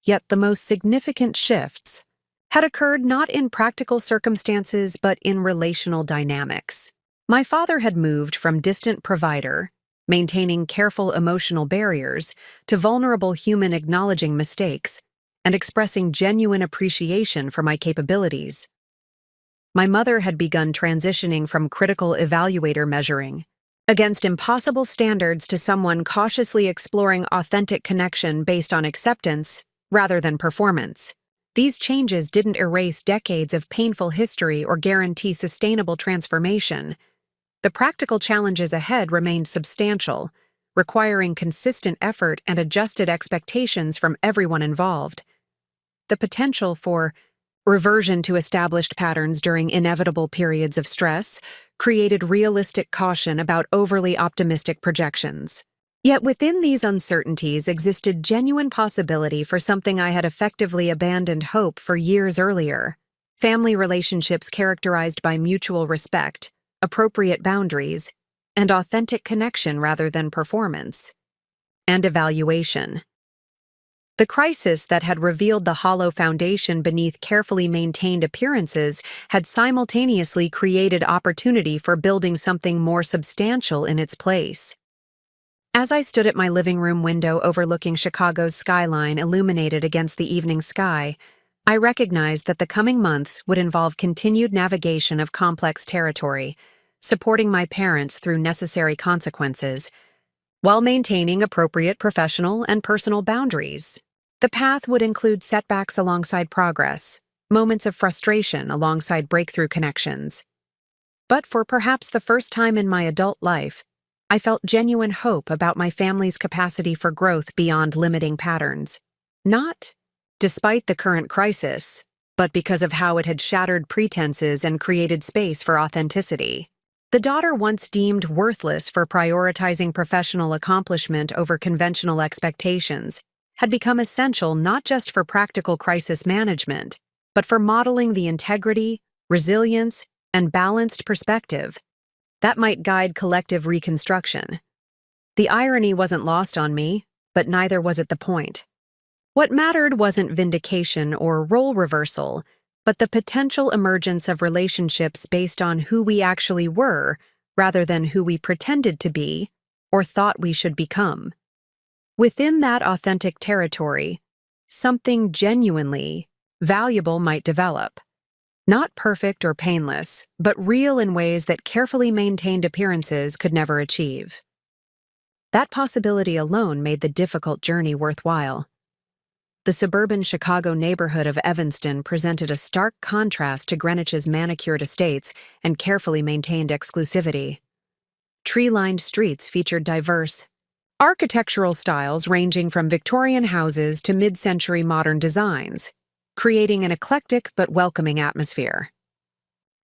Yet the most significant shifts had occurred not in practical circumstances but in relational dynamics. My father had moved from distant provider, maintaining careful emotional barriers, to vulnerable human acknowledging mistakes and expressing genuine appreciation for my capabilities. My mother had begun transitioning from critical evaluator measuring against impossible standards to someone cautiously exploring authentic connection based on acceptance rather than performance. These changes didn't erase decades of painful history or guarantee sustainable transformation. The practical challenges ahead remained substantial, requiring consistent effort and adjusted expectations from everyone involved. The potential for reversion to established patterns during inevitable periods of stress created realistic caution about overly optimistic projections. Yet within these uncertainties existed genuine possibility for something I had effectively abandoned hope for years earlier: family relationships characterized by mutual respect, appropriate boundaries, and authentic connection rather than performance. And evaluation. The crisis that had revealed the hollow foundation beneath carefully maintained appearances had simultaneously created opportunity for building something more substantial in its place. As I stood at my living room window overlooking Chicago's skyline illuminated against the evening sky, I recognized that the coming months would involve continued navigation of complex territory, supporting my parents through necessary consequences, while maintaining appropriate professional and personal boundaries. The path would include setbacks alongside progress, moments of frustration alongside breakthrough connections. But for perhaps the first time in my adult life, I felt genuine hope about my family's capacity for growth beyond limiting patterns. Not despite the current crisis, but because of how it had shattered pretenses and created space for authenticity. The daughter once deemed worthless for prioritizing professional accomplishment over conventional expectations had become essential not just for practical crisis management, but for modeling the integrity, resilience, and balanced perspective that might guide collective reconstruction. The irony wasn't lost on me, but neither was it the point. What mattered wasn't vindication or role reversal, but the potential emergence of relationships based on who we actually were rather than who we pretended to be or thought we should become. Within that authentic territory, something genuinely valuable might develop. Not perfect or painless, but real in ways that carefully maintained appearances could never achieve. That possibility alone made the difficult journey worthwhile. The suburban Chicago neighborhood of Evanston presented a stark contrast to Greenwich's manicured estates and carefully maintained exclusivity. Tree-lined streets featured diverse architectural styles ranging from Victorian houses to mid-century modern designs, creating an eclectic but welcoming atmosphere.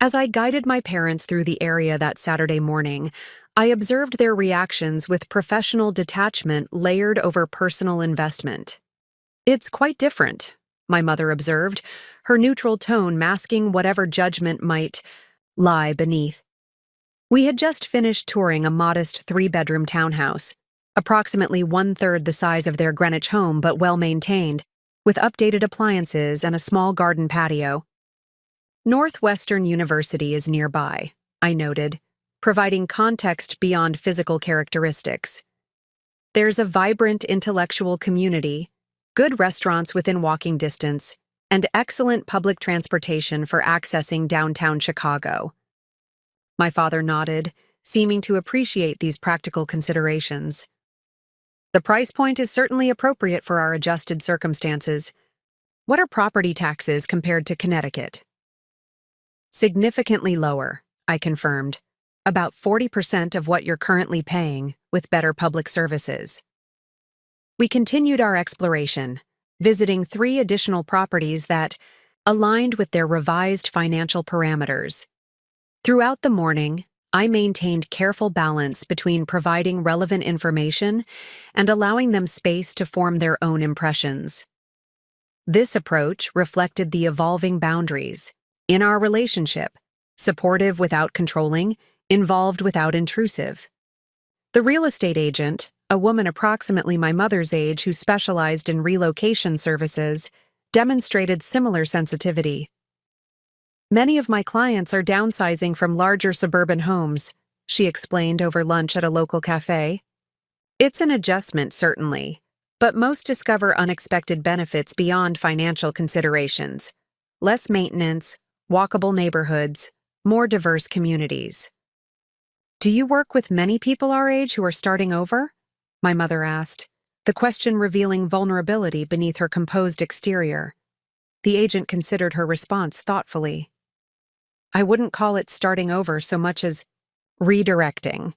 As I guided my parents through the area that Saturday morning, I observed their reactions with professional detachment layered over personal investment. "It's quite different," my mother observed, her neutral tone masking whatever judgment might lie beneath. We had just finished touring a modest 3-bedroom townhouse, approximately 1/3 the size of their Greenwich home but well-maintained, with updated appliances and a small garden patio. Northwestern University is nearby, I noted, providing context beyond physical characteristics. There's a vibrant intellectual community, good restaurants within walking distance, and excellent public transportation for accessing downtown Chicago. My father nodded, seeming to appreciate these practical considerations. "The price point is certainly appropriate for our adjusted circumstances. What are property taxes compared to Connecticut?" "Significantly lower," I confirmed. "About 40% of what you're currently paying, with better public services." We continued our exploration, visiting 3 additional properties that aligned with their revised financial parameters. Throughout the morning, I maintained careful balance between providing relevant information and allowing them space to form their own impressions. This approach reflected the evolving boundaries in our relationship: supportive without controlling, involved without intrusive. The real estate agent, a woman approximately my mother's age who specialized in relocation services, demonstrated similar sensitivity. Many of my clients are downsizing from larger suburban homes, she explained over lunch at a local cafe. It's an adjustment, certainly, but most discover unexpected benefits beyond financial considerations: less maintenance, walkable neighborhoods, more diverse communities. Do you work with many people our age who are starting over? My mother asked, the question revealing vulnerability beneath her composed exterior. The agent considered her response thoughtfully. I wouldn't call it starting over so much as redirecting.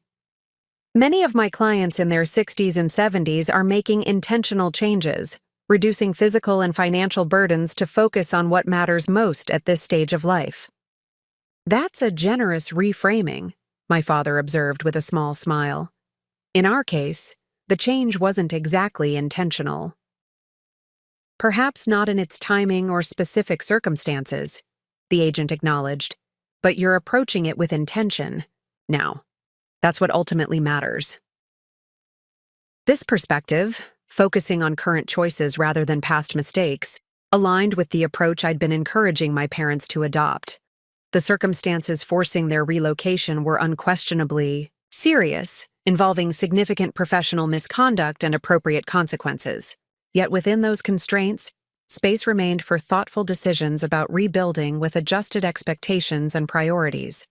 Many of my clients in their 60s and 70s are making intentional changes, reducing physical and financial burdens to focus on what matters most at this stage of life. That's a generous reframing, my father observed with a small smile. In our case, the change wasn't exactly intentional. Perhaps not in its timing or specific circumstances, the agent acknowledged, but you're approaching it with intention. Now, that's what ultimately matters. This perspective, focusing on current choices rather than past mistakes, aligned with the approach I'd been encouraging my parents to adopt. The circumstances forcing their relocation were unquestionably serious, involving significant professional misconduct and appropriate consequences. Yet within those constraints, space remained for thoughtful decisions about rebuilding with adjusted expectations and priorities.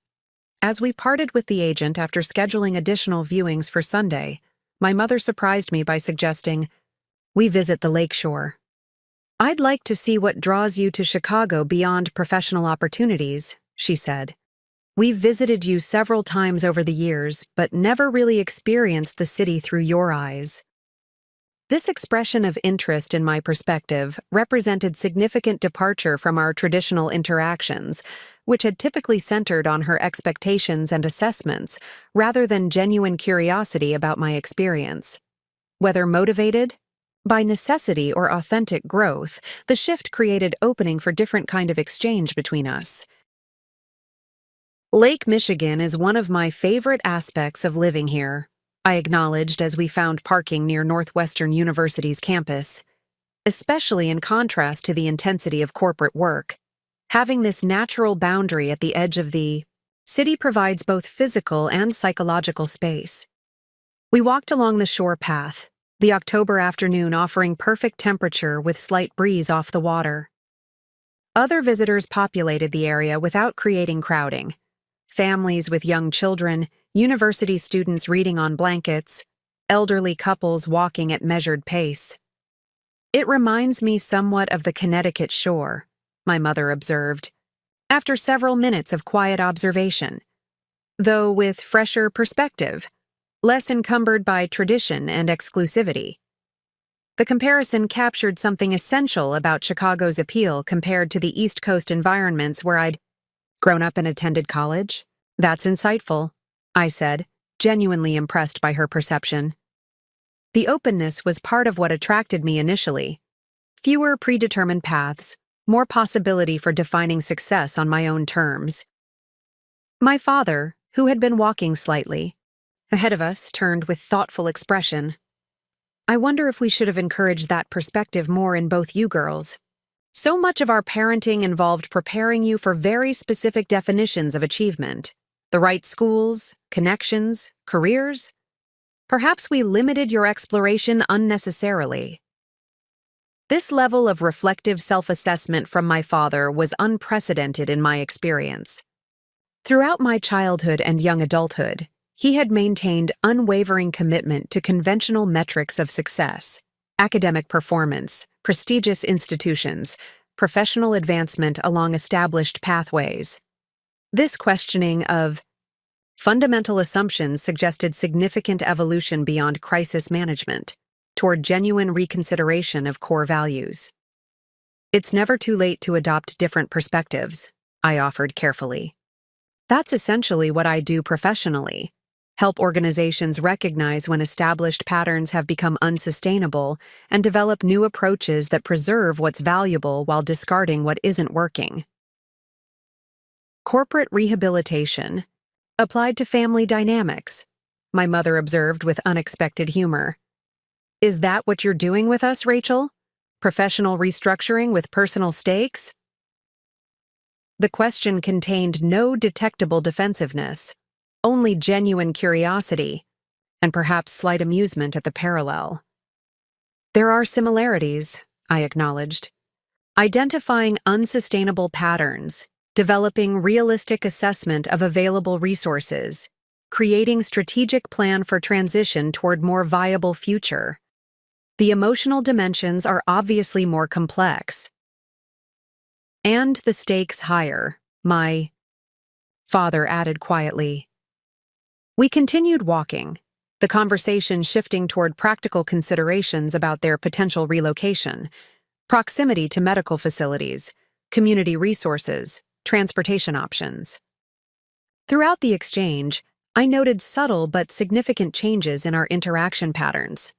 As we parted with the agent after scheduling additional viewings for Sunday, my mother surprised me by suggesting, "We visit the lakeshore." "I'd like to see what draws you to Chicago beyond professional opportunities," she said. "We've visited you several times over the years, but never really experienced the city through your eyes." This expression of interest in my perspective represented significant departure from our traditional interactions, which had typically centered on her expectations and assessments, rather than genuine curiosity about my experience. Whether motivated by necessity or authentic growth, the shift created opening for different kind of exchange between us. Lake Michigan is one of my favorite aspects of living here, I acknowledged as we found parking near Northwestern University's campus. Especially in contrast to the intensity of corporate work, having this natural boundary at the edge of the city provides both physical and psychological space. We walked along the shore path, the October afternoon offering perfect temperature with slight breeze off the water. Other visitors populated the area without creating crowding. Families with young children, university students reading on blankets, elderly couples walking at measured pace. "It reminds me somewhat of the Connecticut shore," my mother observed, after several minutes of quiet observation, though with fresher perspective, less encumbered by tradition and exclusivity. The comparison captured something essential about Chicago's appeal compared to the East Coast environments where I'd grown up and attended college. "That's insightful," I said, genuinely impressed by her perception. The openness was part of what attracted me initially. Fewer predetermined paths, more possibility for defining success on my own terms. My father, who had been walking slightly ahead of us, turned with thoughtful expression. "I wonder if we should have encouraged that perspective more in both you girls. So much of our parenting involved preparing you for very specific definitions of achievement. The right schools, connections, careers. Perhaps we limited your exploration unnecessarily." This level of reflective self-assessment from my father was unprecedented in my experience. Throughout my childhood and young adulthood, he had maintained unwavering commitment to conventional metrics of success: academic performance, prestigious institutions, professional advancement along established pathways. This questioning of fundamental assumptions suggested significant evolution beyond crisis management, toward genuine reconsideration of core values. "It's never too late to adopt different perspectives," I offered carefully. That's essentially what I do professionally. Help organizations recognize when established patterns have become unsustainable and develop new approaches that preserve what's valuable while discarding what isn't working. Corporate rehabilitation. Applied to family dynamics, my mother observed with unexpected humor. Is that what you're doing with us, Rachel? Professional restructuring with personal stakes? The question contained no detectable defensiveness, only genuine curiosity, and perhaps slight amusement at the parallel. There are similarities, I acknowledged. Identifying unsustainable patterns, developing realistic assessment of available resources, creating strategic plan for transition toward more viable future. The emotional dimensions are obviously more complex. And the stakes higher, my father added quietly. We continued walking, the conversation shifting toward practical considerations about their potential relocation, proximity to medical facilities, community resources, transportation options. Throughout the exchange, I noted subtle but significant changes in our interaction patterns.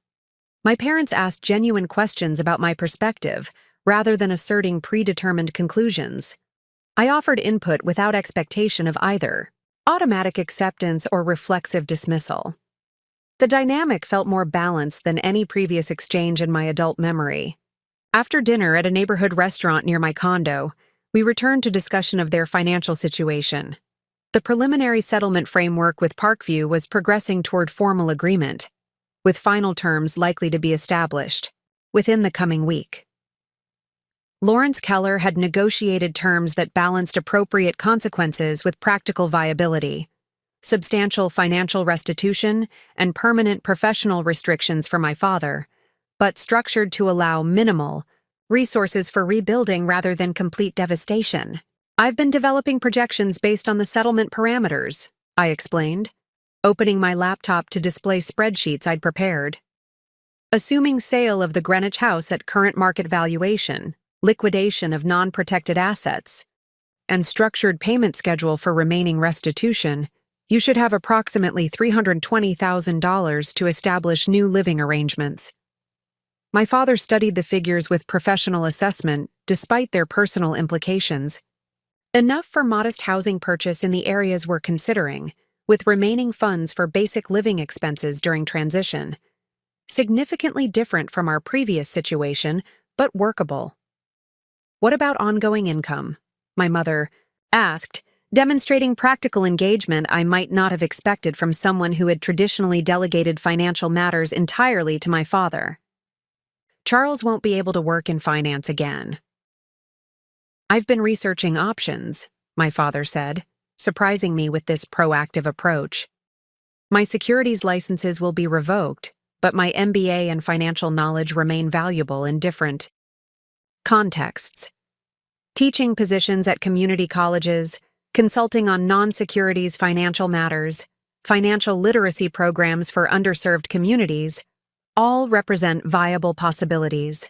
My parents asked genuine questions about my perspective, rather than asserting predetermined conclusions. I offered input without expectation of either automatic acceptance or reflexive dismissal. The dynamic felt more balanced than any previous exchange in my adult memory. After dinner at a neighborhood restaurant near my condo, we returned to discussion of their financial situation. The preliminary settlement framework with Parkview was progressing toward formal agreement, with final terms likely to be established within the coming week. Lawrence Keller had negotiated terms that balanced appropriate consequences with practical viability, substantial financial restitution, and permanent professional restrictions for my father, but structured to allow minimal resources for rebuilding rather than complete devastation. I've been developing projections based on the settlement parameters, I explained, opening my laptop to display spreadsheets I'd prepared. Assuming sale of the Greenwich house at current market valuation, liquidation of non-protected assets, and structured payment schedule for remaining restitution, you should have approximately $320,000 to establish new living arrangements. My father studied the figures with professional assessment despite their personal implications. Enough for modest housing purchase in the areas we're considering, with remaining funds for basic living expenses during transition. Significantly different from our previous situation, but workable. What about ongoing income? My mother asked, demonstrating practical engagement I might not have expected from someone who had traditionally delegated financial matters entirely to my father. Charles won't be able to work in finance again. I've been researching options, my father said, surprising me with this proactive approach. My securities licenses will be revoked, but my MBA and financial knowledge remain valuable in different contexts. Teaching positions at community colleges, consulting on non-securities financial matters, financial literacy programs for underserved communities, all represent viable possibilities.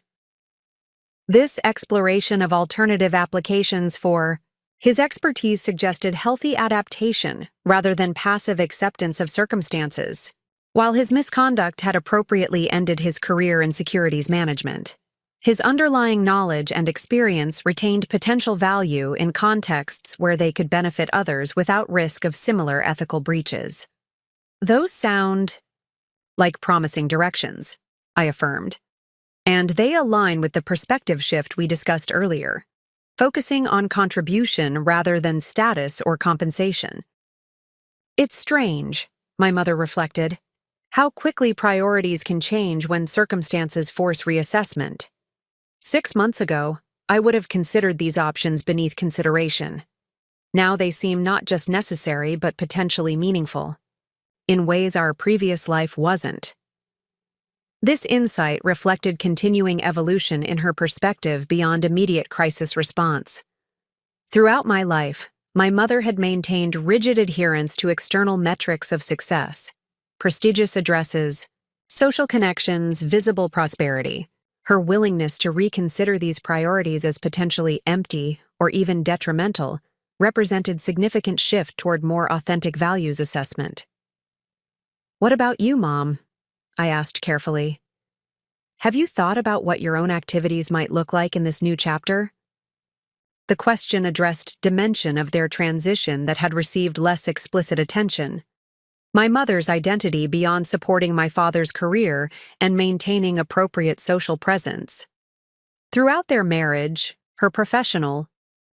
This exploration of alternative applications for his expertise suggested healthy adaptation rather than passive acceptance of circumstances. While his misconduct had appropriately ended his career in securities management, his underlying knowledge and experience retained potential value in contexts where they could benefit others without risk of similar ethical breaches. Those sound like promising directions, I affirmed, and they align with the perspective shift we discussed earlier, focusing on contribution rather than status or compensation. It's strange, my mother reflected, how quickly priorities can change when circumstances force reassessment. 6 months ago, I would have considered these options beneath consideration. Now they seem not just necessary but potentially meaningful, in ways our previous life wasn't. This insight reflected continuing evolution in her perspective beyond immediate crisis response. Throughout my life, my mother had maintained rigid adherence to external metrics of success: prestigious addresses, social connections, visible prosperity. Her willingness to reconsider these priorities as potentially empty or even detrimental represented significant shift toward more authentic values assessment. "What about you, Mom?" I asked carefully. "Have you thought about what your own activities might look like in this new chapter?" The question addressed dimension of their transition that had received less explicit attention. My mother's identity beyond supporting my father's career and maintaining appropriate social presence. Throughout their marriage, her professional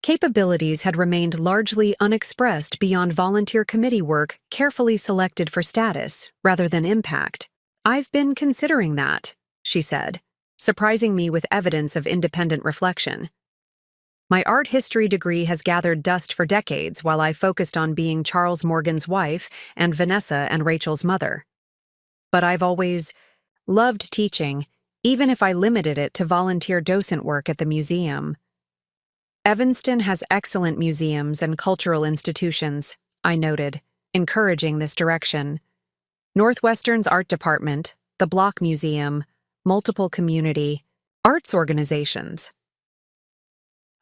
capabilities had remained largely unexpressed beyond volunteer committee work carefully selected for status rather than impact. "I've been considering that," she said, surprising me with evidence of independent reflection. "My art history degree has gathered dust for decades while I focused on being Charles Morgan's wife and Vanessa and Rachel's mother. But I've always loved teaching, even if I limited it to volunteer docent work at the museum." "Evanston has excellent museums and cultural institutions," I noted, encouraging this direction. "Northwestern's art department, the Block Museum, multiple community arts organizations."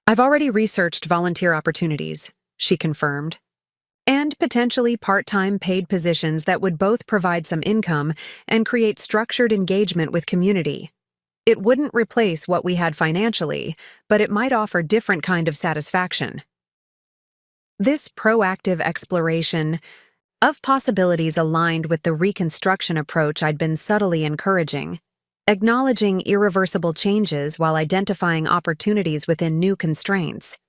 "I've already researched volunteer opportunities," she confirmed, "and potentially part-time paid positions that would both provide some income and create structured engagement with community. It wouldn't replace what we had financially, but it might offer different kind of satisfaction." This proactive exploration of possibilities aligned with the reconstruction approach I'd been subtly encouraging, acknowledging irreversible changes while identifying opportunities within new constraints.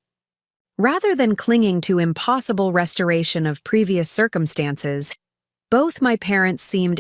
Rather than clinging to impossible restoration of previous circumstances, both my parents seemed